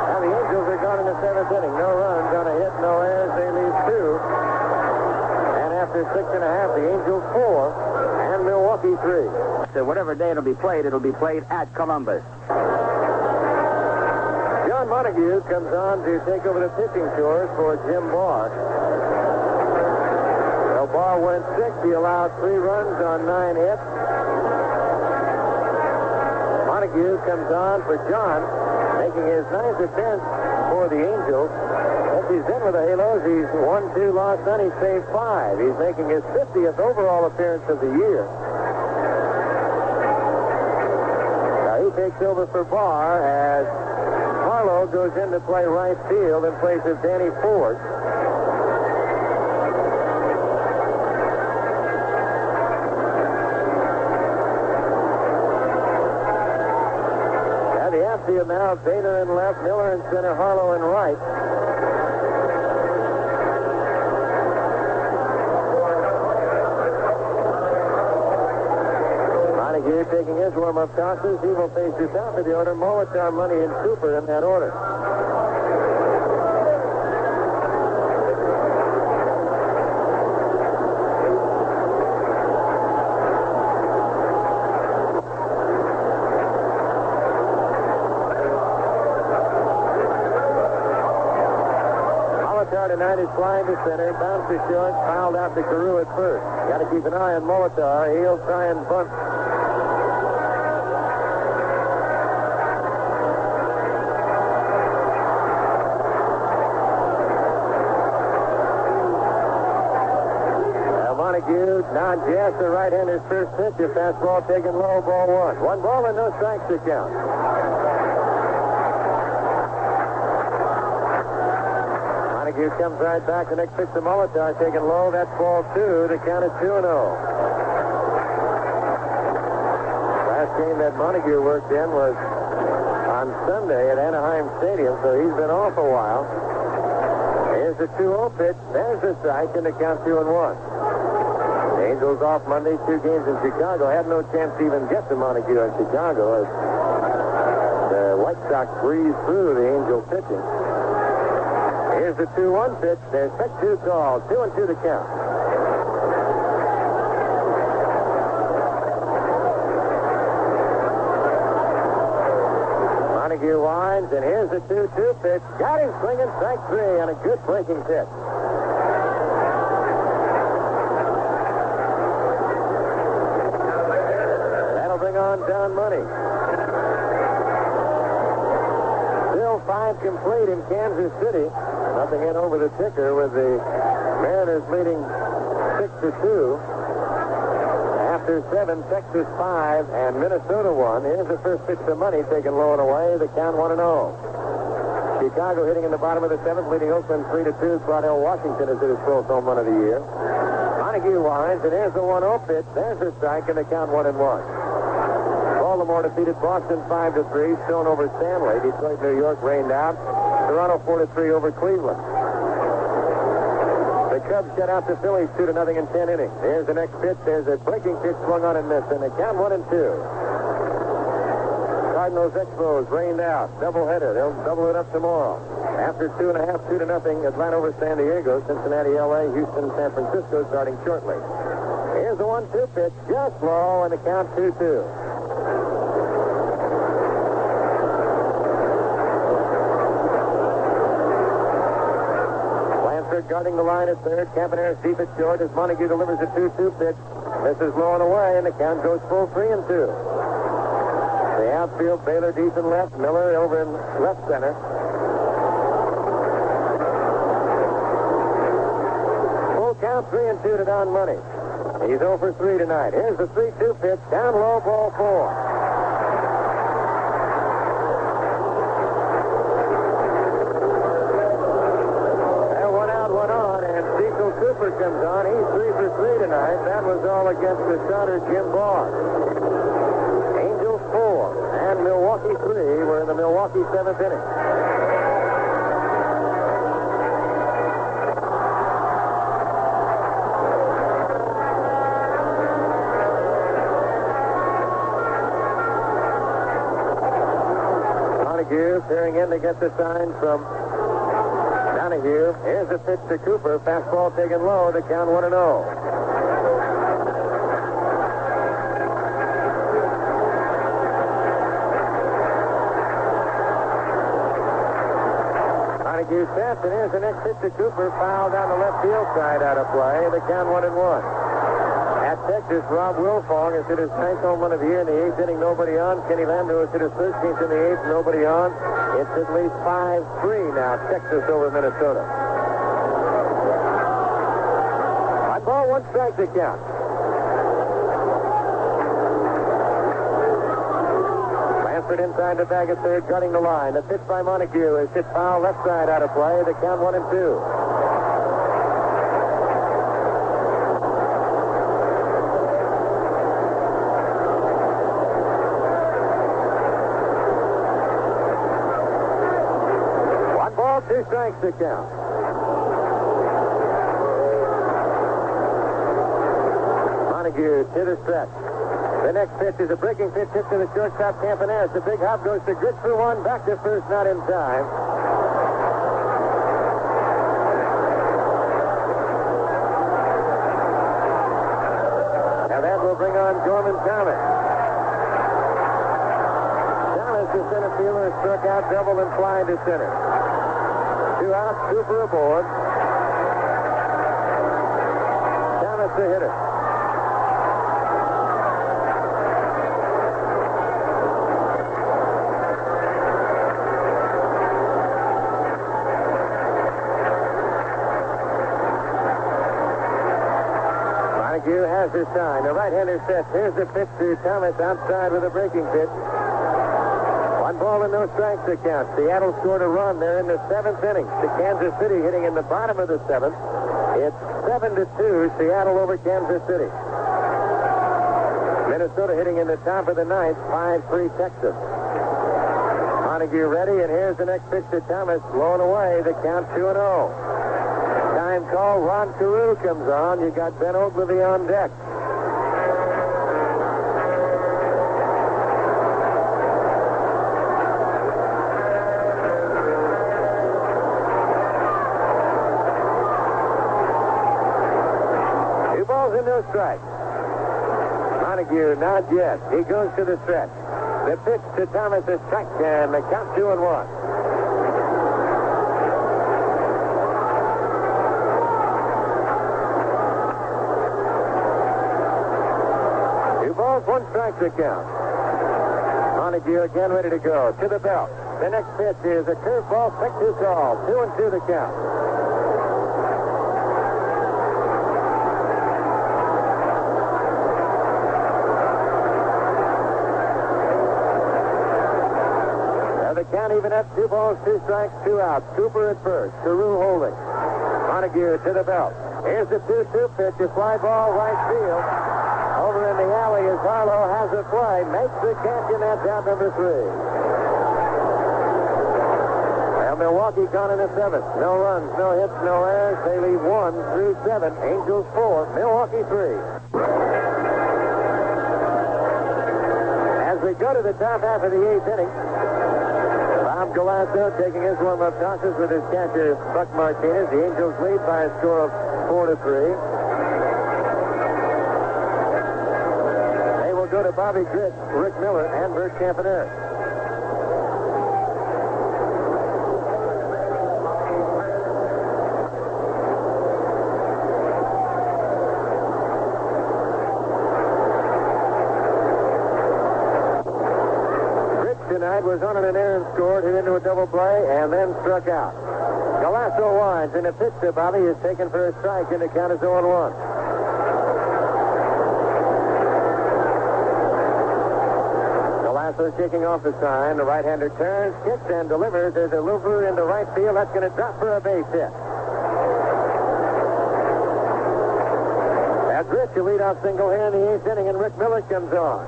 Now the Angels are gone in the 7th inning. No runs on a hit, no errors. They leave 2. After 6.5, the Angels 4 and Milwaukee 3. So whatever day it'll be played at Columbus. John Montague comes on to take over the pitching chores for Jim Barr. Well, Barr went 6. He allowed 3 runs on 9 hits. Montague comes on for John. They making his 9th appearance for the Angels. Since he's been with the Halos, he's won 2, lost none, he's saved 5. He's making his 50th overall appearance of the year. Now he takes over for Barr as Harlow goes in to play right field in place of Danny Ford. Outfield now, Bader in left, Miller in center, Harlow in right. Montague taking his warm-up tosses. He will face the top of the order, Molitor, Money, and Cooper in that order. Tonight is flying to center, bounces short, fouled out to Carew at first. Got to keep an eye on Molitor. He'll try and bunt. Montague, now Jess, the right-hander's first pitch. A fastball taken low, ball 1. 1 ball and no strikes to count. Montague comes right back. The next pitch to Molitor, taken low. That's ball 2. The count is 2-0. Last game that Montague worked in was on Sunday at Anaheim Stadium, so he's been off a while. Here's the 2-0 pitch. There's the strike, and the count 2-1. The Angels off Monday, 2 games in Chicago. Had no chance to even get to Montague in Chicago as the White Sox breezed through the Angel pitching. Here's the 2-1 pitch. There's strike 2 called. 2-2 to count. Montague winds, and here's the 2-2 pitch. Got him swinging, strike 3 on a good breaking pitch. That'll bring on Don Money. Still 5 complete in Kansas City. Nothing in over the ticker with the Mariners leading 6-2. After 7, Texas 5, and Minnesota 1. Here's the first pitch to Money, taken low and away. The count 1-0. Chicago hitting in the bottom of the 7th, leading Oakland 3-2. Claudell Washington is at his 12th home run of the year. Montague winds, and here's the 1-0 pitch. There's the strike, and the count 1-1. Baltimore defeated Boston 5-3. Stone over Stanley. Detroit, New York rained out. Toronto 4-3 over Cleveland. The Cubs shut out the Phillies 2-0 in 10 innings. Here's the next pitch. There's a breaking pitch swung on and missed, and the count 1-2. Cardinals Expos rained out. Doubleheader. They'll double it up tomorrow. After 2.5, 2-0, Atlanta over San Diego, Cincinnati, L.A., Houston, San Francisco starting shortly. Here's the 1-2 pitch. Just low, and the count 2-2. Guarding the line at third. Campaneris deep at short as Montague delivers a 2-2 pitch. Misses low and away, and the count goes full 3-2. The outfield, Baylor deep in left, Miller over in left center. Full count 3-2 to Don Money. He's 0 for 3 tonight. Here's the 3-2 pitch. Down low, ball 4. Cooper comes on. He's 3 for 3 tonight. That was all against the starter, Jim Barr. Angels 4 and Milwaukee 3. We're in the Milwaukee 7th inning. Montague peering in to get the sign from Donahue. Here's a pitch to Cooper. Fastball taken low. The count 1-0. Montague sets, and here's the next pitch to Cooper. Foul down the left field side out of play. The count 1-1. At Texas, Rob Wilfong has hit his 9th home run of the year in the 8th inning, nobody on. Kenny Lando has hit his 13th in the 8th, nobody on. It's at least 5-3 now, Texas over Minnesota. 1 ball, 1 strike to count. Lansford inside the bag at third, cutting the line. The pitch by Montague is hit foul left side out of play. The count 1-2. Two strikes to count. Montague to the stretch. The next pitch is a breaking pitch hit to the shortstop, Campaneris. The big hop goes to Gritch for one. Back to first, not in time. Now that will bring on Gorman Thomas. Thomas, the center fielder, struck out, doubled, and flying to center. 2 outs, Cooper aboard. Thomas the hitter. Montague has his sign. The right-hander sets. Here's the pitch to Thomas outside with a breaking pitch. 1 ball and no strikes to count. Seattle scored a run. They're in the 7th inning. To Kansas City hitting in the bottom of the 7th. It's 7-2, Seattle over Kansas City. Minnesota hitting in the top of the 9th, 5-3 Texas. Montague ready, and here's the next pitch to Thomas. Blown away, the count 2-0. Time call, Ron Carew comes on. You got Ben Ogilvy on deck. No strike. Montague, not yet. He goes to the stretch. The pitch to Thomas is struck, and the count 2-1. Two balls, 1 strike to count. Montague again ready to go. To the belt. The next pitch is a curveball, strike 2 call. 2-2 the count. Count even up, 2 balls, 2 strikes, 2 outs. Cooper at first. Carew holding. Montague to the belt. Here's the 2-2 pitch. A fly ball right field. Over in the alley as Harlow has a play. Makes the catch, and that's out number 3. Well, Milwaukee gone in the 7th. No runs, no hits, no errors. They leave 1 through 7. Angels 4, Milwaukee 3. As we go to the top half of the 8th inning, Bob Galasso taking his warm-up tosses with his catcher, Buck Martinez. The Angels lead by a score of 4-3. They will go to Bobby Gritch, Rick Miller, and Bert Campaneris. Tonight was on an errand, scored, hit into a double play, and then struck out. Galasso winds, and the pitch to Bobby is taken for a strike, and the count is 0-1. Galasso shaking off the sign. The right-hander turns, kicks, and delivers. There's a looper into right field. That's going to drop for a base hit. Now Gritch, a leadoff single here in the 8th inning, and Rick Miller comes on.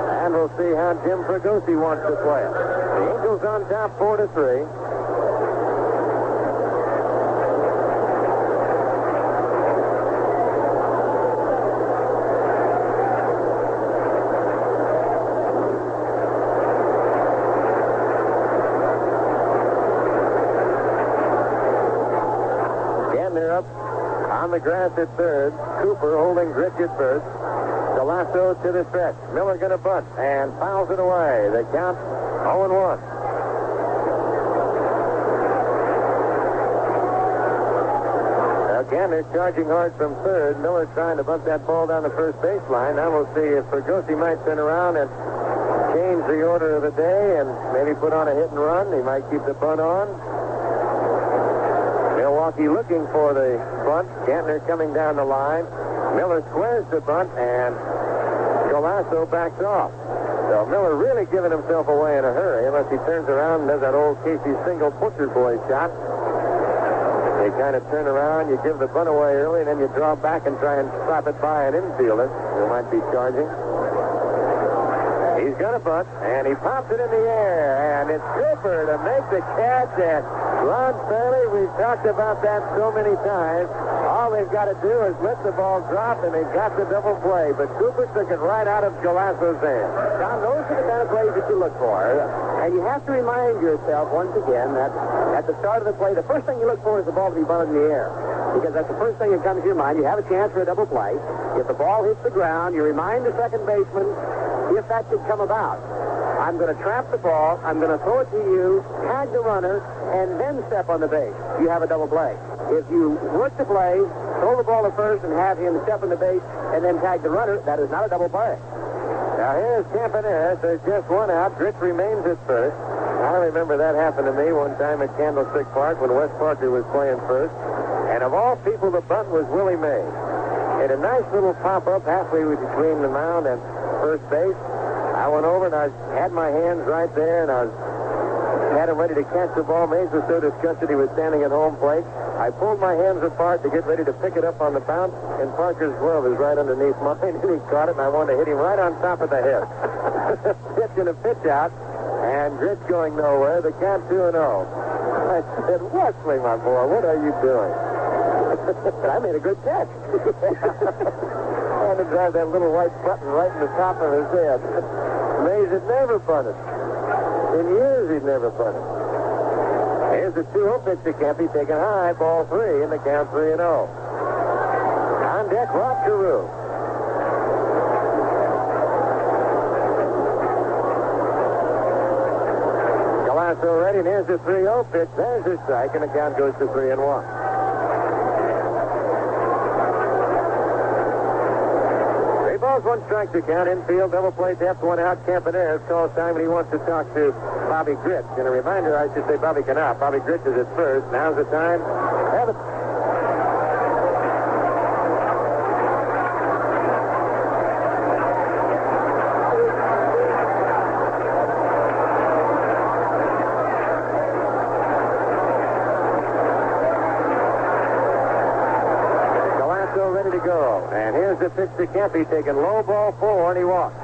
And we'll see how Jim Fregosi wants to play it. The Angels on top, 4-3. Again, they're up on the grass at third. Cooper holding Gritch at first. Galasso to the stretch. Miller going to bunt and fouls it away. The count 0-1. Gantner charging hard from third. Miller trying to bunt that ball down the first baseline. Now we'll see if Fergosi might turn around and change the order of the day and maybe put on a hit and run. He might keep the bunt on. Milwaukee looking for the bunt. Gantner coming down the line. Miller squares the bunt, and Golasso backs off. So Miller really giving himself away in a hurry unless he turns around and does that old Casey single butcher boy shot. You kind of turn around, you give the bunt away early, and then you draw back and try and slap it by an infielder who might be charging. He's got a bunt, and he pops it in the air, and it's Cooper to make the catch. And Ron Fairley, we've talked about that so many times. All they've got to do is let the ball drop, and they've got the double play. But Cooper took it right out of Galasso's hand. Tom, those are the kind of plays that you look for. And you have to remind yourself, once again, that at the start of the play, the first thing you look for is the ball to be bunted in the air. Because that's the first thing that comes to your mind. You have a chance for a double play. If the ball hits the ground, you remind the second baseman, if that should come about, I'm going to trap the ball, I'm going to throw it to you, tag the runner, and then step on the base. You have a double play. If you work the play, throw the ball to first, and have him step on the base, and then tag the runner, that is not a double play. Now here's Campaneris. There's just one out. Gritch remains at first. I remember that happened to me one time at Candlestick Park when Wes Parker was playing first. And of all people, the bunt was Willie Mays. Had a nice little pop-up halfway between the mound and first base. I went over and I had my hands right there, and I had him ready to catch the ball. Mays was so disgusted he was standing at home plate. I pulled my hands apart to get ready to pick it up on the bounce, and Parker's glove is right underneath mine, and he caught it, and I wanted to hit him right on top of the head. Pitching a pitch out, and Gritch going nowhere. The count 2-0. I said, Wesley, my boy, what are you doing? I made a good catch. I had to drive that little white button right in the top of his head. Mays had never bunted. In years, he'd never bunted. Here's the 2-0 pitch to Kempy, taken high, ball 3, in the count 3-0. On deck, Rod Carew. Golasso ready, and here's the 3-0 pitch. There's the strike, and the count goes to 3-1. 1 strike to count. Infield, double play, depth, 1 out. Campaneris calls time, and he wants to talk to Bobby Gritch. And a reminder, I should say Bobby Cannot. Bobby Gritch is at first. Now's the time. Have it. Ready to go. And here's the pitch to Kempy, taking low, ball 4, and he walks.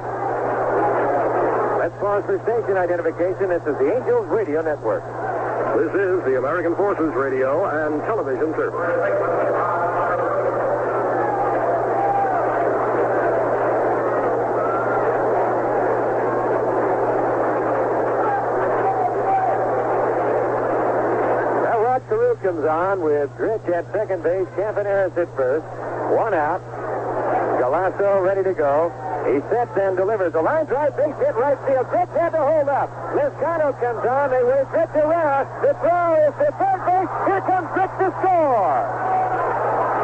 Let's pause for station identification. This is the Angels Radio Network. This is the American Forces Radio and Television Service. Carew comes on with Gritch at second base, Campaneris at first. 1 out. Golasso ready to go. He sets and delivers. The line drive, base hit right field. Gritch had to hold up. Liscano comes on. They wave Gritch around. The throw is to third base. Here comes Gritch to score.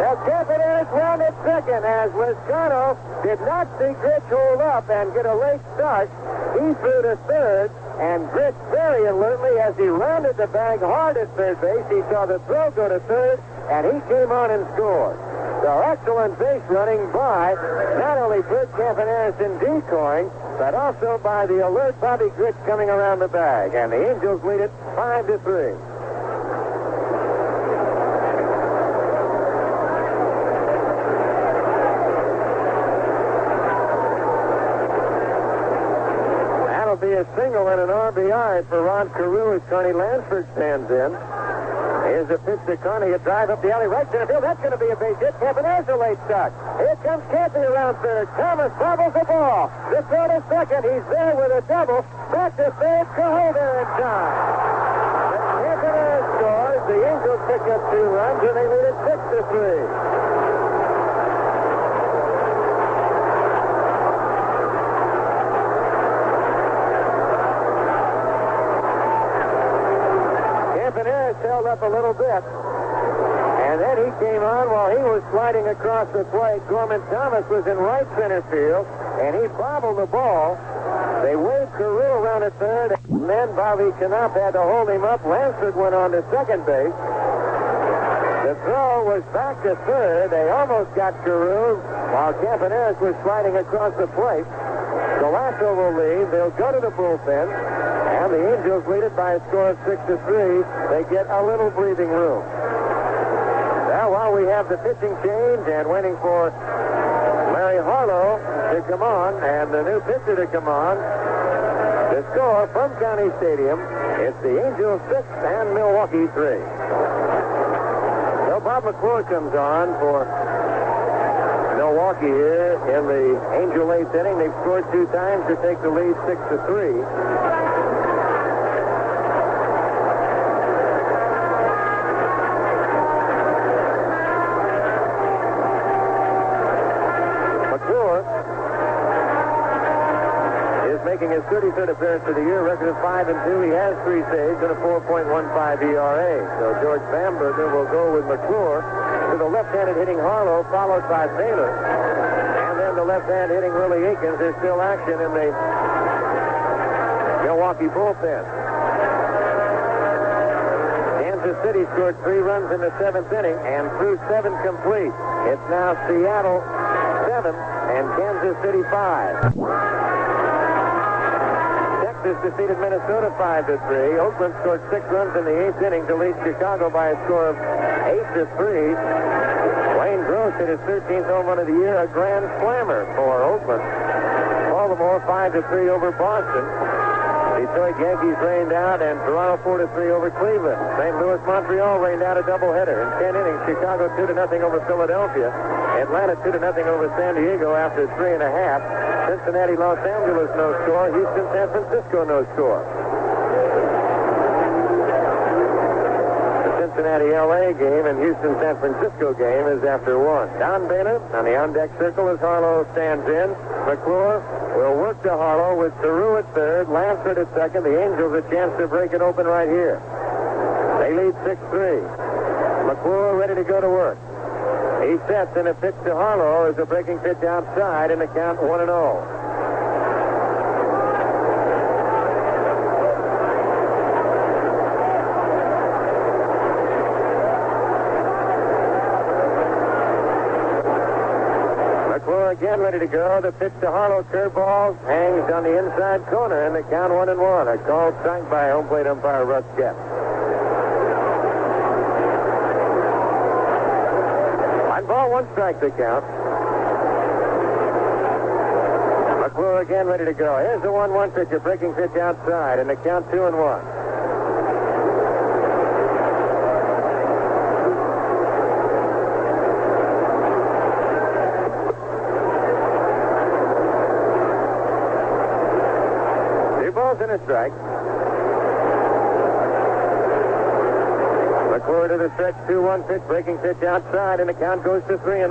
Now Campaneris wound at second as Liscano did not see Gritch hold up and get a late start. He threw to third. And Gritch very alertly, as he rounded the bag hard at third base, he saw the throw go to third, and he came on and scored. So excellent base running by not only Bert Campaneris in decoying, but also by the alert Bobby Gritch coming around the bag. And the Angels lead it 5-3. Be a single and an RBI for Ron Carew as Connie Lansford stands in. Here's a pitch to Connie, a drive up the alley, right center field. That's going to be a base hit. Campaneris a late start. Here comes Campy around third. Thomas bobbles the ball. The throw to second. He's there with a double. Back to third. Cahoda in time. Campaneris scores. The Angels pick up 2 runs, and they lead it 6-3. Campaneris held up a little bit, and then he came on while he was sliding across the plate. Gorman Thomas was in right center field, and he bobbled the ball. They waved Carew around at third, and then Bobby Knopp had to hold him up. Lansford went on to second base. The throw was back to third. They almost got Carew while Campaneris was sliding across the plate. Golasso will leave. They'll go to the bullpen, and the Angels lead it by a score of 6-3. They get a little breathing room. Now, while we have the pitching change and waiting for Larry Harlow to come on and the new pitcher to come on, the score from County Stadium is the Angels 6 and Milwaukee 3. So Bob McClure comes on for Milwaukee here in the Angel 8th inning. They've scored 2 times to take the lead 6-3. Making his 33rd appearance of the year, record of 5-2. He has 3 saves and a 4.15 ERA. So George Bamberger will go with McClure to the left-handed hitting Harlow, followed by Baylor. And then the left-hand hitting Willie Aikens. There's still action in the Milwaukee bullpen. Kansas City scored 3 runs in the 7th inning and threw 7 complete. It's now Seattle 7 and Kansas City 5. Texas defeated Minnesota 5-3. Oakland scored 6 runs in the 8th inning to lead Chicago by a score of 8-3. Wayne Gross hit his 13th home run of the year, a grand slammer for Oakland. Baltimore 5-3 over Boston. Detroit Yankees rained out, and Toronto 4-3 over Cleveland. St. Louis Montreal rained out a doubleheader. In 10 innings, Chicago 2-0 over Philadelphia. Atlanta 2-0 over San Diego after 3.5. Cincinnati, Los Angeles, no score. Houston, San Francisco, no score. The Cincinnati, L.A. game and Houston, San Francisco game is after 1. Don Baylor on the on-deck circle as Harlow stands in. McClure will work to Harlow with Carew at third, Lansford at second. The Angels a chance to break it open right here. They lead 6-3. McClure ready to go to work. He sets in a pitch to Harlow as a breaking pitch outside in the count 1-0. McClure again ready to go. The pitch to Harlow, curveball, hangs on the inside corner in the count 1-1. A called strike by home plate umpire Russ Getz. 1 strike to count. McClure again ready to go. Here's the 1-1 pitch, a breaking pitch outside, and the count 2-1. Two balls and a strike. McClure to the stretch, 2-1 pitch, breaking pitch outside, and the count goes to 3-1.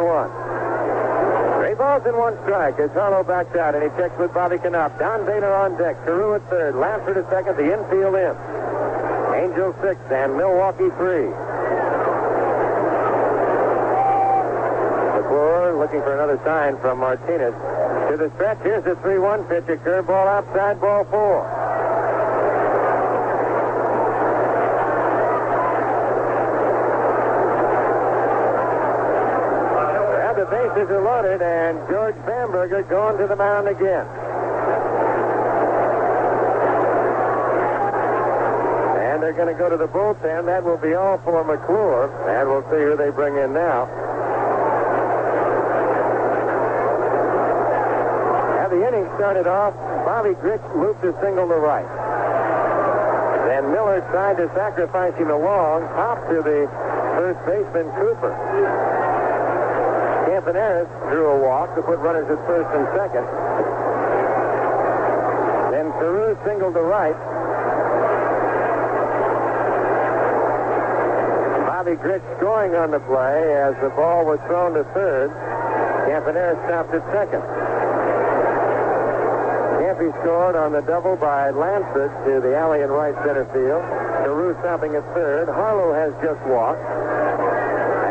3 balls and 1 strike as Harlow backs out, and he checks with Bobby Knopp. Don Baylor on deck, Carew at third, Lansford at second, the infield in. Angels 6 and Milwaukee 3. McClure looking for another sign from Martinez. To the stretch, here's the 3-1 pitch, a curveball outside, ball 4. The bases are loaded, and George Bamberger going to the mound again. And they're going to go to the bullpen. That will be all for McClure, and we'll see who they bring in now. Now the inning started off. Bobby Grich looped a single to right. Then Miller tried to sacrifice him along, popped to the first baseman Cooper. Campaneris drew a walk to put runners at first and second. Then Carew singled to right. Bobby Grich scoring on the play as the ball was thrown to third. Campaneris stopped at second. Campy scored on the double by Lansford to the alley in right center field. Carew stopping at third. Harlow has just walked.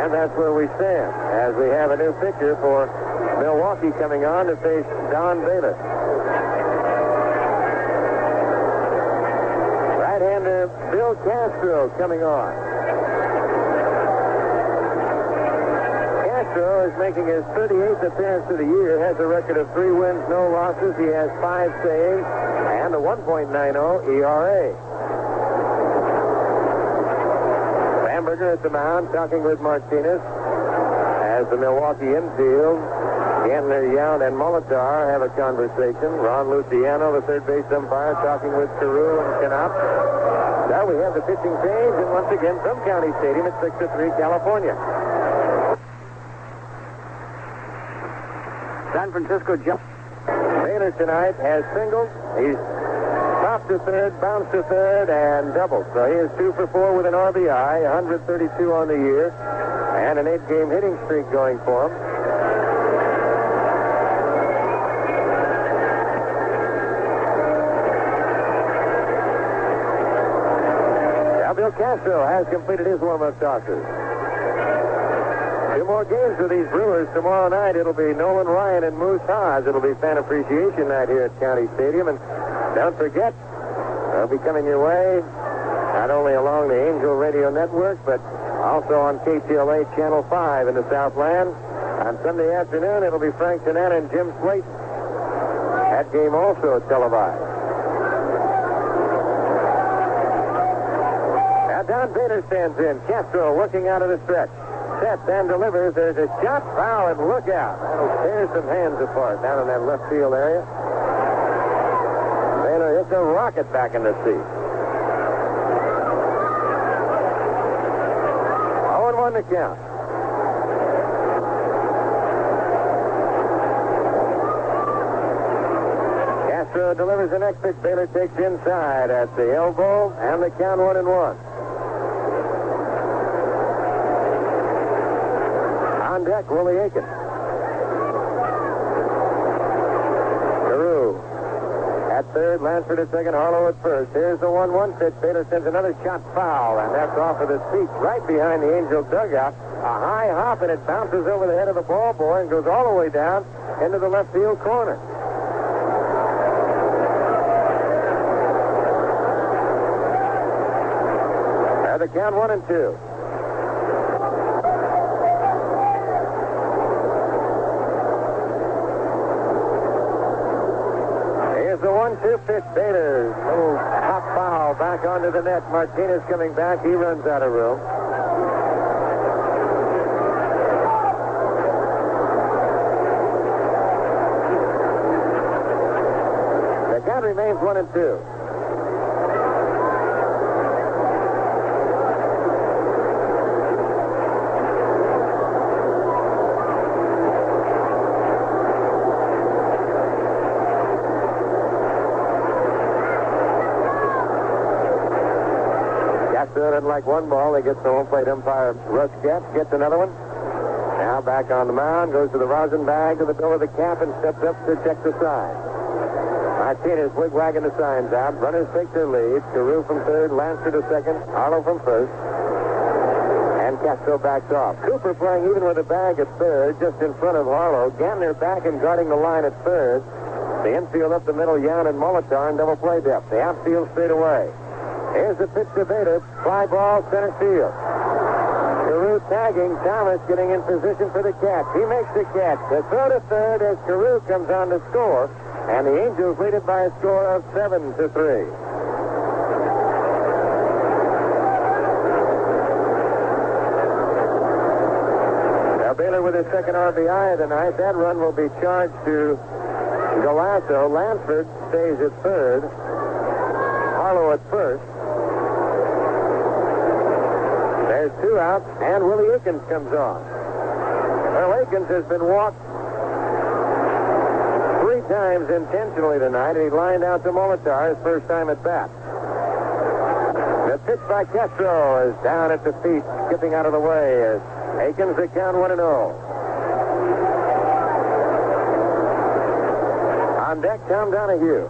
And that's where we stand as we have a new pitcher for Milwaukee coming on to face Don Baylor. Right-hander Bill Castro coming on. Castro is making his 38th appearance of the year, has a record of 3 wins, no losses. He has 5 saves and a 1.90 ERA. Bamberger at the mound talking with Martinez as the Milwaukee infield. Gantner, Yount, and Molitor have a conversation. Ron Luciano, the third base umpire, talking with Carew and Canop. Now we have the pitching change, and once again from County Stadium at 6-3, California. San Francisco jump. Baylor tonight has singled. He's popped to third, bounced to third, and doubled. So he is 2 for 4 with an RBI, 132 on the year, and an 8-game hitting streak going for him. Now Bill Castro has completed his warm-up tosses. 2 more games for these Brewers tomorrow night. It'll be Nolan Ryan and Moose Haas. It'll be Fan Appreciation Night here at County Stadium. And don't forget, they'll be coming your way not only along the Angel Radio Network, but also on KTLA Channel 5 in the Southland. On Sunday afternoon, it'll be Frank Tanana and Jim Slayton. That game also televised. Now Don Bader stands in. Castro working out of the stretch. Sets and delivers. There's a shot, foul, and look out. That'll tear some hands apart down in that left field area. Baylor hits a rocket back in the seat. 0-1 to count. Castro delivers the next pitch. Baylor takes inside at the elbow, and the count 1-1. On deck, Willie Aiken. Carew at third, Lansford at second, Harlow at first. Here's the 1-1 pitch. Baylor sends another shot foul, and that's off of the seat right behind the Angel dugout. A high hop, and it bounces over the head of the ball boy and goes all the way down into the left field corner. Now the count 1-2. The 1-2 pitch. Bader, little hop foul back onto the net. Martinez coming back. He runs out of room. The count remains 1-2. Doesn't like one ball. He gets the home plate umpire. Russ gets another one. Now back on the mound, goes to the rosin bag to the bill of the cap and steps up to check the sign. Martinez wig-wagging the signs out. Runners take their lead. Carew from third, Lancer to second, Harlow from first. And Castro backs off. Cooper playing even with a bag at third, just in front of Harlow. Gantner back and guarding the line at third. The infield up the middle, Yount and Molitor in double play depth. The outfield straight away. Here's the pitch to Bader. Fly ball, center field. Carew tagging. Thomas getting in position for the catch. He makes the catch. The throw to third as Carew comes on to score. And the Angels lead it by a score of 7-3. Now Baylor with his second RBI of the night. That run will be charged to Galasso. Lansford stays at third. Harlow at first. There's 2 outs, and Willie Aikens comes on. Well, Aikens has been walked 3 times intentionally tonight, and he lined out to Molitor his first time at bat. The pitch by Castro is down at the feet, skipping out of the way as Aikens the count 1-0. On deck, Tom Donahue.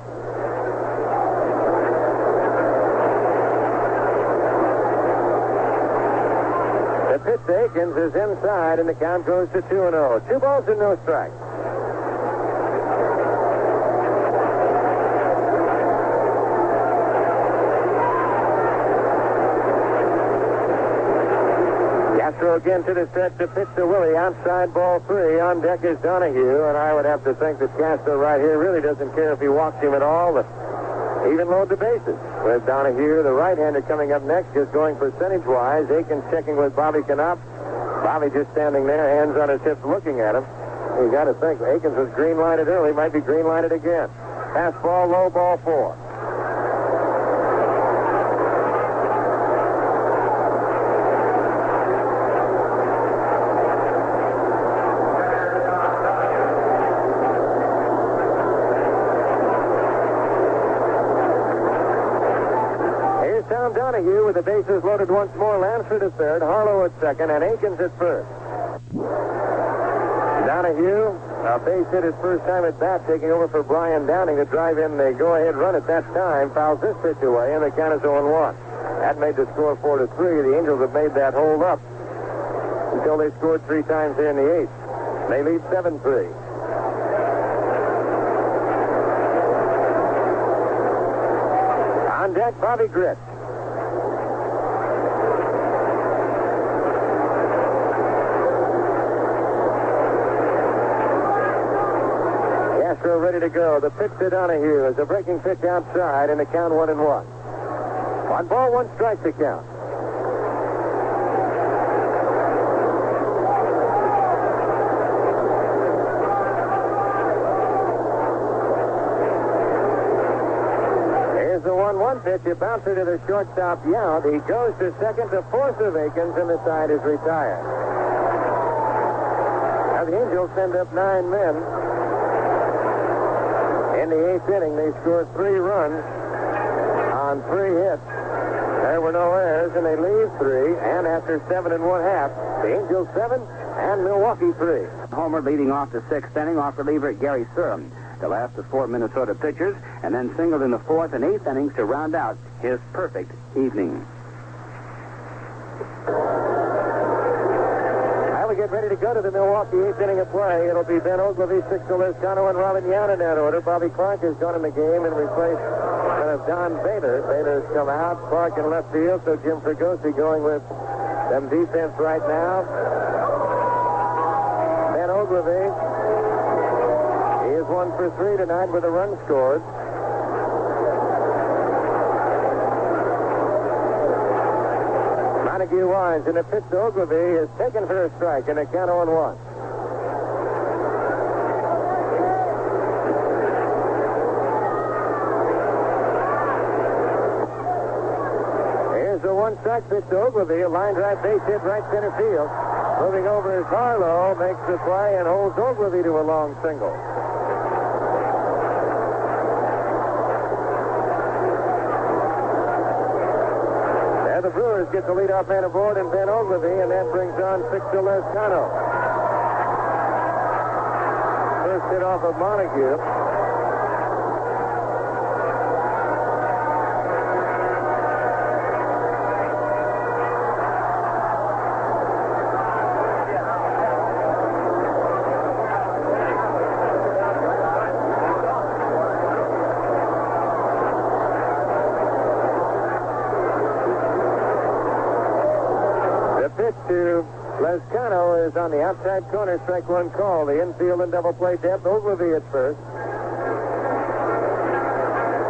pitch to Akins is inside, and the count goes to 2-0. 2 balls and no strikes. Castro again to the stretch to pitch to Willie. Outside ball 3. On deck is Donahue, and I would have to think that Castro right here really doesn't care if he walks him at all. But even load the bases. With Donahue, the right-hander, coming up next, just going percentage-wise. Akins checking with Bobby Knopp. Bobby just standing there, hands on his hips, looking at him. You got to think, Akins was green-lighted early, might be green-lighted again. Fastball, low, ball 4. Donahue with the bases loaded once more. Lansford at third, Harlow at second, and Akins at first. Donahue, a base hit his first time at bat, taking over for Brian Downing to drive in the go-ahead run at that time. Fouls this pitch away, and the count is 0-1. That made the score 4-3. The Angels have made that hold up until they scored 3 times here in the 8th. They lead 7-3. On deck, Bobby Grit. Castro ready to go. The pitch to Donahue is a breaking pitch outside, and the count 1-1. 1 ball, 1 strike to count. Here's the 1-1 pitch. A bouncer to the shortstop, Yount. He goes to second. The force of Akins, and the side is retired. Now the Angels send up 9 men. In the 8th inning, they scored 3 runs on 3 hits. There were no errors, and they leave 3. And after 7 1/2, the Angels 7 and Milwaukee 3. Homer leading off the 6th inning off reliever Gary Surham, the last of 4 Minnesota pitchers, and then singled in the 4th and 8th innings to round out his perfect evening. We get ready to go to the Milwaukee 8th inning of play. It'll be Ben Oglivie, Sixto Lezcano, and Robin Yount in that order. Bobby Clark has gone in the game and replaced Don Baylor. Baylor's come out. Clark in left field, so Jim Fregosi going with them defense right now. Ben Oglivie, he is 1 for 3 tonight with a run scored. Montague winds, and the pitch to Oglivie is taken for a strike, and a count 0-1. Here's a 1-strike pitch to Oglivie, a line drive base hit right center field. Moving over is Harlow, makes the play and holds Oglivie to a long single. The Brewers get the leadoff man aboard and Ben Oglivie, and that brings on Sixto Lezcano. First hit off of Montague. To Lezcano is on the outside corner, strike 1 call. The infield and double play depth. Oglivie at first.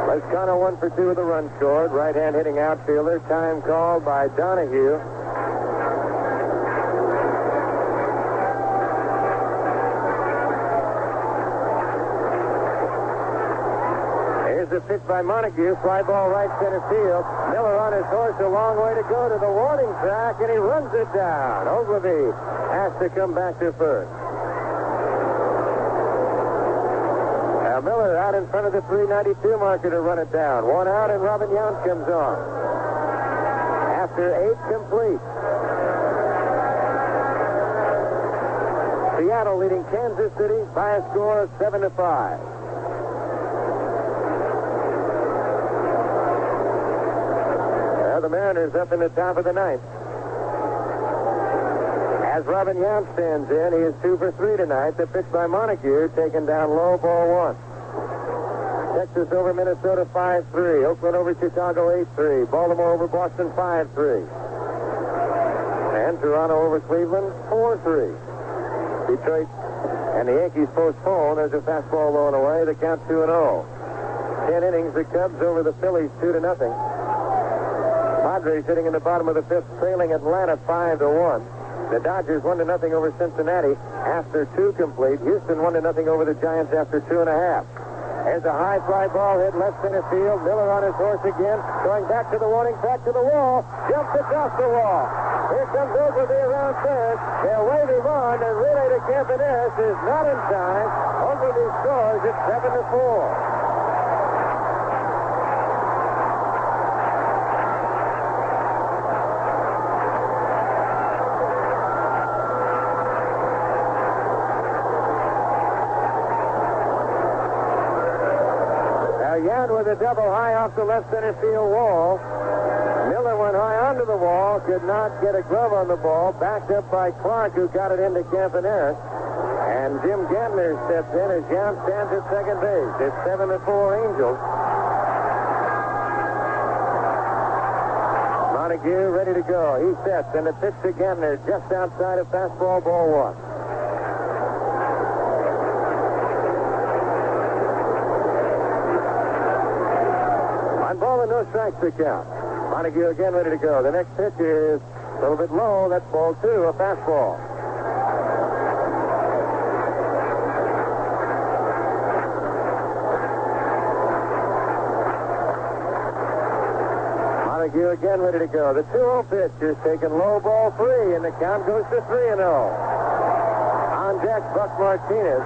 Lezcano 1 for 2 with a run scored. Right hand hitting outfielder. Time called by Donahue. Here's the pitch by Montague. Fly ball right center field. Miller on his horse, a long way to go to the warning track, and he runs it down. Oglivie has to come back to first. Now Miller out in front of the 392 marker to run it down. 1 out, and Robin Yount comes on. After 8 complete. Seattle leading Kansas City by a score of 7-5. The Mariners up in the top of the 9th. As Robin Yount stands in, he is 2 for 3 tonight. The pitch by Montague, taken down low, ball 1. Texas over Minnesota 5-3. Oakland over Chicago 8-3. Baltimore over Boston 5-3. And Toronto over Cleveland 4-3. Detroit and the Yankees postpone. There's a fastball low and away. The count 2-0. 10 innings. The Cubs over the Phillies 2-0. Padres sitting in the bottom of the fifth, trailing Atlanta 5-1. The Dodgers 1-0 over Cincinnati after 2 complete. Houston 1-0 over the Giants after 2.5. There's a high fly ball hit left center field. Miller on his horse again, going back to the warning track to the wall. Jumps across the wall. Here comes Ogilvy around third. They'll wave him on. The relay to Campaneris is not in time. Ogilvy scores at 7-4. Yount with a double high off the left center field wall. Miller went high onto the wall, could not get a glove on the ball. Backed up by Clark, who got it into Campaneris. And Jim Gantner steps in as Yount stands at second base. It's 7-4 Angels. Montague ready to go. He sets, and the pitch to Gantner just outside of fastball, ball 1. No strikes to count. Montague again ready to go. The next pitch is a little bit low. That's ball 2, a fastball. Montague again ready to go. The 2-0 pitch is taken low, ball 3, and the count goes to 3-0. On deck, Buck Martinez.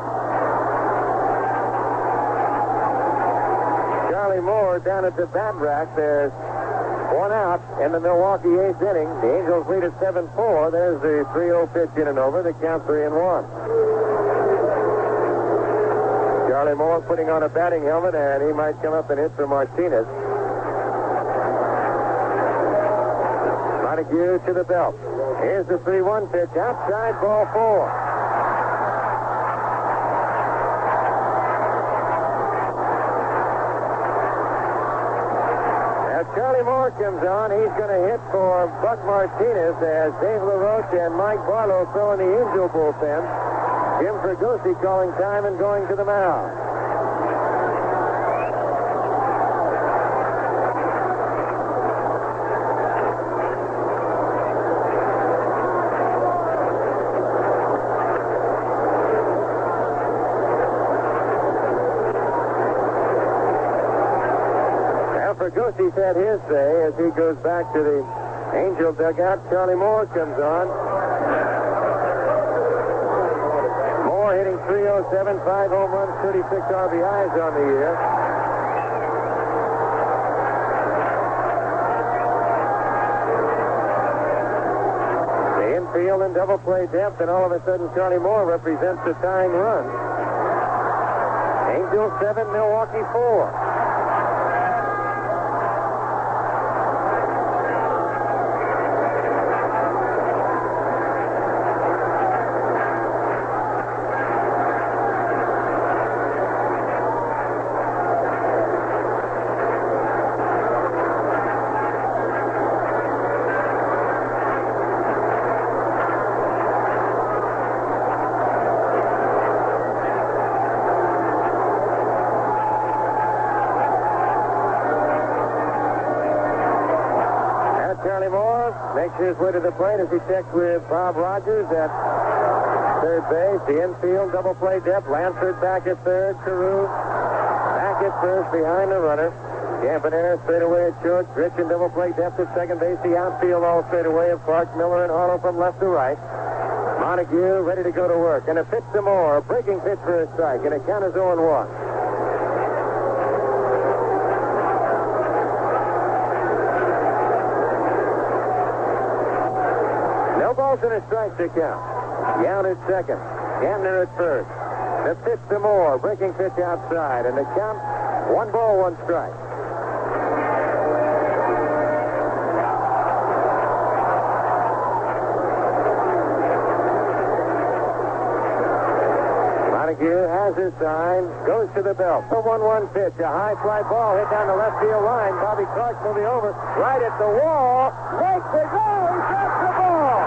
Charlie Moore down at the bat rack. There's 1 out in the Milwaukee 8th inning. The Angels lead at 7-4. There's the 3-0 pitch in and over. The count 3-1. Charlie Moore putting on a batting helmet, and he might come up and hit for Martinez. Montague to the belt. Here's the 3-1 pitch. Outside, ball 4. Charlie Moore comes on. He's going to hit for Buck Martinez as Dave LaRoche and Mike Barlow throw in the Angel bullpen. Jim Fregosi calling time and going to the mound. Fregosi said his say as he goes back to the Angel dugout. Charlie Moore comes on. Moore hitting .307, 5 home runs, 36 RBIs on the year. The infield in double play depth, and all of a sudden Charlie Moore represents the tying run. Angels 7, Milwaukee 4. Makes his way to the plate as he checks with Bob Rogers at third base. The infield double play depth. Lansford back at third. Carew back at first behind the runner. Campaneris straight away at short. Rich in double play depth at second base. The outfield all straight away of Clark, Miller, and Harlow from left to right. Montague ready to go to work. And a pitch to Moore. A breaking pitch for a strike. And a count is 0-1. And a strike to count. Yount at second. Gantner at first. The pitch to Moore. Breaking pitch outside. And the count, 1 ball, 1 strike. Montague has his sign, goes to the belt. The 1-1 pitch, a high fly ball hit down the left field line. Bobby Clark moving over, right at the wall, makes it go. He drops the ball.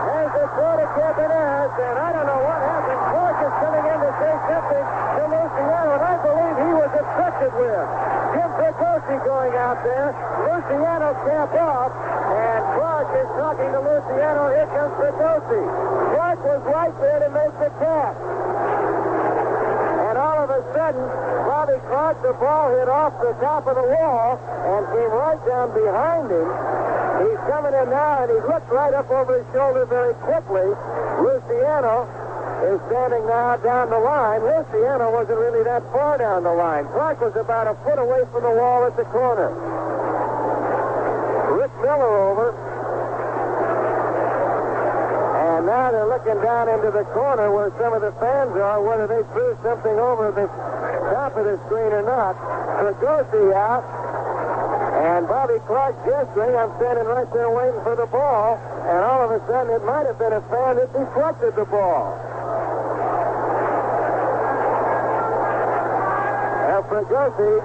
There's a throw to Cabanez, and I don't know what happened. Clark is coming in to say something to Luciano, and I believe he was obstructed with. Jim Precoci going out there. Luciano camp off, and Clark is talking to Luciano. Here comes Precoci. Clark was right there to make the catch. And all of a sudden, Bobby Clark, the ball hit off the top of the wall and came right down behind him. He's coming in now, and he looked right up over his shoulder very quickly. Luciano is standing now down the line. Luciano wasn't really that far down the line. Clark was about a foot away from the wall at the corner. Rick Miller over. And now they're looking down into the corner where some of the fans are, whether they threw something over the top of the screen or not. Precoci out. And Bobby Clark gesturing. I'm standing right there waiting for the ball. And all of a sudden, it might have been a fan that deflected the ball. Now, Precoci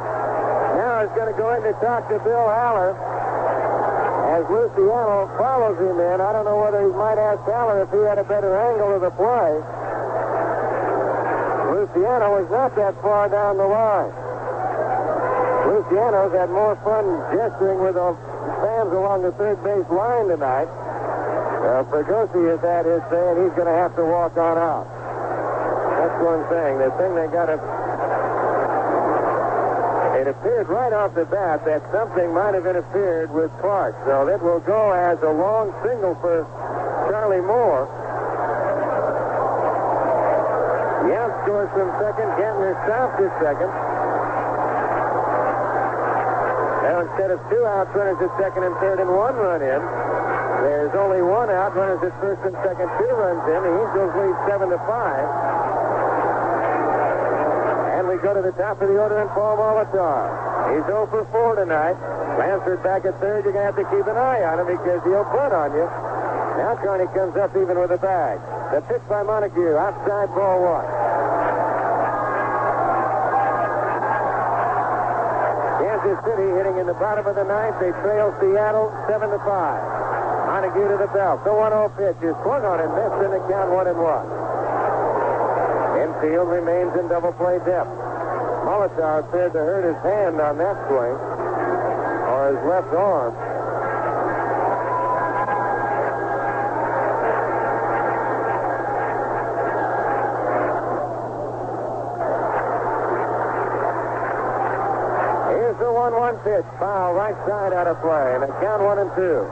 now is going to go in to talk to Bill Haller as Luciano follows him in. I don't know whether he might ask Haller if he had a better angle of the play. Luciano was not that far down the line. Luciano's had more fun gesturing with the fans along the third base line tonight. Precoci has had his say, and he's going to have to walk on out. That's one thing. The thing they got to... It appeared right off the bat that something might have interfered with Clark, so that will go as a long single for Charlie Moore. Yant scores from second. Gantner stops his second. Now, instead of 2 outs, runners at second and third and 1 run in, there's only 1 out, runners at first and second, 2 runs in. The Angels lead 7-5. And we go to the top of the order and Paul Molitor. He's 0 for 4 tonight. Lansford back at third. You're going to have to keep an eye on him because he'll bunt on you. Now Carney comes up even with a bag. The pitch by Montague. Outside, ball 1. Kansas City hitting in the bottom of the ninth. They trail Seattle 7-5. Montague to the belt. The 1-0 pitch is swung on and missed in the count 1-1. Infield remains in double play depth. Molitor appeared to hurt his hand on that swing, or his left arm. Here's the 1-1 pitch. Foul right side out of play, and a count 1-2.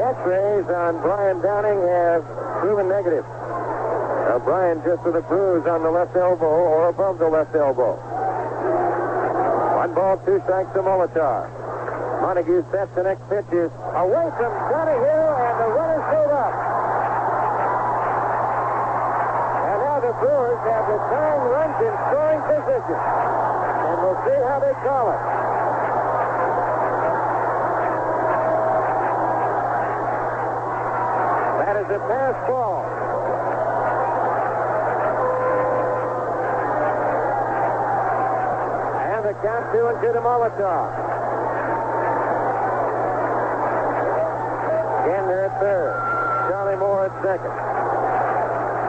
X-rays on Brian Downing have proven negative. Now Brian just with a bruise on the left elbow or above the left elbow. 1 ball, 2 strikes to Molitor. Montague sets the next pitch is away from Donahue, and the runners move up. And now the Brewers have the tying runs in scoring position. And we'll see how they call it. That is a pass ball. And the count 2-2 to Molitor. Gantner at third. Charlie Moore at second.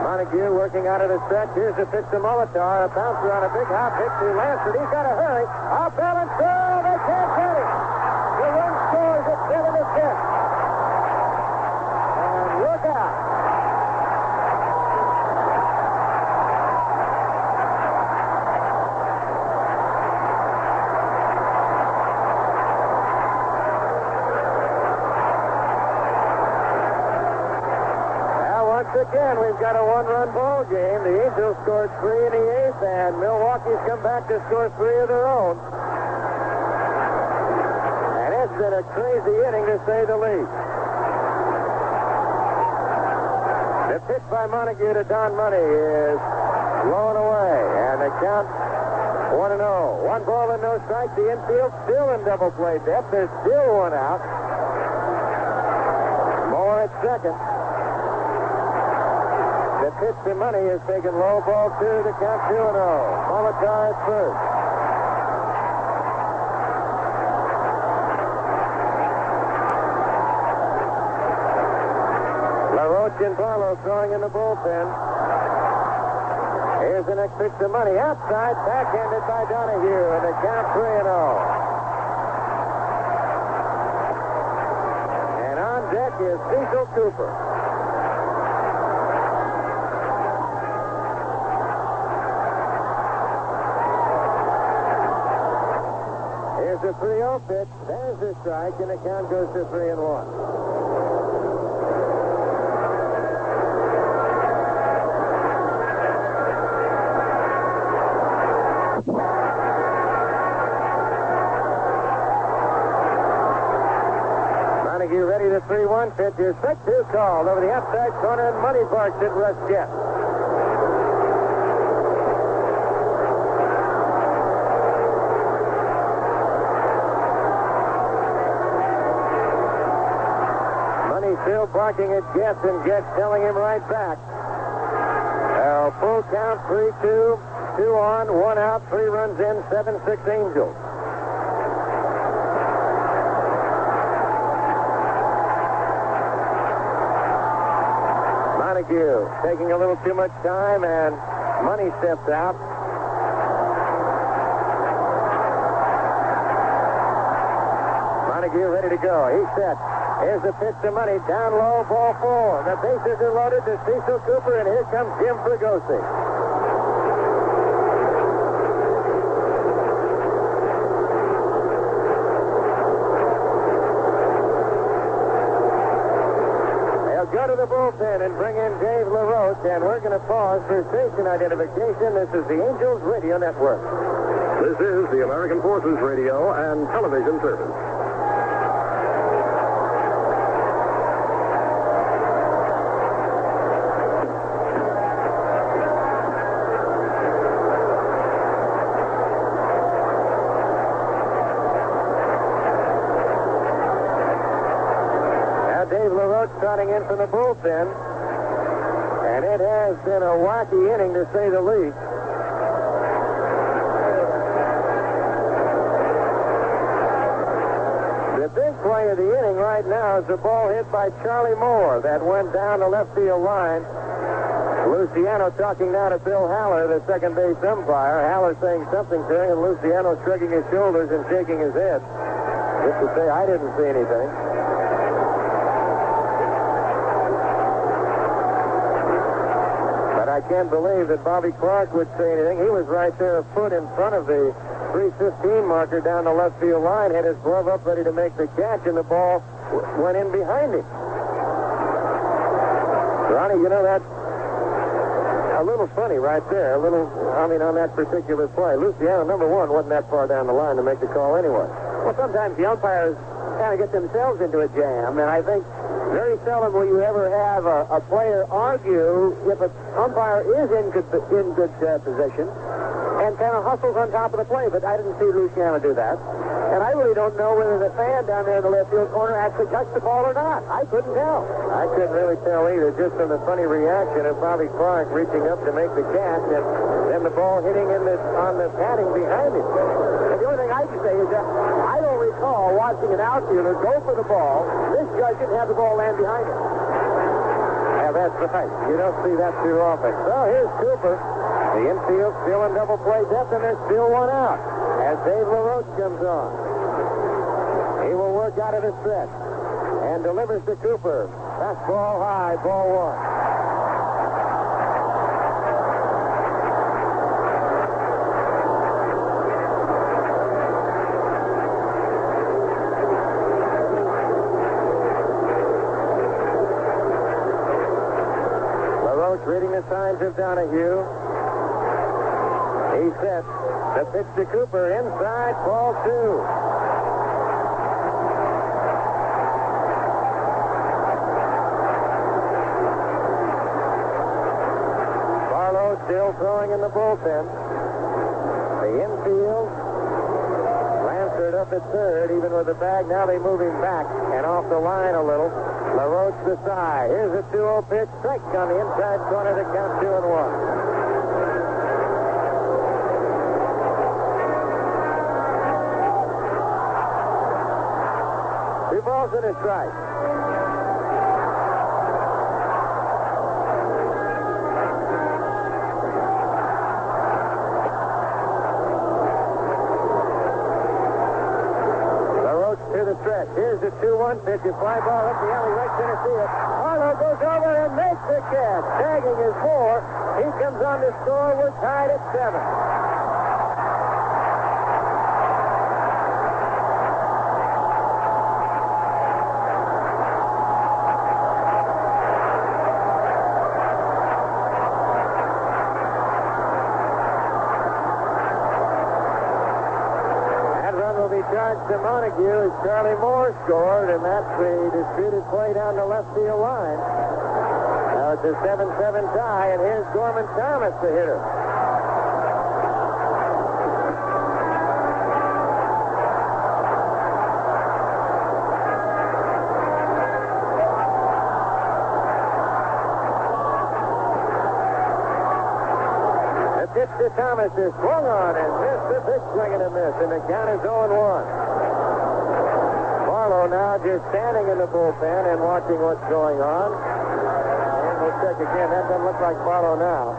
Montague working out of the stretch. Here's the pitch to Molitor. A bouncer on a big hop hit to Lansford. He's got to hurry. Off balance. Oh, they can't get it. The run scores at 7-6. Look out. Now, once again, we've got a 1-run ball game. The Angels scored 3 in the 8th, and Milwaukee's come back to score 3 of their own. And it's been a crazy inning, to say the least. The pitch by Montague to Don Money is blown away, and the count 1-0. 1 ball and no strike. The infield still in double play depth. There's still one out. Moore at second. The pitch to Money is taken low. Ball 2. The count 2-0. Molitor at first. LaRoche and Barlow throwing in the bullpen. Here's the next pitch to Money. Outside, backhanded by Donahue, and the count 3-0. And on deck is Cecil Cooper. Here's the 3-0 pitch. There's the strike, and the count goes to 3-1. Montague ready to 3-1 pitch. Here's strike 2 called over the outside corner, and Money barks at Russ Jett. Money still barking at Jett, and Jett telling him right back. Full count, 3-2, 2 on, 1 out, 3 runs in, 7-6 Angels. Montague taking a little too much time, and Money steps out. Montague ready to go. He's set. Here's the pitch to Money. Down low, ball 4. The bases are loaded to Cecil Cooper, and here comes Jim Fregosi. Go to the bullpen and bring in Dave LaRoche, and we're going to pause for station identification. This is the Angels Radio Network. This is the American Forces Radio and Television Service. Dave LaRoche starting in from the bullpen, and it has been a wacky inning to say the least. The big play of the inning right now is the ball hit by Charlie Moore that went down the left field line. Luciano talking now to Bill Haller, the second base umpire. Haller saying something to him, and Luciano shrugging his shoulders and shaking his head. Just to say, I didn't see anything. I can't believe that Bobby Clark would say anything. He was right there a foot in front of the 3:15 marker down the left field line, had his glove up ready to make the catch, and the ball went in behind him. Ronnie, you know, that's a little funny right there. A little, on that particular play. Luciano, number one, wasn't that far down the line to make the call anyway. Well, sometimes the umpires kind of get themselves into a jam, and I think very seldom will you ever have a player argue if an umpire is in good position and kind of hustles on top of the play. But I didn't see Luciano do that. And I really don't know whether the fan down there in the left field corner actually touched the ball or not. I couldn't tell. I couldn't really tell either, just from the funny reaction of Bobby Clark reaching up to make the catch and then the ball hitting on the padding behind him. And the only thing I can say is that I don't recall watching an outfielder go for the ball, misjudge it, and have the ball land behind him. Yeah, that's right. You don't see that too often. So here's Cooper. The infield still in double play depth, and there's still one out as Dave LaRoche comes on. He will work out of the stretch and delivers to Cooper. Fastball high, ball 1. Reading the signs of Donahue. He's set. The pitch to Cooper inside, ball 2. Barlow still throwing in the bullpen. The infield. Lansford up at third, even with the bag. Now they move him back and off the line a little. LaRoche the side. Here's a 2-0 pitch. Strike on the inside corner to count 2-1. 2 balls and a strike. To the stretch. Here's the 2-1 pitch. A fly ball up the alley, right center field. Harlow goes over and makes the catch. Tagging is 4. He comes on to score. We're tied at 7. Charged to Montague as Charlie Moore scored, and that's the disputed play down the left field line. Now it's a 7-7 tie, and here's Gorman Thomas, the hitter. Pitch to Thomas is swung on and missed. A big swing and a miss, and the count is 0-1. Barlow now just standing in the bullpen and watching what's going on. And we'll check again. That doesn't look like Barlow now.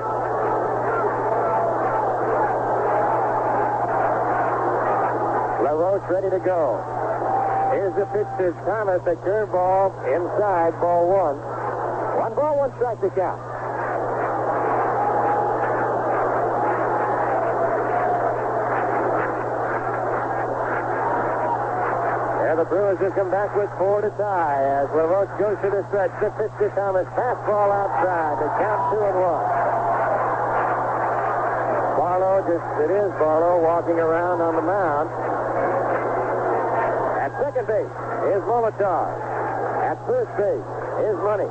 LaRoche ready to go. Here's the pitch to Thomas, a curveball inside, ball 1. 1 ball, 1 strike to count. The Brewers have come back with 4 to tie as LaRoche goes to the stretch. The pitch to Thomas. Fastball outside. The count 2-1. Barlow, it is Barlow walking around on the mound. At second base is Molitor. At first base is Money.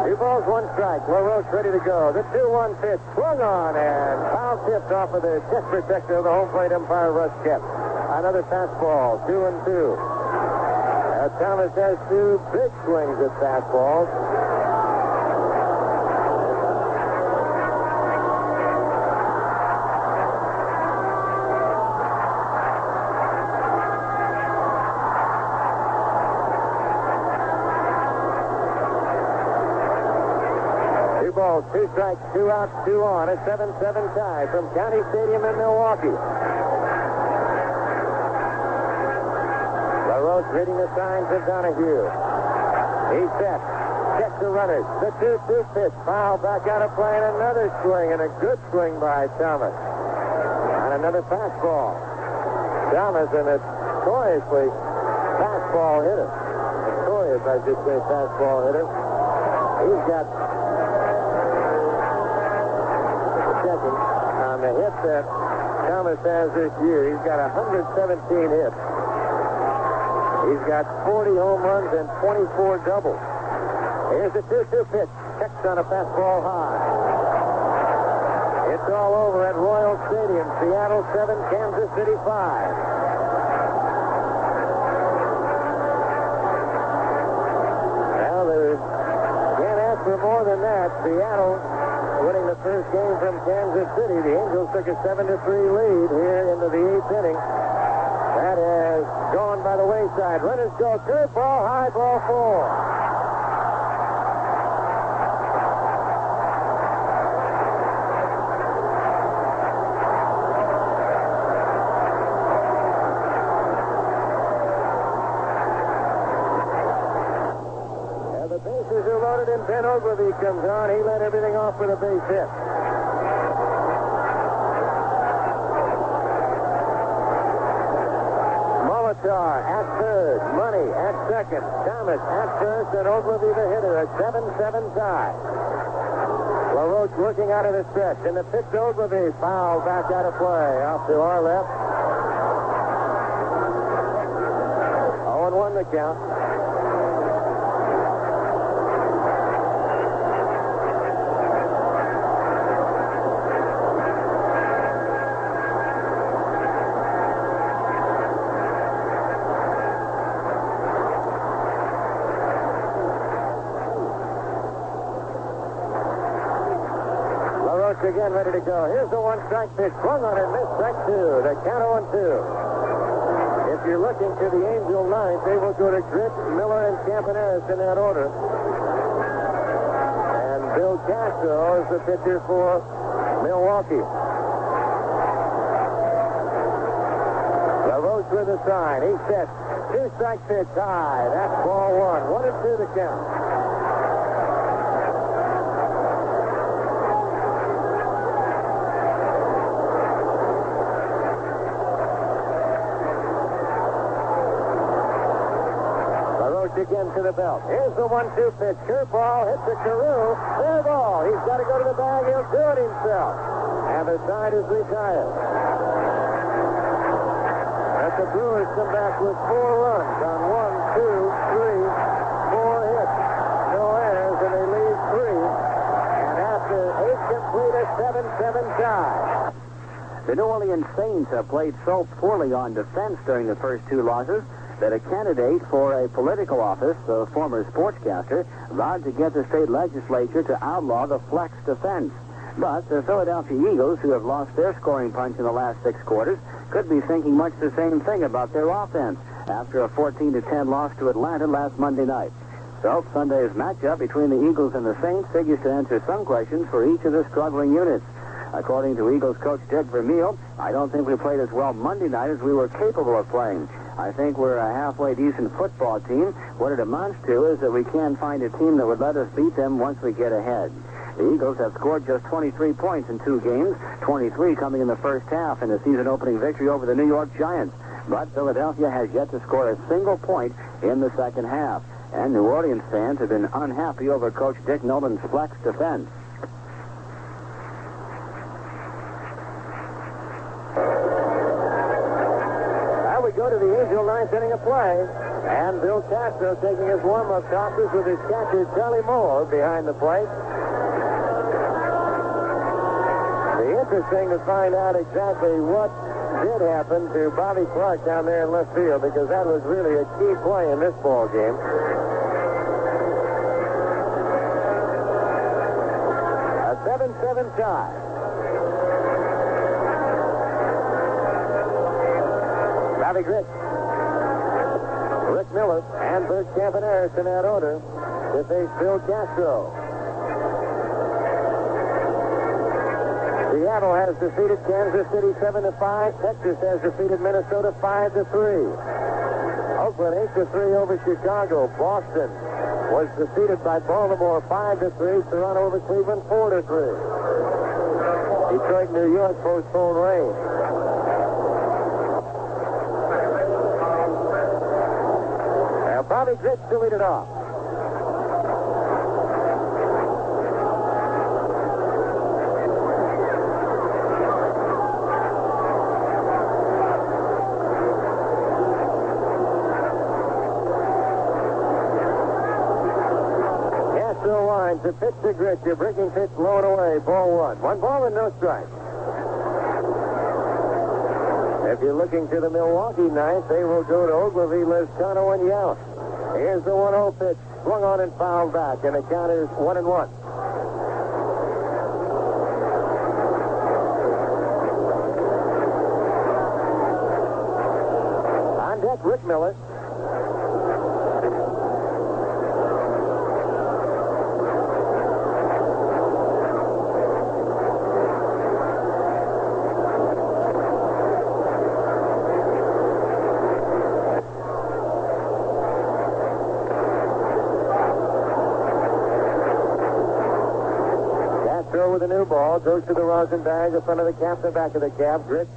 2 balls, 1 strike. LaRoche ready to go. The 2-1 pitch swung on and foul tipped off of the chest protector of the home plate umpire, Russ Kemp. Another fastball, 2-2. Thomas has 2 big swings at fastballs. Two balls, 2 strikes, 2 outs, 2 on. A 7-7 tie from County Stadium in Milwaukee. LaRoche reading the signs of Donahue. He's set. Checks the runners. The 2-2 pitch. Foul back out of play and another swing, and a good swing by Thomas. And another fastball. Thomas, a notoriously fastball hitter. Notorious, I should say, fastball hitter. He's got checking on the hit that Thomas has this year. He's got 117 hits. He's got 40 home runs and 24 doubles. Here's the 2-2 pitch. Checks on a fastball high. It's all over at Royal Stadium. Seattle 7, Kansas City 5. Well, they can't ask for more than that. Seattle winning the first game from Kansas City. The Angels took a 7-3 lead here into the 8th inning. That has gone by the wayside. Runners go. Curveball, high, ball 4. The bases are loaded and Ben Ogilvie comes on. He led everything off with a base hit. At third, Money at second, Thomas at first, and Ogilvie the hitter, a 7-7 tie. LaRoche working out of the stretch, and the pitch to Ogilvie, foul back out of play, off to our left. 0-1 the count. again ready to go. Here's the one-strike pitch. Swung on it, missed. Strike two. The count 0-2. If you're looking to the Angel ninth, they will go to Grit, Miller, and Campaneris in that order. And Bill Castro is the pitcher for Milwaukee. LaRoche with a sign. He's set. Two-strike pitch high. That's ball one. 1-2 the count. LaRoche again to the belt. Here's the 1-2 pitch. Curveball hits the Carew. Fair ball. He's got to go to the bag. He'll do it himself. And the side is retired. As the Brewers come back with 4 runs on 1, 2, 3, 4 hits. No errors, and they leave 3. And after 8 complete, a 7-7 tie. The New Orleans Saints have played so poorly on defense during the first 2 losses that a candidate for a political office, a former sportscaster, vowed to get the state legislature to outlaw the flex defense. But the Philadelphia Eagles, who have lost their scoring punch in the last 6 quarters, could be thinking much the same thing about their offense after a 14-10 loss to Atlanta last Monday night. So Sunday's matchup between the Eagles and the Saints figures to answer some questions for each of the struggling units. According to Eagles coach Dick Vermeil, I don't think we played as well Monday night as we were capable of playing. I think we're a halfway decent football team. What it amounts to is that we can't find a team that would let us beat them once we get ahead. The Eagles have scored just 23 points in 2 games, 23 coming in the first half in a season-opening victory over the New York Giants. But Philadelphia has yet to score a single point in the second half. And New Orleans fans have been unhappy over Coach Dick Nolan's flex defense. Now we go to the Angel ninth inning of play. And Bill Castro taking his warm-up tosses with his catcher, Charlie Moore, behind the plate. Be interesting to find out exactly what did happen to Bobby Clark down there in left field, because that was really a key play in this ball game. A 7-7 tie. Bobby Grit, Rick Miller, and Bert Campaneris in that order to face Bill Castro. Seattle has defeated Kansas City 7-5. Texas has defeated Minnesota 5-3. Oakland 8-3 over Chicago. Boston was defeated by Baltimore 5-3. Toronto over Cleveland 4-3. Detroit, New York postponed rain. Now Bobby Grit's to lead it off. The pitch to Grit. Your breaking pitch low and away. Ball 1. 1 ball and no strike. If you're looking to the Milwaukee ninth, they will go to Ogilvie, Lezcano, and Yount. Here's the 1-0 pitch. Swung on and fouled back, and the count is 1-1. On deck, Rick Miller. With a new ball, goes to the rosin bag, the front of the cap, the back of the cap. Grit.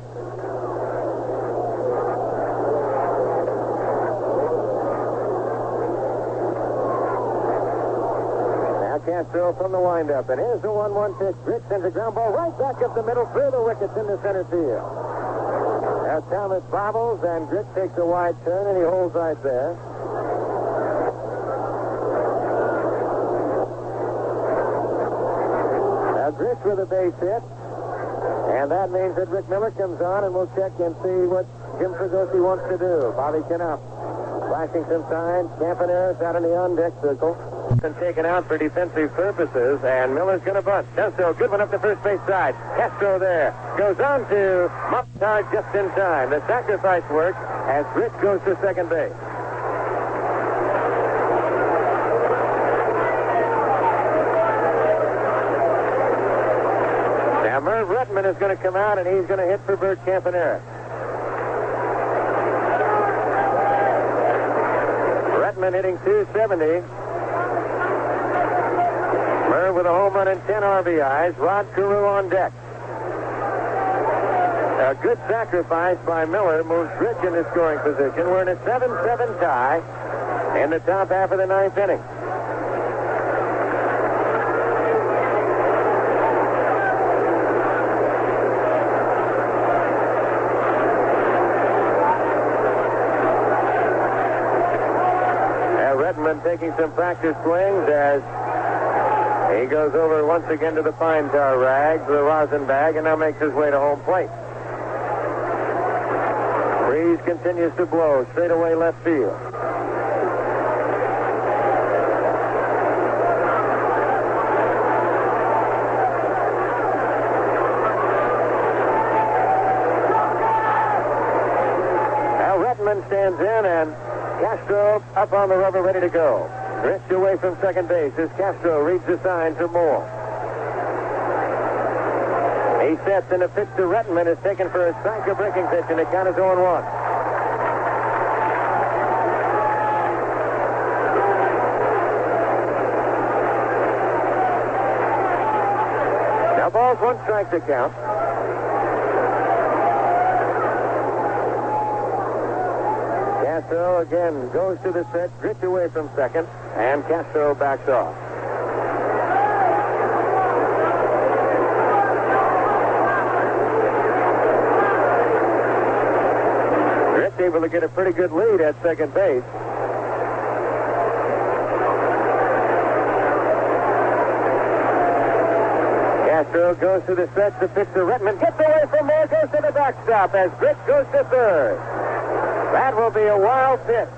Now Castro from the windup, and here's the 1-1 pitch. Grit sends a ground ball right back up the middle, through the wickets into center field. Now Thomas bobbles, and Grit takes a wide turn, and he holds right there. Grit with a base hit, and that means that Rick Miller comes on, and we'll check and see what Jim Fregosi wants to do. Bobby Knapp flashing some signs. Campaneris out in the on-deck circle. Been taken out for defensive purposes, and Miller's going to bunt. Does so. Good one up the first base side. Castro there. Goes on to Moptard just in time. The sacrifice works as Rich goes to second base. Now, Merv Retman is going to come out, and he's going to hit for Bert Campanera. Retman hitting .270. Merv with a home run and 10 RBIs. Rod Carew on deck. A good sacrifice by Miller moves Rich in the scoring position. We're in a 7-7 tie in the top half of the ninth inning. Redmond taking some practice swings as he goes over once again to the pine tar rag, the rosin bag, and now makes his way to home plate. Breeze continues to blow straight away left field. Now Redmond stands in, and Castro up on the rubber, ready to go. Rich away from second base as Castro reads the sign to Moore. He sets, and a pitch to Rettenman is taken for a strike, a breaking pitch, and the count is 0-1. Now balls, one strike to count. Castro again goes to the set, Rich away from second, and Castro backs off. Rich able to get a pretty good lead at second base. Castro goes to the set, the pitch to Retman, gets away from there, goes to the backstop as Rich goes to third. That will be a wild pitch.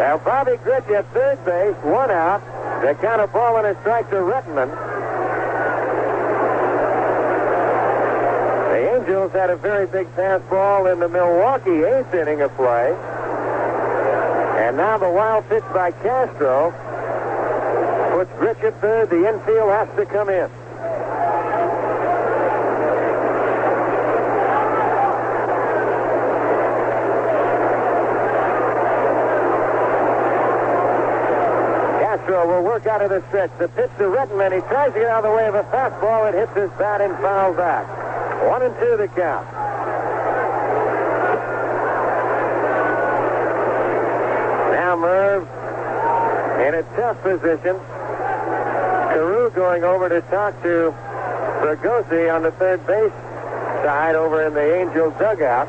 Now Bobby Gritch at third base, one out. The count of ball and a strike to Rettenman. The Angels had a very big pass ball in the Milwaukee eighth inning of play. And now the wild pitch by Castro puts Gritch at third. The infield has to come in. Will work out of the stretch. The pitch to Rettenman. He tries to get out of the way of a fastball. It hits his bat and fouls back. 1-2 the count. Now Merv in a tough position. Carew going over to talk to Bragosi on the third base side over in the Angel dugout.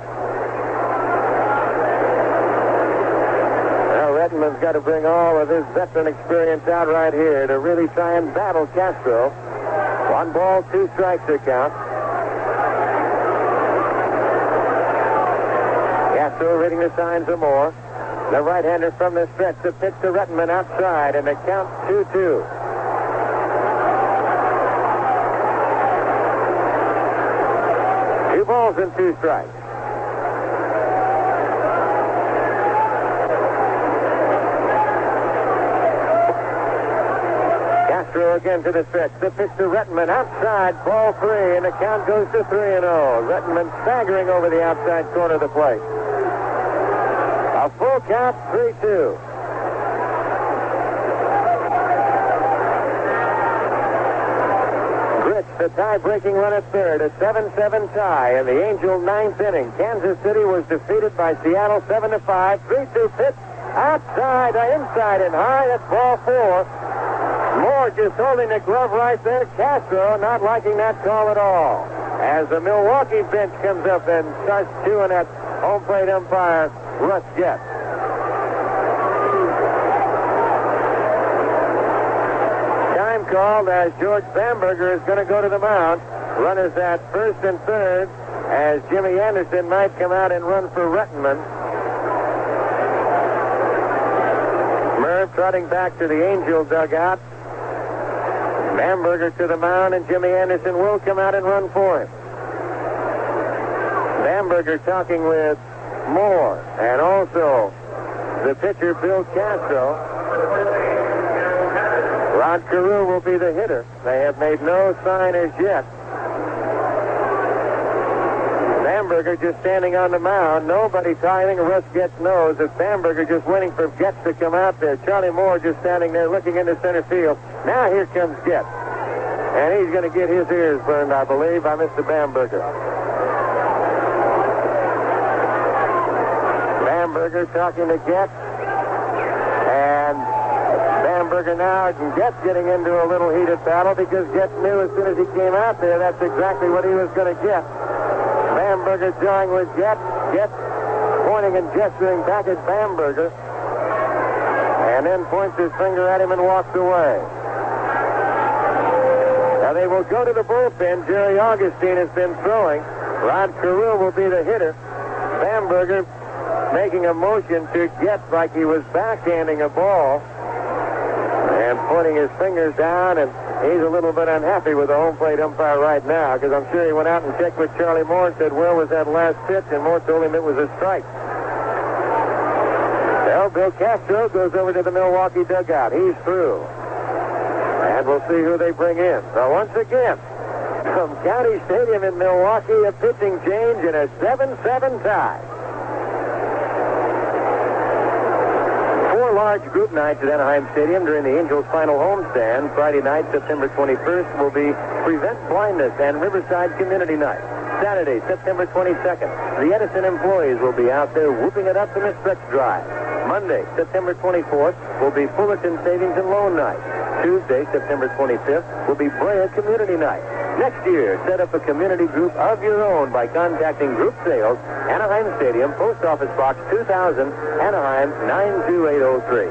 Rettenman's got to bring all of his veteran experience out right here to really try and battle Castro. 1 ball, 2 strikes to count. Castro reading the signs some more. The right-hander from the stretch. The pitch to Rettenman outside, and the count 2-2. Two balls and 2 strikes. Castro again to the stretch. The pitch to Rettenman outside, ball 3, and the count goes to 3-0. Rettenman staggering over the outside corner of the plate. A full count, 3-2. Gritch, the tie-breaking run at third, a 7-7 tie in the Angel ninth inning. Kansas City was defeated by Seattle 7-5. 3-2 pitch, outside, inside, and high. That's ball 4. Moore just holding the glove right there. Castro not liking that call at all. As the Milwaukee bench comes up and starts chewing at home plate umpire Russ Jett. Time called as George Bamberger is going to go to the mound. Runners at first and third as Jimmy Anderson might come out and run for Rettenman. Merv trotting back to the Angel dugout. Bamberger to the mound, and Jimmy Anderson will come out and run for him. Bamberger talking with Moore, and also the pitcher, Bill Castro. Rod Carew will be the hitter. They have made no sign as yet. Bamberger just standing on the mound. Nobody tying. Russ Getz knows that Bamberger just waiting for Getz to come out there. Charlie Moore just standing there looking into center field. Now here comes Getz. And he's going to get his ears burned, I believe, by Mr. Bamberger. Bamberger talking to Getz. And Bamberger now and Getz getting into a little heated battle because Getz knew as soon as he came out there that's exactly what he was going to get. Bamberger jawing with Getz. Getz pointing and gesturing back at Bamberger. And then points his finger at him and walks away. Now they will go to the bullpen. Jerry Augustine has been throwing. Rod Carew will be the hitter. Bamberger making a motion to Getz like he was backhanding a ball and pointing his fingers down, and he's a little bit unhappy with the home plate umpire right now because I'm sure he went out and checked with Charlie Moore and said, where was that last pitch? And Moore told him it was a strike. Well, Bill Castro goes over to the Milwaukee dugout. He's through. And we'll see who they bring in. So once again, from County Stadium in Milwaukee, a pitching change in a 7-7 tie. Four large group nights at Anaheim Stadium during the Angels' final homestand. Friday night, September 21st, will be Prevent Blindness and Riverside Community Night. Saturday, September 22nd, the Edison employees will be out there whooping it up in a stretch drive. Monday, September 24th, will be Fullerton Savings and Loan Night. Tuesday, September 25th, will be Brea Community Night. Next year, set up a community group of your own by contacting Group Sales, Anaheim Stadium, Post Office Box 2000, Anaheim 92803.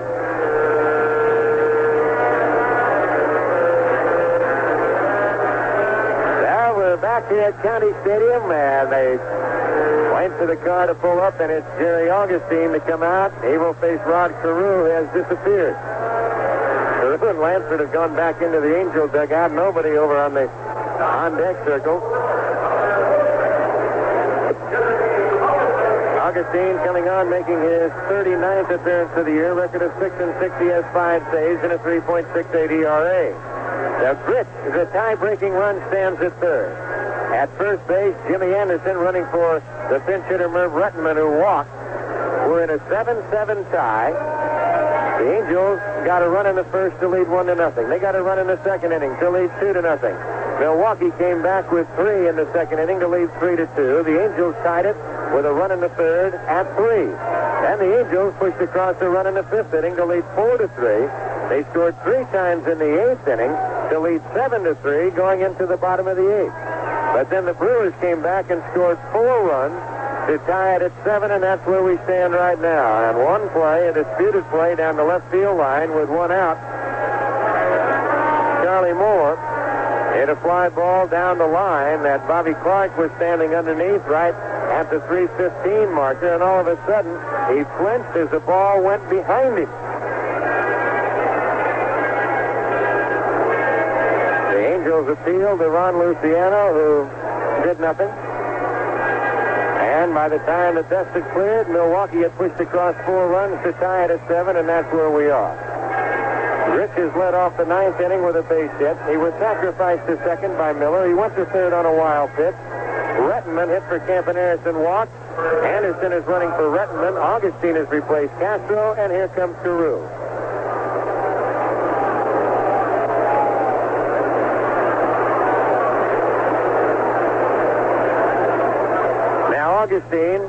Now we're back here at County Stadium, and they went to the car to pull up, and it's Jerry Augustine to come out. He will face Rod Carew, who has disappeared. Carew and Lansford have gone back into the Angel dugout. Nobody over on the on-deck circle. Augustine coming on, making his 39th appearance of the year. Record of 6-6. He has 5 saves and a 3.68 ERA. Now, Gritch, the tie-breaking run, stands at third. At first base, Jimmy Anderson running for the pinch hitter Merv Rettenman, who walked. We're in a 7-7 tie. The Angels got a run in the first to lead 1-0. They got a run in the second inning to lead 2-0. Milwaukee came back with 3 in the second inning to lead 3-2. The Angels tied it with a run in the third at 3. And the Angels pushed across a run in the fifth inning to lead 4-3. They scored 3 times in the eighth inning to lead 7-3 going into the bottom of the eighth. But then the Brewers came back and scored 4 runs to tie it at 7, and that's where we stand right now. And one play, a disputed play down the left field line with 1 out. Charlie Moore hit a fly ball down the line that Bobby Clark was standing underneath right at the 3:15 marker, and all of a sudden he flinched as the ball went behind him. The Angels appealed to Ron Luciano, who did nothing. And by the time the dust had cleared, Milwaukee had pushed across 4 runs to tie it at 7, and that's where we are. Rich has led off the 9th inning with a base hit. He was sacrificed to second by Miller. He went to third on a wild pitch. Rettenman hit for Campaneris and walked. Anderson is running for Rettenman. Augustine has replaced Castro, and here comes Carew. Augustine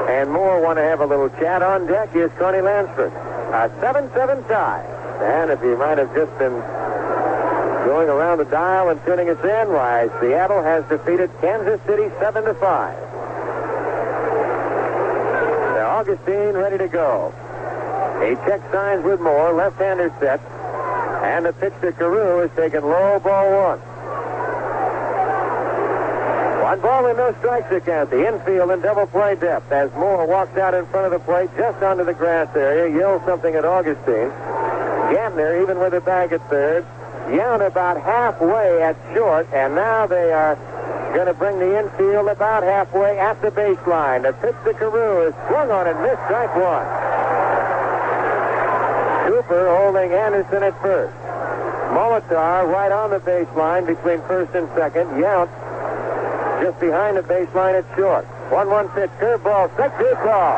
and Moore want to have a little chat on deck. Here's Connie Lansford. A 7-7 tie. And if you might have just been going around the dial and tuning us in, why, Seattle has defeated Kansas City 7-5. Now, Augustine ready to go. He check signs with Moore. Left-hander set. And the pitch to Carew is taken low, ball 1. 1 ball and no strikes to count. The infield in double play depth as Moore walks out in front of the plate just onto the grass area, yells something at Augustine. Gantner, even with a bag at third, yelled about halfway at short, and now they are going to bring the infield about halfway at the baseline. The pitch to Carew is swung on and missed, strike one. Cooper holding Anderson at first. Molitor right on the baseline between first and second. Yount just behind the baseline at short. 1-1 pitch, curveball, strike two call.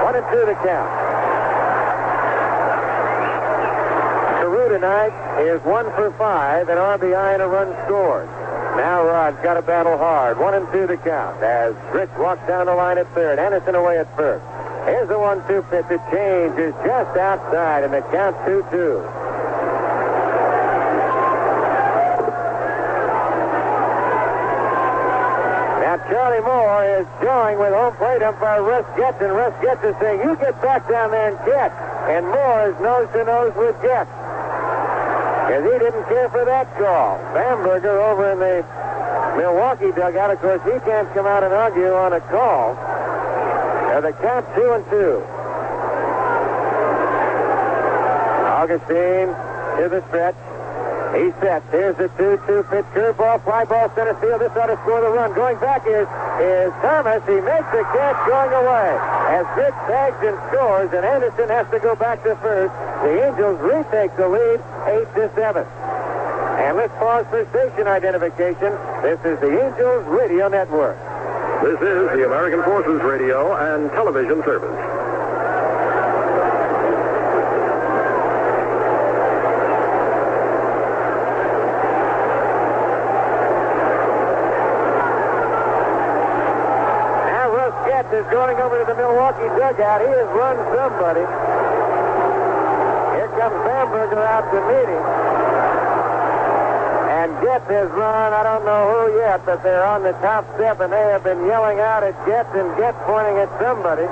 1-2 the count. Carew tonight is 1 for 5, an RBI and a run scored. Now Rod's got to battle hard. 1-2 the count as Rich walks down the line at third. Anderson away at first. Here's the 1-2 pitch. The change is just outside, and the count 2-2. Now Charlie Moore is showing with home plate umpire Russ Getz, and Russ Getz is saying, "You get back down there and catch." And Moore is nose to nose with Getz, because he didn't care for that call. Bamberger over in the Milwaukee dugout, of course, he can't come out and argue on a call. The count 2-2. Augustine to the stretch. He's set. Here's the 2-2 pitch, curveball, fly ball, center field. This ought to score the run. Going back is Thomas. He makes the catch, going away. As Rich tags and scores, and Anderson has to go back to first. The Angels retake the lead, 8-7. And let's pause for station identification. This is the Angels Radio Network. This is the American Forces Radio and Television Service. Now Russ Getz is going over to the Milwaukee dugout. He has run somebody. Here comes Bamberger out to meet him. And Getz has run, I don't know who yet, but they're on the top step, and they have been yelling out at Getz, and Getz pointing at somebody.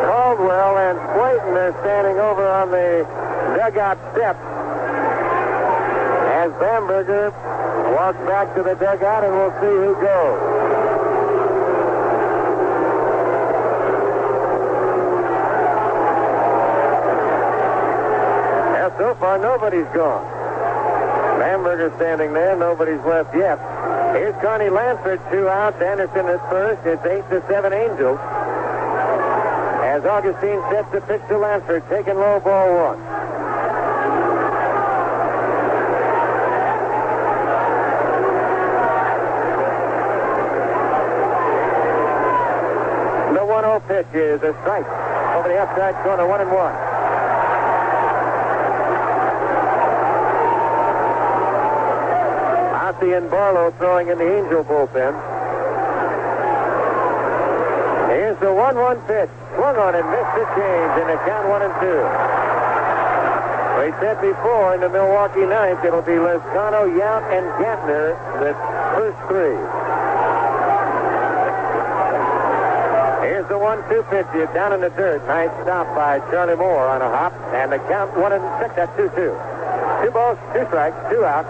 Caldwell and Slayton are standing over on the dugout steps as Bamberger walks back to the dugout, and we'll see who goes. So far, nobody's gone. Bamberger's standing there. Nobody's left yet. Here's Connie Lansford, 2 outs. Anderson at first. It's 8-7 Angels. As Augustine sets the pitch to Lansford, taking low, ball 1. The 1-0 pitch is a strike over the outside corner, 1-1. And Barlow throwing in the Angel bullpen. Here's the 1-1 pitch. Swung on and missed the change, and the count 1-2. We said before in the Milwaukee ninth, it'll be Lezcano, Yount, and Gantner, the first 3. Here's the 1-2 pitch. He's down in the dirt. Nice stop by Charlie Moore on a hop, and the count 1-6 at 2-2. 2 balls, 2 strikes, 2 outs.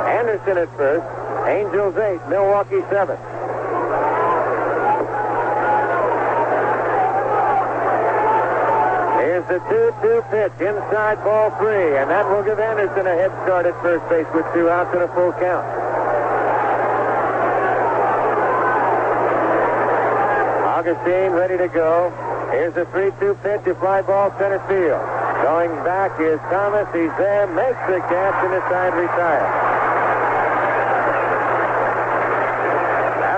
Anderson at first. Angels 8, Milwaukee 7. Here's the 2-2 pitch, inside ball 3, and that will give Anderson a head start at first base with 2 outs and a full count. Augustine ready to go. Here's the 3-2 pitch, a fly ball center field. Going back is Thomas. He's there, makes the catch, and the side retires.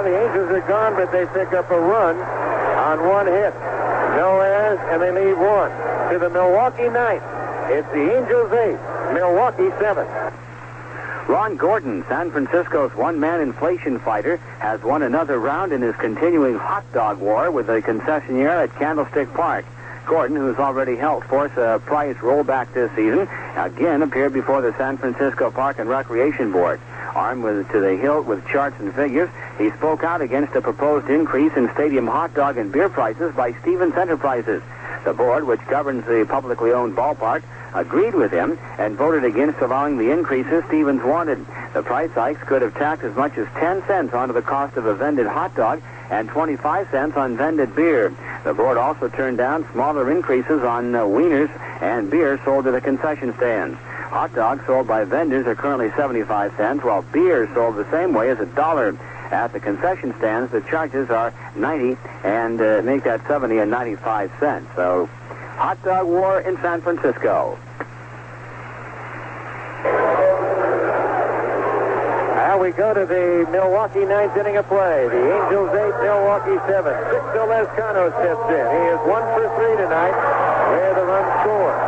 The Angels are gone, but they pick up a run on 1 hit. No errors, and they lead 1 to the Milwaukee 9th. It's the Angels 8, Milwaukee 7. Ron Gordon, San Francisco's one-man inflation fighter, has won another round in his continuing hot dog war with the concessionaire at Candlestick Park. Gordon, who's already helped force a price rollback this season, again appeared before the San Francisco Park and Recreation Board. Armed to the hilt with charts and figures, he spoke out against a proposed increase in stadium hot dog and beer prices by Stevens Enterprises. The board, which governs the publicly owned ballpark, agreed with him and voted against allowing the increases Stevens wanted. The price hikes could have tacked as much as 10 cents onto the cost of a vended hot dog and 25 cents on vended beer. The board also turned down smaller increases on wieners and beer sold to the concession stands. Hot dogs sold by vendors are currently 75 cents, while beer sold the same way is $1. At the concession stands, the charges are 90 and make that 70 and 95 cents. So, hot dog war in San Francisco. Now we go to the Milwaukee ninth inning of play. The Angels 8, Milwaukee 7. Sixto Lezcano steps in. He is 1 for 3 tonight with a run scored.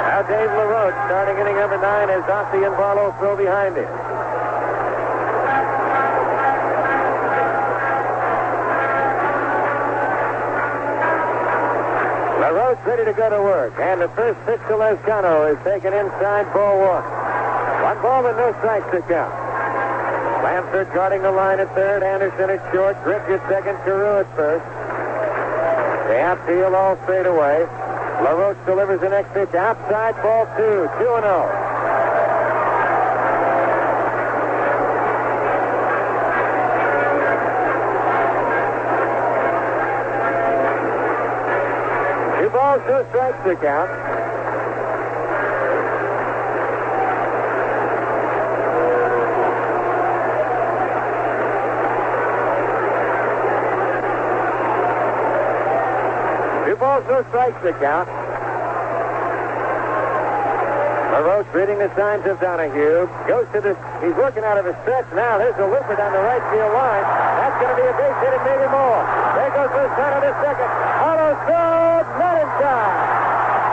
Now Dave LaRoche starting inning number 9 as Ossie and Barlow throw behind him. LaRoche ready to go to work, and the first pitch to Lezcano is taken inside, ball 1. 1 ball and no strikes to count. Blanford guarding the line at third, Anderson at short, Griffith at second, Carew at first. The outfield all straight away. LaRoche delivers the next pitch outside, ball 2, 2-0. Balls, no strikes to count. Two balls, no strikes to count. LaRoche reading the signs of Donahue. Goes to the... He's working out of his stretch now. There's a looper down the right field line. That's going to be a base hit and maybe more. There goes Lezcano to second. Auto third, not in time.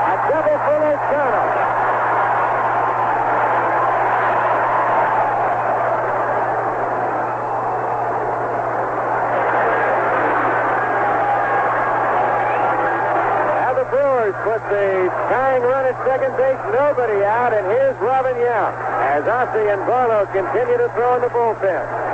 A double for Lezcano. Now the Brewers put the tying run at second base, nobody out, and here's Robin Yount as Ossie and Barlow continue to throw in the bullpen.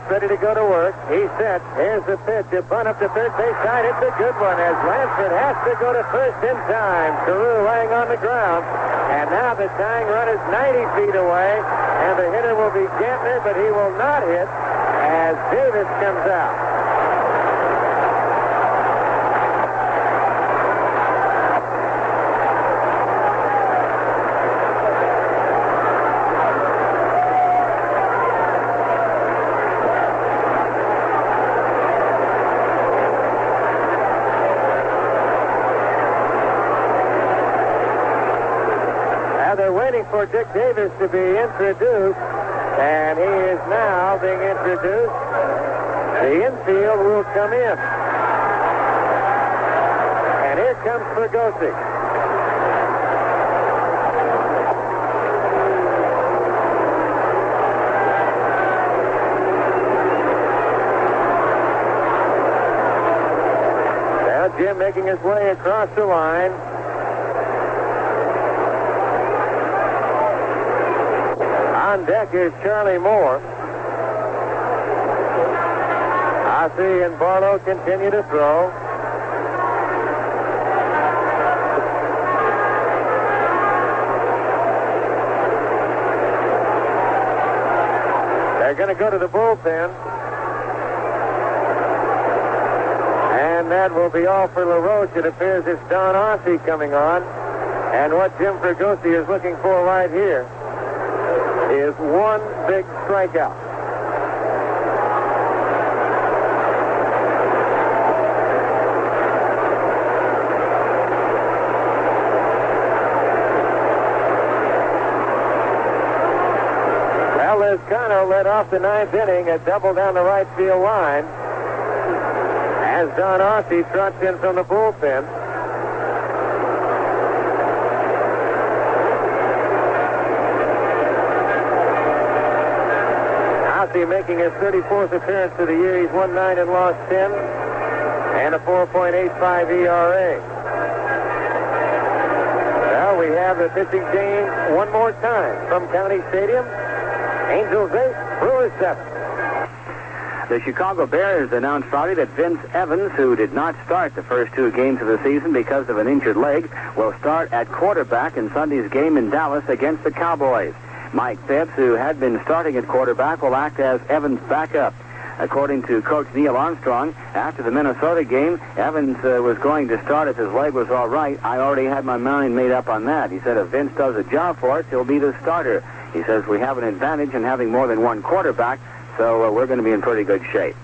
Ready to go to work. He's set. Here's the pitch. A bunt up to third base side. It's a good one as Lansford has to go to first in time. Carew laying on the ground. And now the tying run is 90 feet away. And the hitter will be Gantner, but he will not hit as Davis comes out. For Dick Davis to be introduced, and he is now being introduced. The infield will come in. And here comes Fregosi. Now Jim making his way across the line. On deck is Charlie Moore. Ossie and Barlow continue to throw. They're going to go to the bullpen. And that will be all for LaRoche. It appears it's Don Ossie coming on. And what Jim Fregosi is looking for right here is one big strikeout. Well, Lezcano led off the ninth inning, a double down the right field line as Don Ossie trots in from the bullpen. Ossie making his 34th appearance of the year. He's won 9 and lost 10, and a 4.85 ERA. Well, we have the pitching game one more time from County Stadium. Angels 8, Brewers 7. The Chicago Bears announced Friday that Vince Evans, who did not start the first 2 games of the season because of an injured leg, will start at quarterback in Sunday's game in Dallas against the Cowboys. Mike Phipps, who had been starting at quarterback, will act as Evans' backup. According to Coach Neil Armstrong, after the Minnesota game, Evans was going to start if his leg was all right. I already had my mind made up on that. He said if Vince does a job for us, he'll be the starter. He says we have an advantage in having more than one quarterback, so we're going to be in pretty good shape.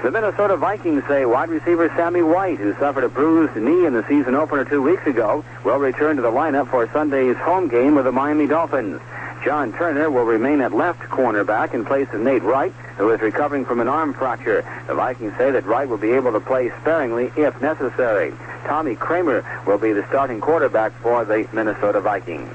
The Minnesota Vikings say wide receiver Sammy White, who suffered a bruised knee in the season opener 2 weeks ago, will return to the lineup for Sunday's home game with the Miami Dolphins. John Turner will remain at left cornerback in place of Nate Wright, who is recovering from an arm fracture. The Vikings say that Wright will be able to play sparingly if necessary. Tommy Kramer will be the starting quarterback for the Minnesota Vikings.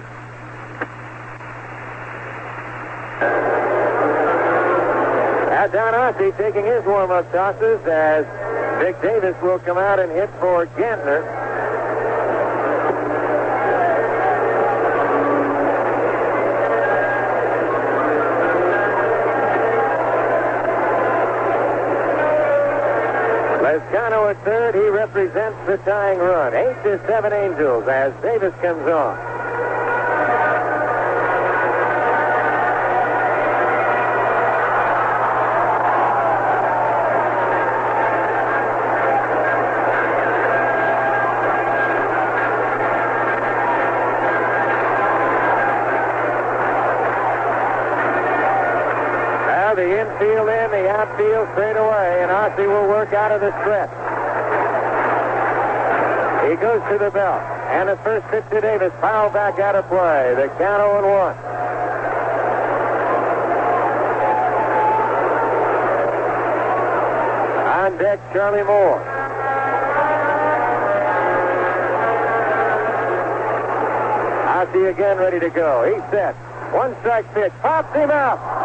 Don Ossie taking his warm-up tosses as Dick Davis will come out and hit for Gantner. Lescano at third. He represents the tying run. 8-7 Angels as Davis comes on. The infield in, the outfield straight away, and Ossie will work out of the stretch. He goes to the belt, and the first pitch to Davis, foul back out of play. The count 0-1. On deck, Charlie Moore. Ossie again ready to go. He's set. One strike pitch, pops him out.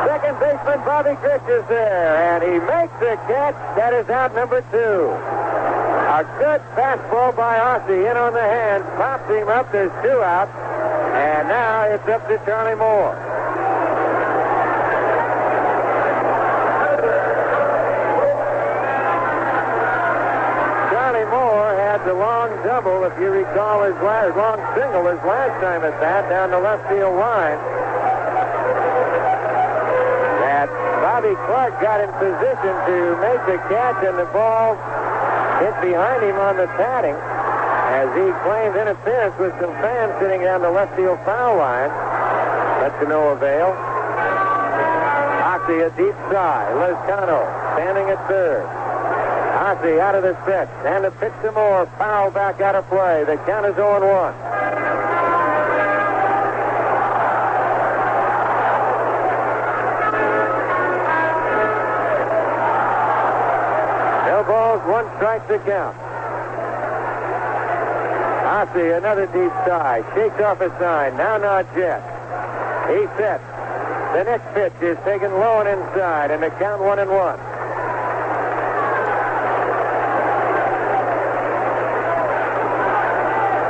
Second baseman Bobby Grich is there, and he makes the catch. That is out number 2. A good fastball by Ossie in on the hand, pops him up. There's 2 out, and now it's up to Charlie Moore. Charlie Moore had the long double, if you recall, his long single his last time at that, down the left field line. Bobby Clark got in position to make the catch, and the ball hit behind him on the padding as he claimed interference with some fans sitting down the left field foul line. But to no avail. Ossie a deep sigh. Lescano standing at third. Ossie out of the stretch, and the pitch to Moore. Foul back out of play. The count is 0-1. Balls, 1 strike to count. Ossie, another deep sigh. Shakes off a sign. Now not yet. He's set. The next pitch is taken low and inside, and the count 1-1.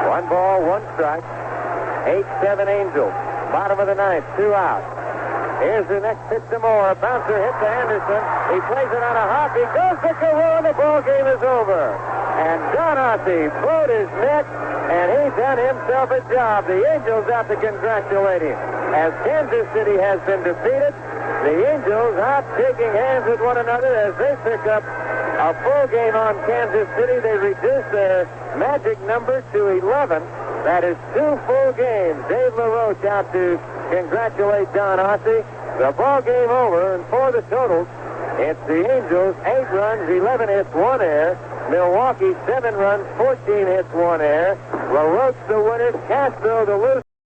1 ball, 1 strike. 8-7 Angels. Bottom of the 9th, 2 out. Here's the next pitch to Moore. A bouncer hit to Anderson. He plays it on a hop. He goes to Carew, and the ball game is over. And Don Ossie blowed his neck, and he done himself a job. The Angels out to congratulate him. As Kansas City has been defeated, the Angels out shaking hands with one another as they pick up a full game on Kansas City. They reduce their magic number to 11. That is 2 full games. Dave LaRoche out to congratulate Don Ossie. The ball game over, and for the totals, it's the Angels 8 runs, 11 hits, 1 error. Milwaukee 7 runs, 14 hits, 1 error. LaRoche the winner, Castro the loser.